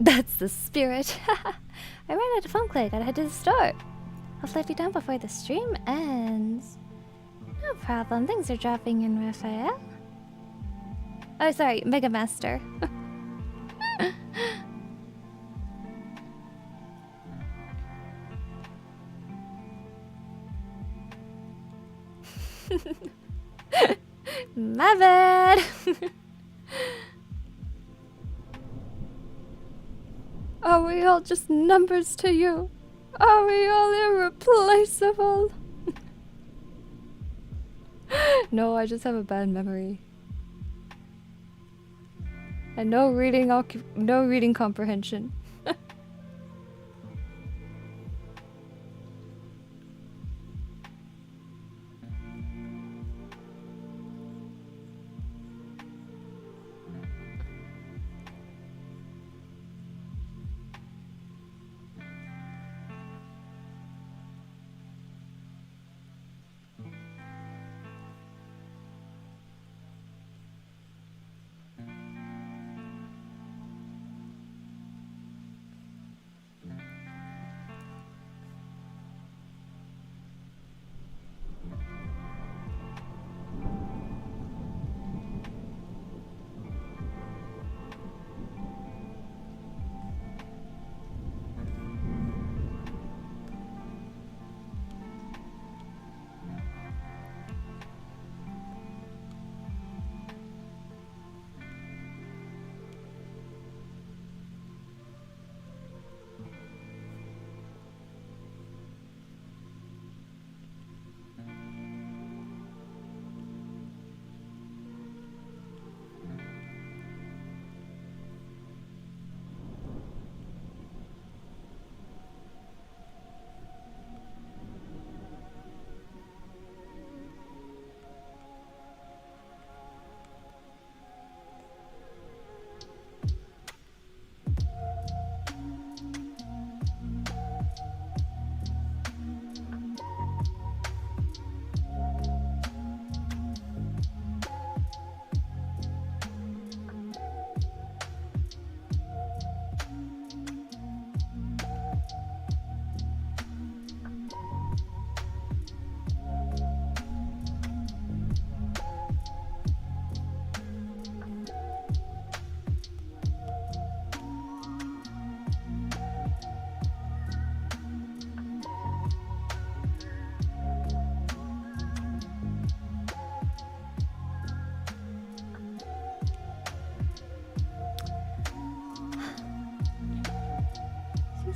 That's the spirit. I ran out of phone clay, gotta head to the store. Hopefully I'll be done before the stream ends. No problem, things are dropping in, Raphael. Oh, sorry, Mega Master. My bad. Are we all just numbers to you? Are we all irreplaceable? No, I just have a bad memory. And no reading comprehension.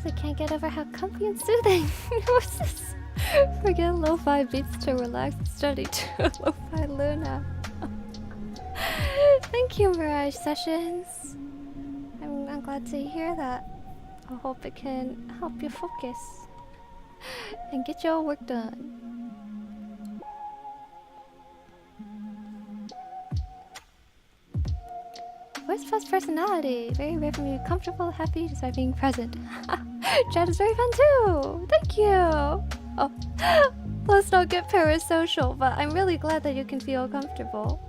I can't get over how comfy and soothing. What's this? Forget lo-fi beats to relax and study to lo-fi Luna. Thank you, Mirage Sessions. I'm glad to hear that. I hope it can help you focus and get your work done. Where's first personality? Very rare from you. Comfortable, happy, just by being present. Chat is very fun too. Thank you. Oh, let's not get parasocial, but I'm really glad that you can feel comfortable.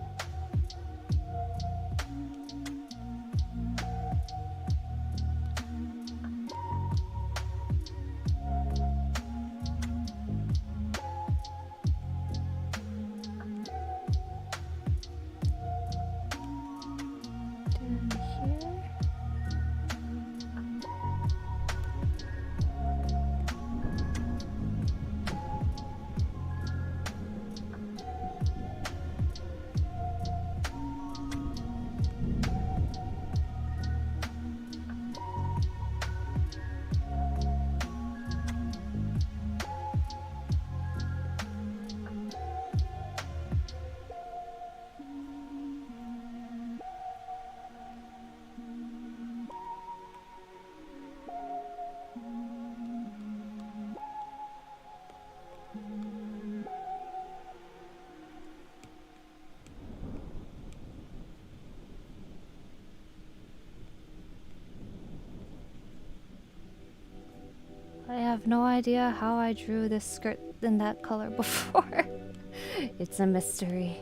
I have no idea how I drew this skirt in that color before. It's a mystery.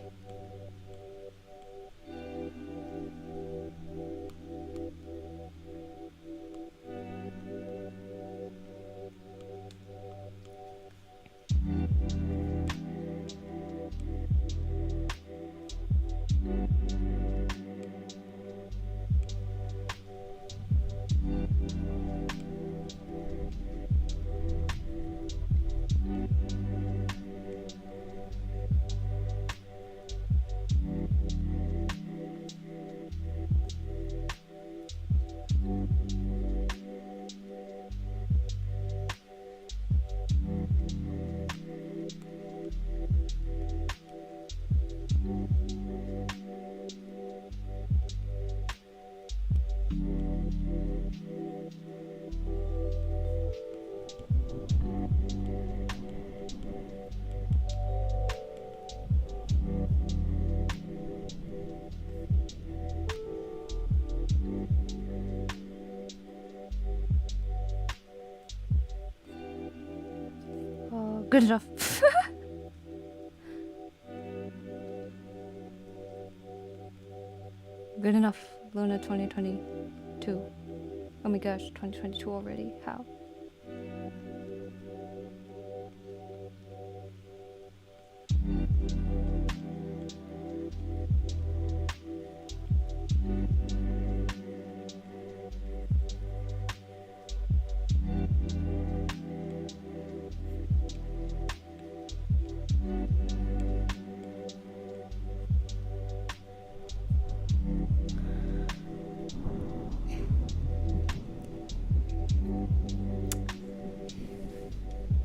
good enough. Good enough. Luna 2022. Oh my gosh, 2022 already. How?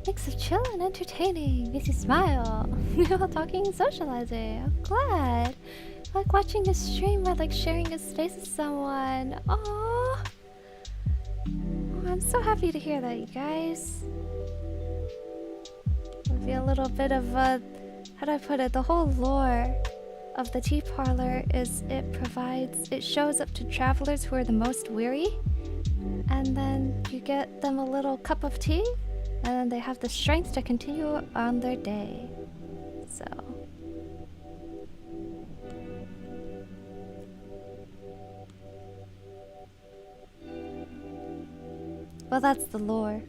Mix of chill and entertaining. Makes you smile. While talking and socializing. I'm glad. I like watching a stream or like sharing a space with someone. Aww. Oh, I'm so happy to hear that, you guys. Maybe a little bit of how do I put it? The whole lore of the tea parlor is it shows up to travelers who are the most weary, and then you get them a little cup of tea, and then they have the strength to continue on their day. So. Well, that's the lore.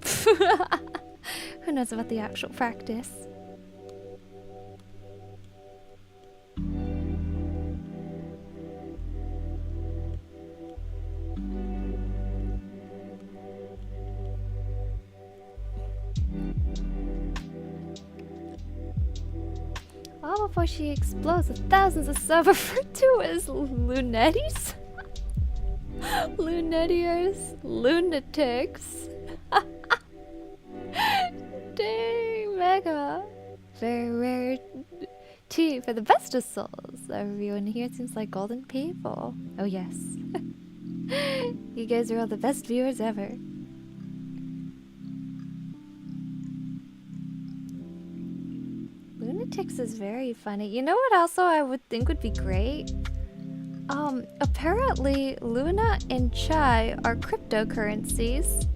Who knows about the actual practice? All before she explodes with thousands of sub referred to as lunetties? Lunetiers? Lunatics? Dang, mega. Very rare tea for the best of souls. Everyone here seems like golden people. Oh yes. You guys are all the best viewers ever. Lunatics is very funny. You know what also I would think would be great? Apparently Luna and Chai are cryptocurrencies,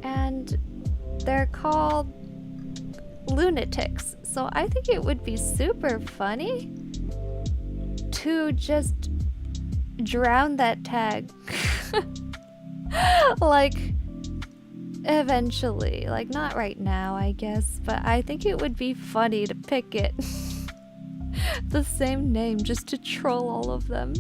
and they're called lunatics. So I think it would be super funny to just drown that tag. Like, eventually. Like, not right now, I guess, but I think it would be funny to pick it. The same name just to troll all of them.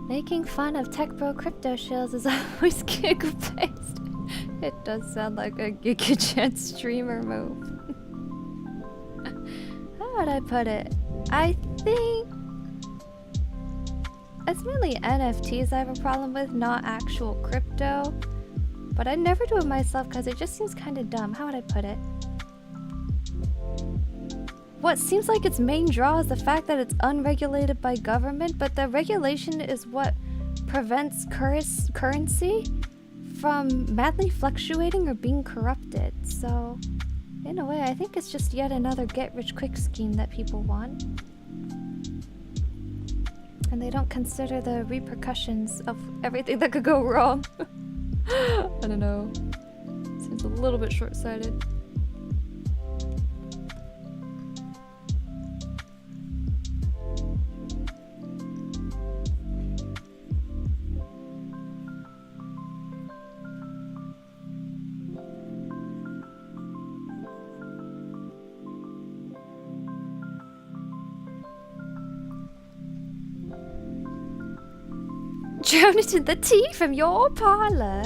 Making fun of tech bro crypto shills is always giggle-based. It does sound like a GigaChat streamer move. How would I put it? I think it's mainly NFTs I have a problem with, not actual crypto. But I never do it myself because it just seems kind of dumb. How would I put it? What seems like its main draw is the fact that it's unregulated by government, but the regulation is what prevents currency from madly fluctuating or being corrupted. So, in a way, I think it's just yet another get-rich-quick scheme that people want. And they don't consider the repercussions of everything that could go wrong. I don't know. Seems a little bit short-sighted. Drown it in the tea from your parlor.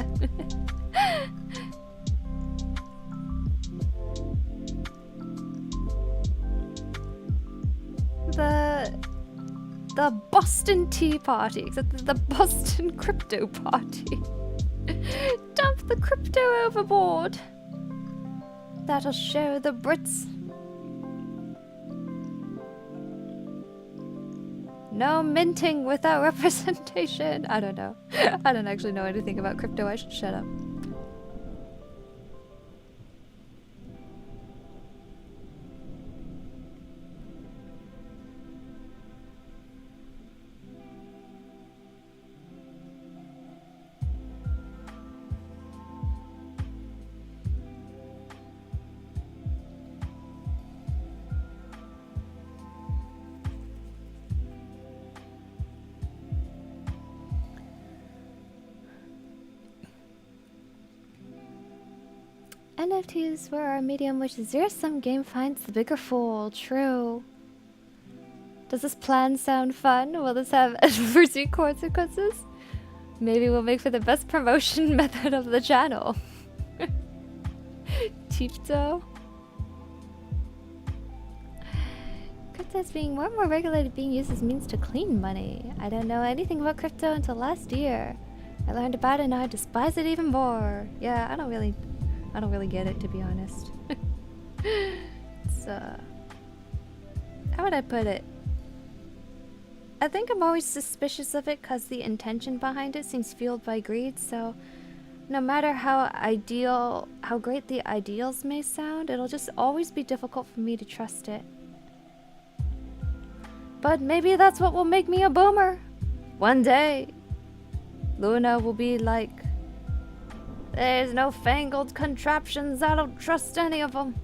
The Boston Tea Party, except the Boston Crypto Party. Dump the crypto overboard. That'll show the Brits. No minting without representation. I don't know. I don't actually know anything about crypto. I should shut up. NFTs were our medium, which is zero-sum game finds the bigger fool. True. Does this plan sound fun? Will this have adverse consequences? Maybe we'll make for the best promotion method of the channel. Crypto? Crypto is being more and more regulated, being used as means to clean money. I don't know anything about crypto until last year. I learned about it and now I despise it even more. Yeah, I don't really get it, to be honest. It's, how would I put it? I think I'm always suspicious of it because the intention behind it seems fueled by greed, so no matter how great the ideals may sound, it'll just always be difficult for me to trust it. But maybe that's what will make me a boomer. One day, Luna will be like, there's no fangled contraptions, I don't trust any of them.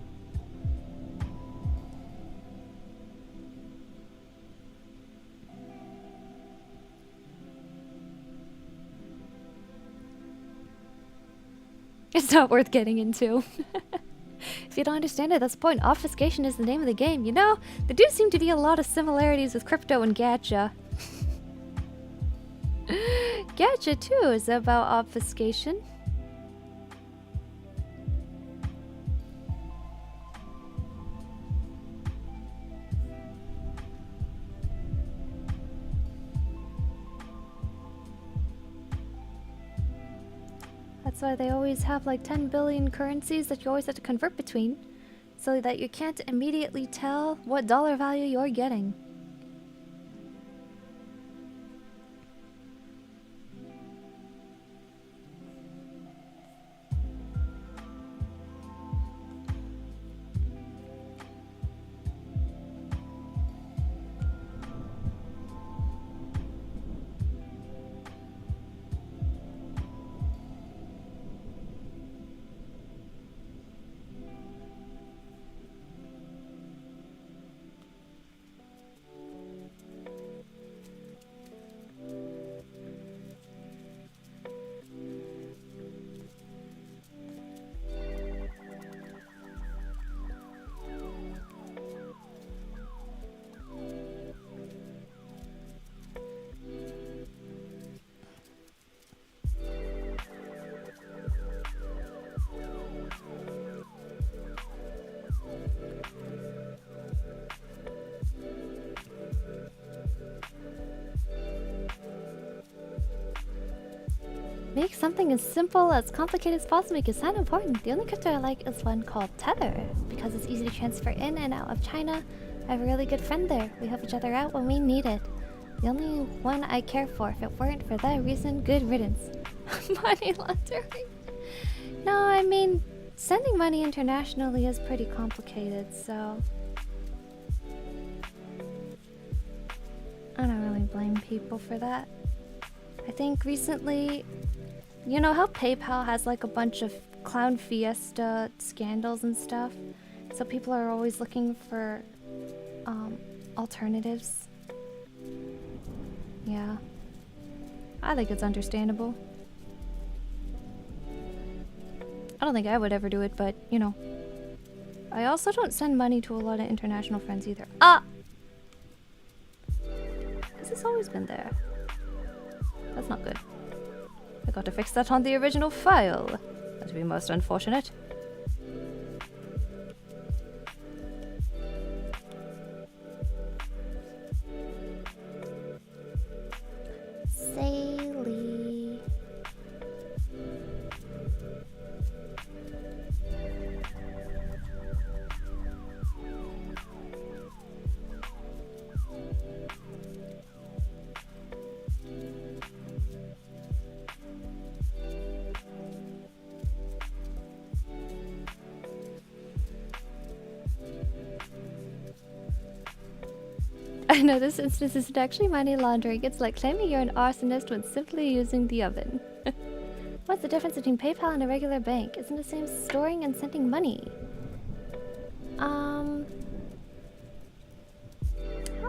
It's not worth getting into. If you don't understand it, that's the point. Obfuscation is the name of the game. You know, there do seem to be a lot of similarities with crypto and gacha. Gacha, too, is about obfuscation. That's why they always have like 10 billion currencies that you always have to convert between, so that you can't immediately tell what dollar value you're getting. Make something as simple as complicated as possible make it sound important. The only crypto I like is one called Tether, because it's easy to transfer in and out of China. I have a really good friend there. We help each other out when we need it. The only one I care for. If it weren't for that reason, good riddance. Money laundering? No, I mean, sending money internationally is pretty complicated, so I don't really blame people for that. I think recently, you know how PayPal has like a bunch of clown fiesta scandals and stuff? So people are always looking for alternatives. Yeah. I think it's understandable. I don't think I would ever do it, but, you know. I also don't send money to a lot of international friends either. Ah! Has this always been there? That's not good. I got to fix that on the original file. That would be most unfortunate. Saily. no, this instance isn't actually money laundering. It's like claiming you're an arsonist when simply using the oven. What's the difference between PayPal and a regular bank? Isn't it the same storing and sending money? How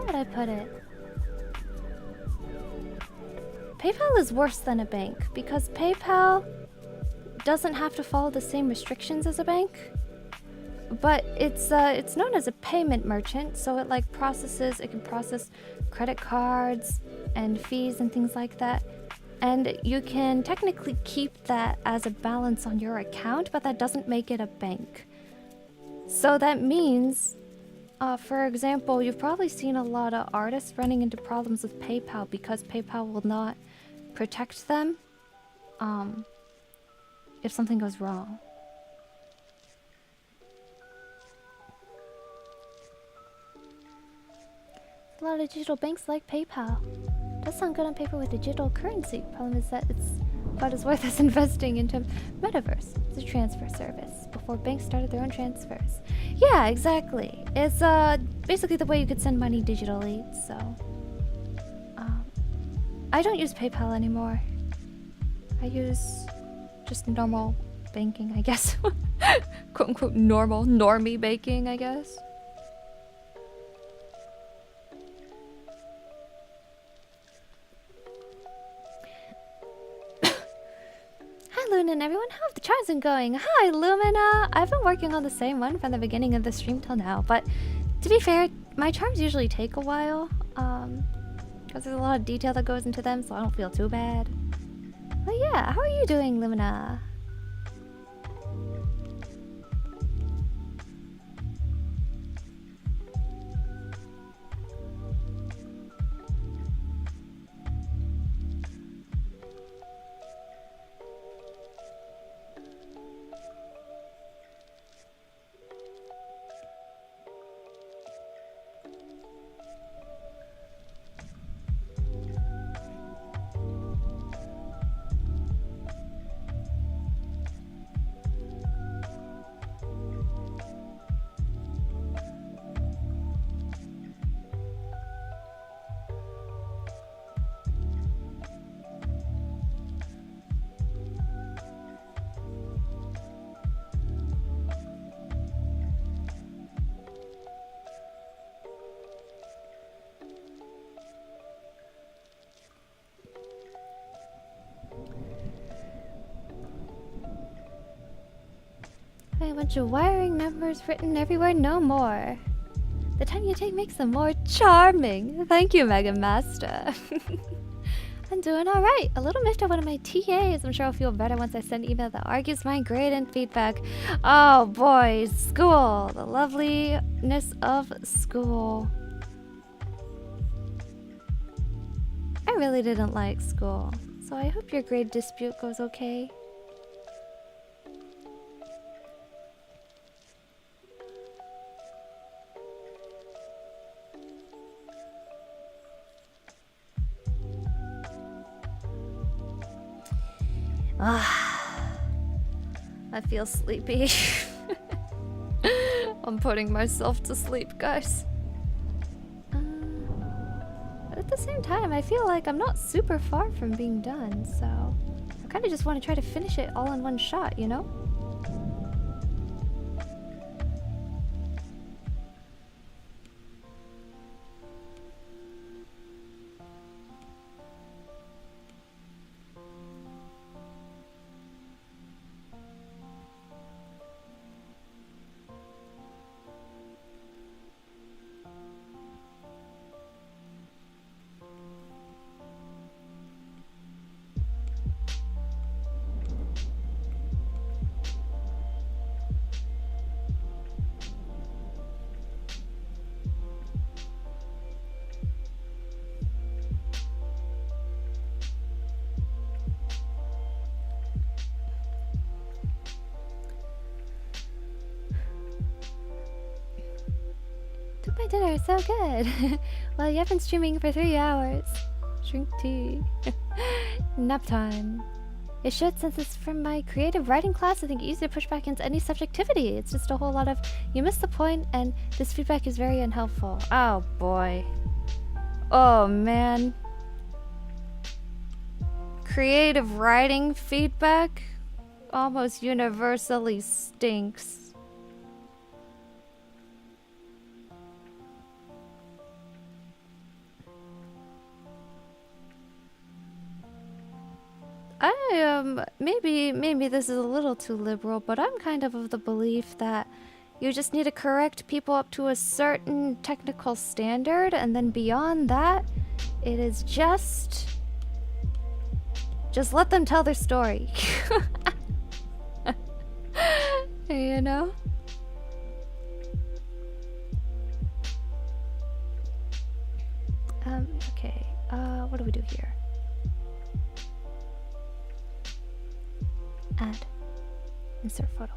would I put it? PayPal is worse than a bank because PayPal doesn't have to follow the same restrictions as a bank, but it's known as a payment merchant, so it can process credit cards and fees and things like that, and you can technically keep that as a balance on your account, but that doesn't make it a bank. So that means, for example, you've probably seen a lot of artists running into problems with PayPal because PayPal will not protect them if something goes wrong. A lot of digital banks like PayPal. Does sound good on paper with digital currency. Problem is that it's about as worth as investing into Metaverse. It's a transfer service before banks started their own transfers. Yeah, exactly. It's basically the way you could send money digitally. So I don't use PayPal anymore. I use just normal banking, I guess. Quote unquote normal, normie banking, I guess. Hi Luna and everyone, how have the charms been going? Hi Lumina! I've been working on the same one from the beginning of the stream till now, but to be fair, my charms usually take a while, because there's a lot of detail that goes into them, so I don't feel too bad. But yeah, how are you doing, Lumina? A bunch of wiring numbers written everywhere, no more. The time you take makes them more charming. Thank you, Mega Master. I'm doing alright. A little miffed at one of my TAs. I'm sure I'll feel better once I send an email that argues my grade and feedback. Oh boy, school. The loveliness of school. I really didn't like school, so I hope your grade dispute goes okay. I feel sleepy. I'm putting myself to sleep, guys. But at the same time, I feel like I'm not super far from being done, so I kind of just want to try to finish it all in one shot, you know? My dinner is so good. Well, you have been streaming for 3 hours. Drink tea. Nap time. It should, since it's from my creative writing class, I think easy to push back into any subjectivity. It's just a whole lot of, you missed the point, and this feedback is very unhelpful. Oh boy. Oh man. Creative writing feedback almost universally stinks. Maybe this is a little too liberal, but I'm kind of the belief that you just need to correct people up to a certain technical standard, and then beyond that, it is just let them tell their story. You know? Okay. What do we do here? Add. Insert photo.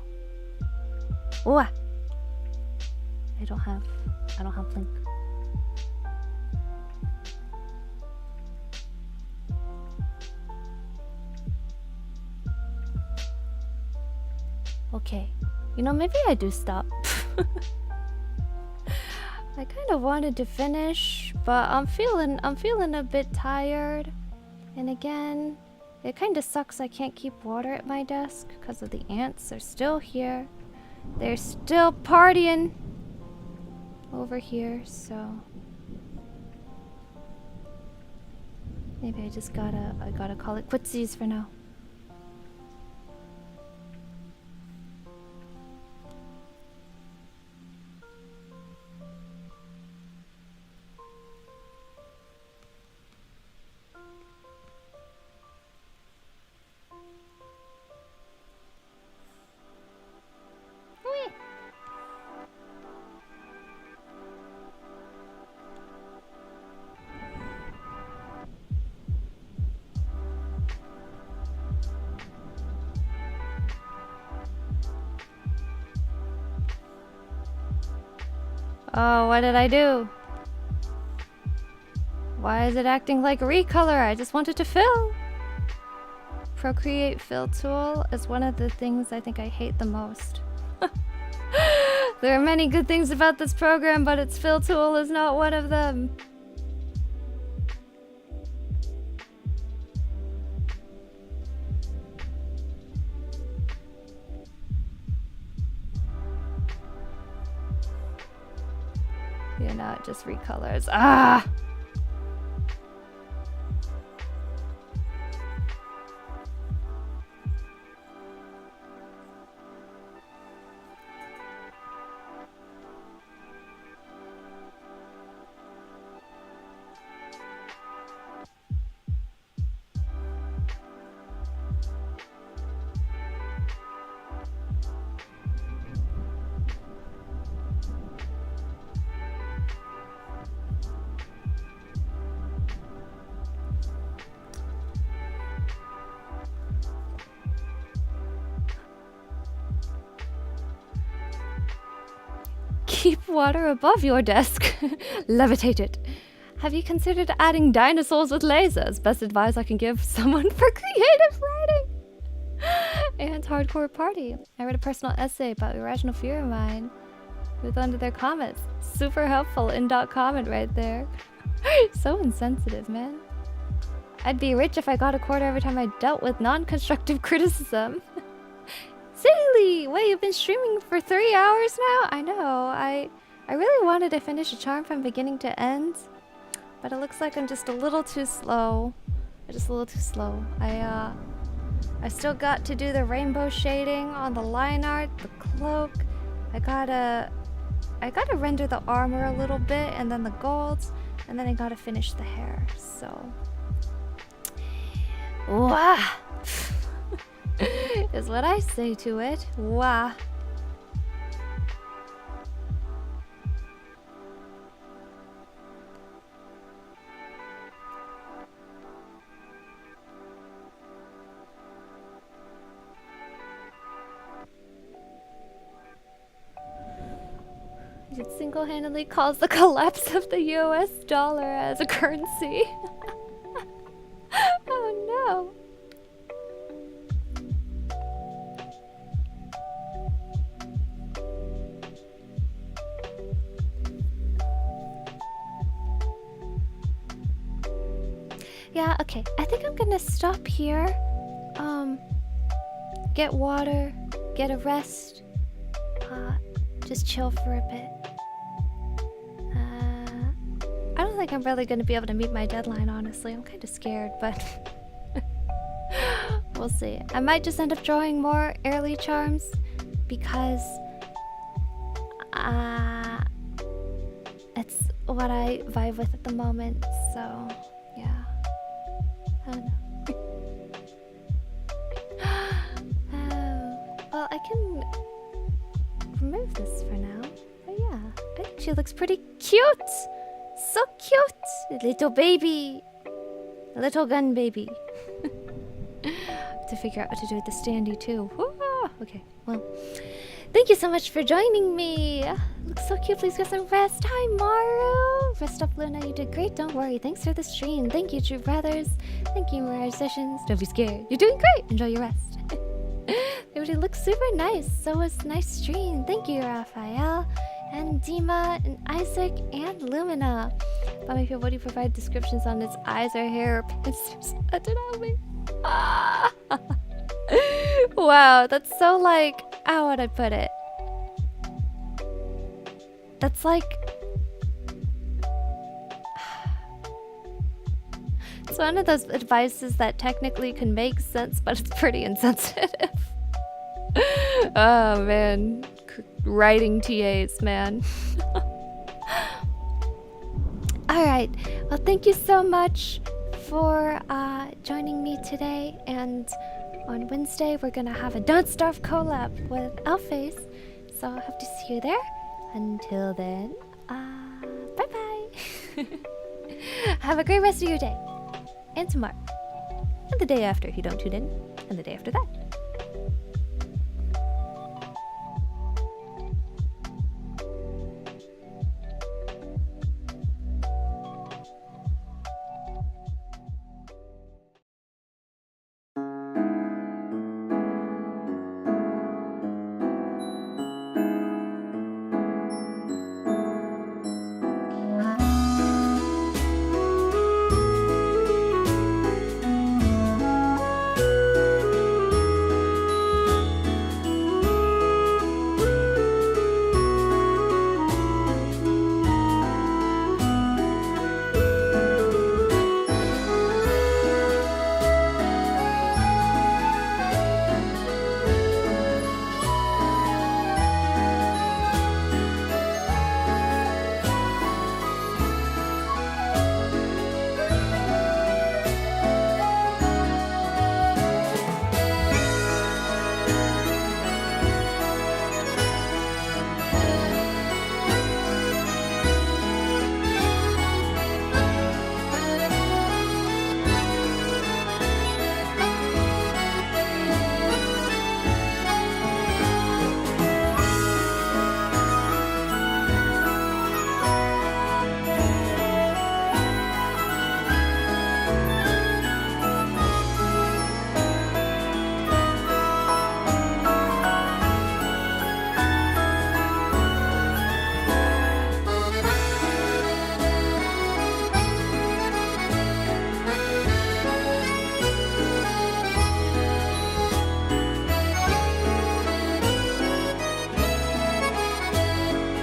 Oh! I don't have link. Okay. You know, maybe I do stop. I kind of wanted to finish, but I'm feeling a bit tired. And again, it kind of sucks I can't keep water at my desk because of the ants. They're still here. They're still partying over here, so maybe I gotta call it quitsies for now. Oh, what did I do? Why is it acting like recolor? I just wanted to fill. Procreate fill tool is one of the things I think I hate the most. There are many good things about this program, but its fill tool is not one of them. You know, it just recolors. Ah! Keep water above your desk. Levitate it. Have you considered adding dinosaurs with lasers? Best advice I can give someone for creative writing. And hardcore party. I read a personal essay about irrational fear of mine with under their comments. Super helpful in-dot comment right there. So insensitive, man. I'd be rich if I got a quarter every time I dealt with non-constructive criticism. Silly! Wait, you've been streaming for 3 hours now? I know. I really wanted to finish a charm from beginning to end, but it looks like I'm just a little too slow. I still got to do the rainbow shading on the line art, the cloak. I gotta render the armor a little bit, and then the golds, and then I gotta finish the hair. So, wah, is what I say to it. Wah. It single-handedly caused the collapse of the US dollar as a currency. Oh no. Yeah, okay. I think I'm gonna stop here. Get water, get a rest. Just chill for a bit. I don't think I'm really gonna be able to meet my deadline, honestly. I'm kind of scared, but we'll see. I might just end up drawing more early charms because it's what I vibe with at the moment, so yeah. I don't know. Well, I can remove this for now. But yeah, I think she looks pretty cute! So cute! Little baby! Little gun baby. To figure out what to do with the standee too. Okay, well, thank you so much for joining me. Looks so cute. Please get some rest. Hi, Maru. Rest up, Luna. You did great. Don't worry. Thanks for the stream. Thank you, True Brothers. Thank you, Mirage Sessions. Don't be scared. You're doing great. Enjoy your rest. Everybody looks super nice. So was nice stream. Thank you, Raphael, and Dima, and Isaac, and Lumina. But my people, what do you provide descriptions on its eyes or hair or pincers? I don't know. Wow, that's so like, how would I put it? That's like, it's one of those advices that technically can make sense, but it's pretty insensitive. Oh man, writing TAs, man. Alright, well thank you so much for joining me today, and on Wednesday we're gonna have a Don't Starve collab with Elface, so I hope to see you there. Until then, bye bye. Have a great rest of your day, and tomorrow, and the day after if you don't tune in, and the day after that.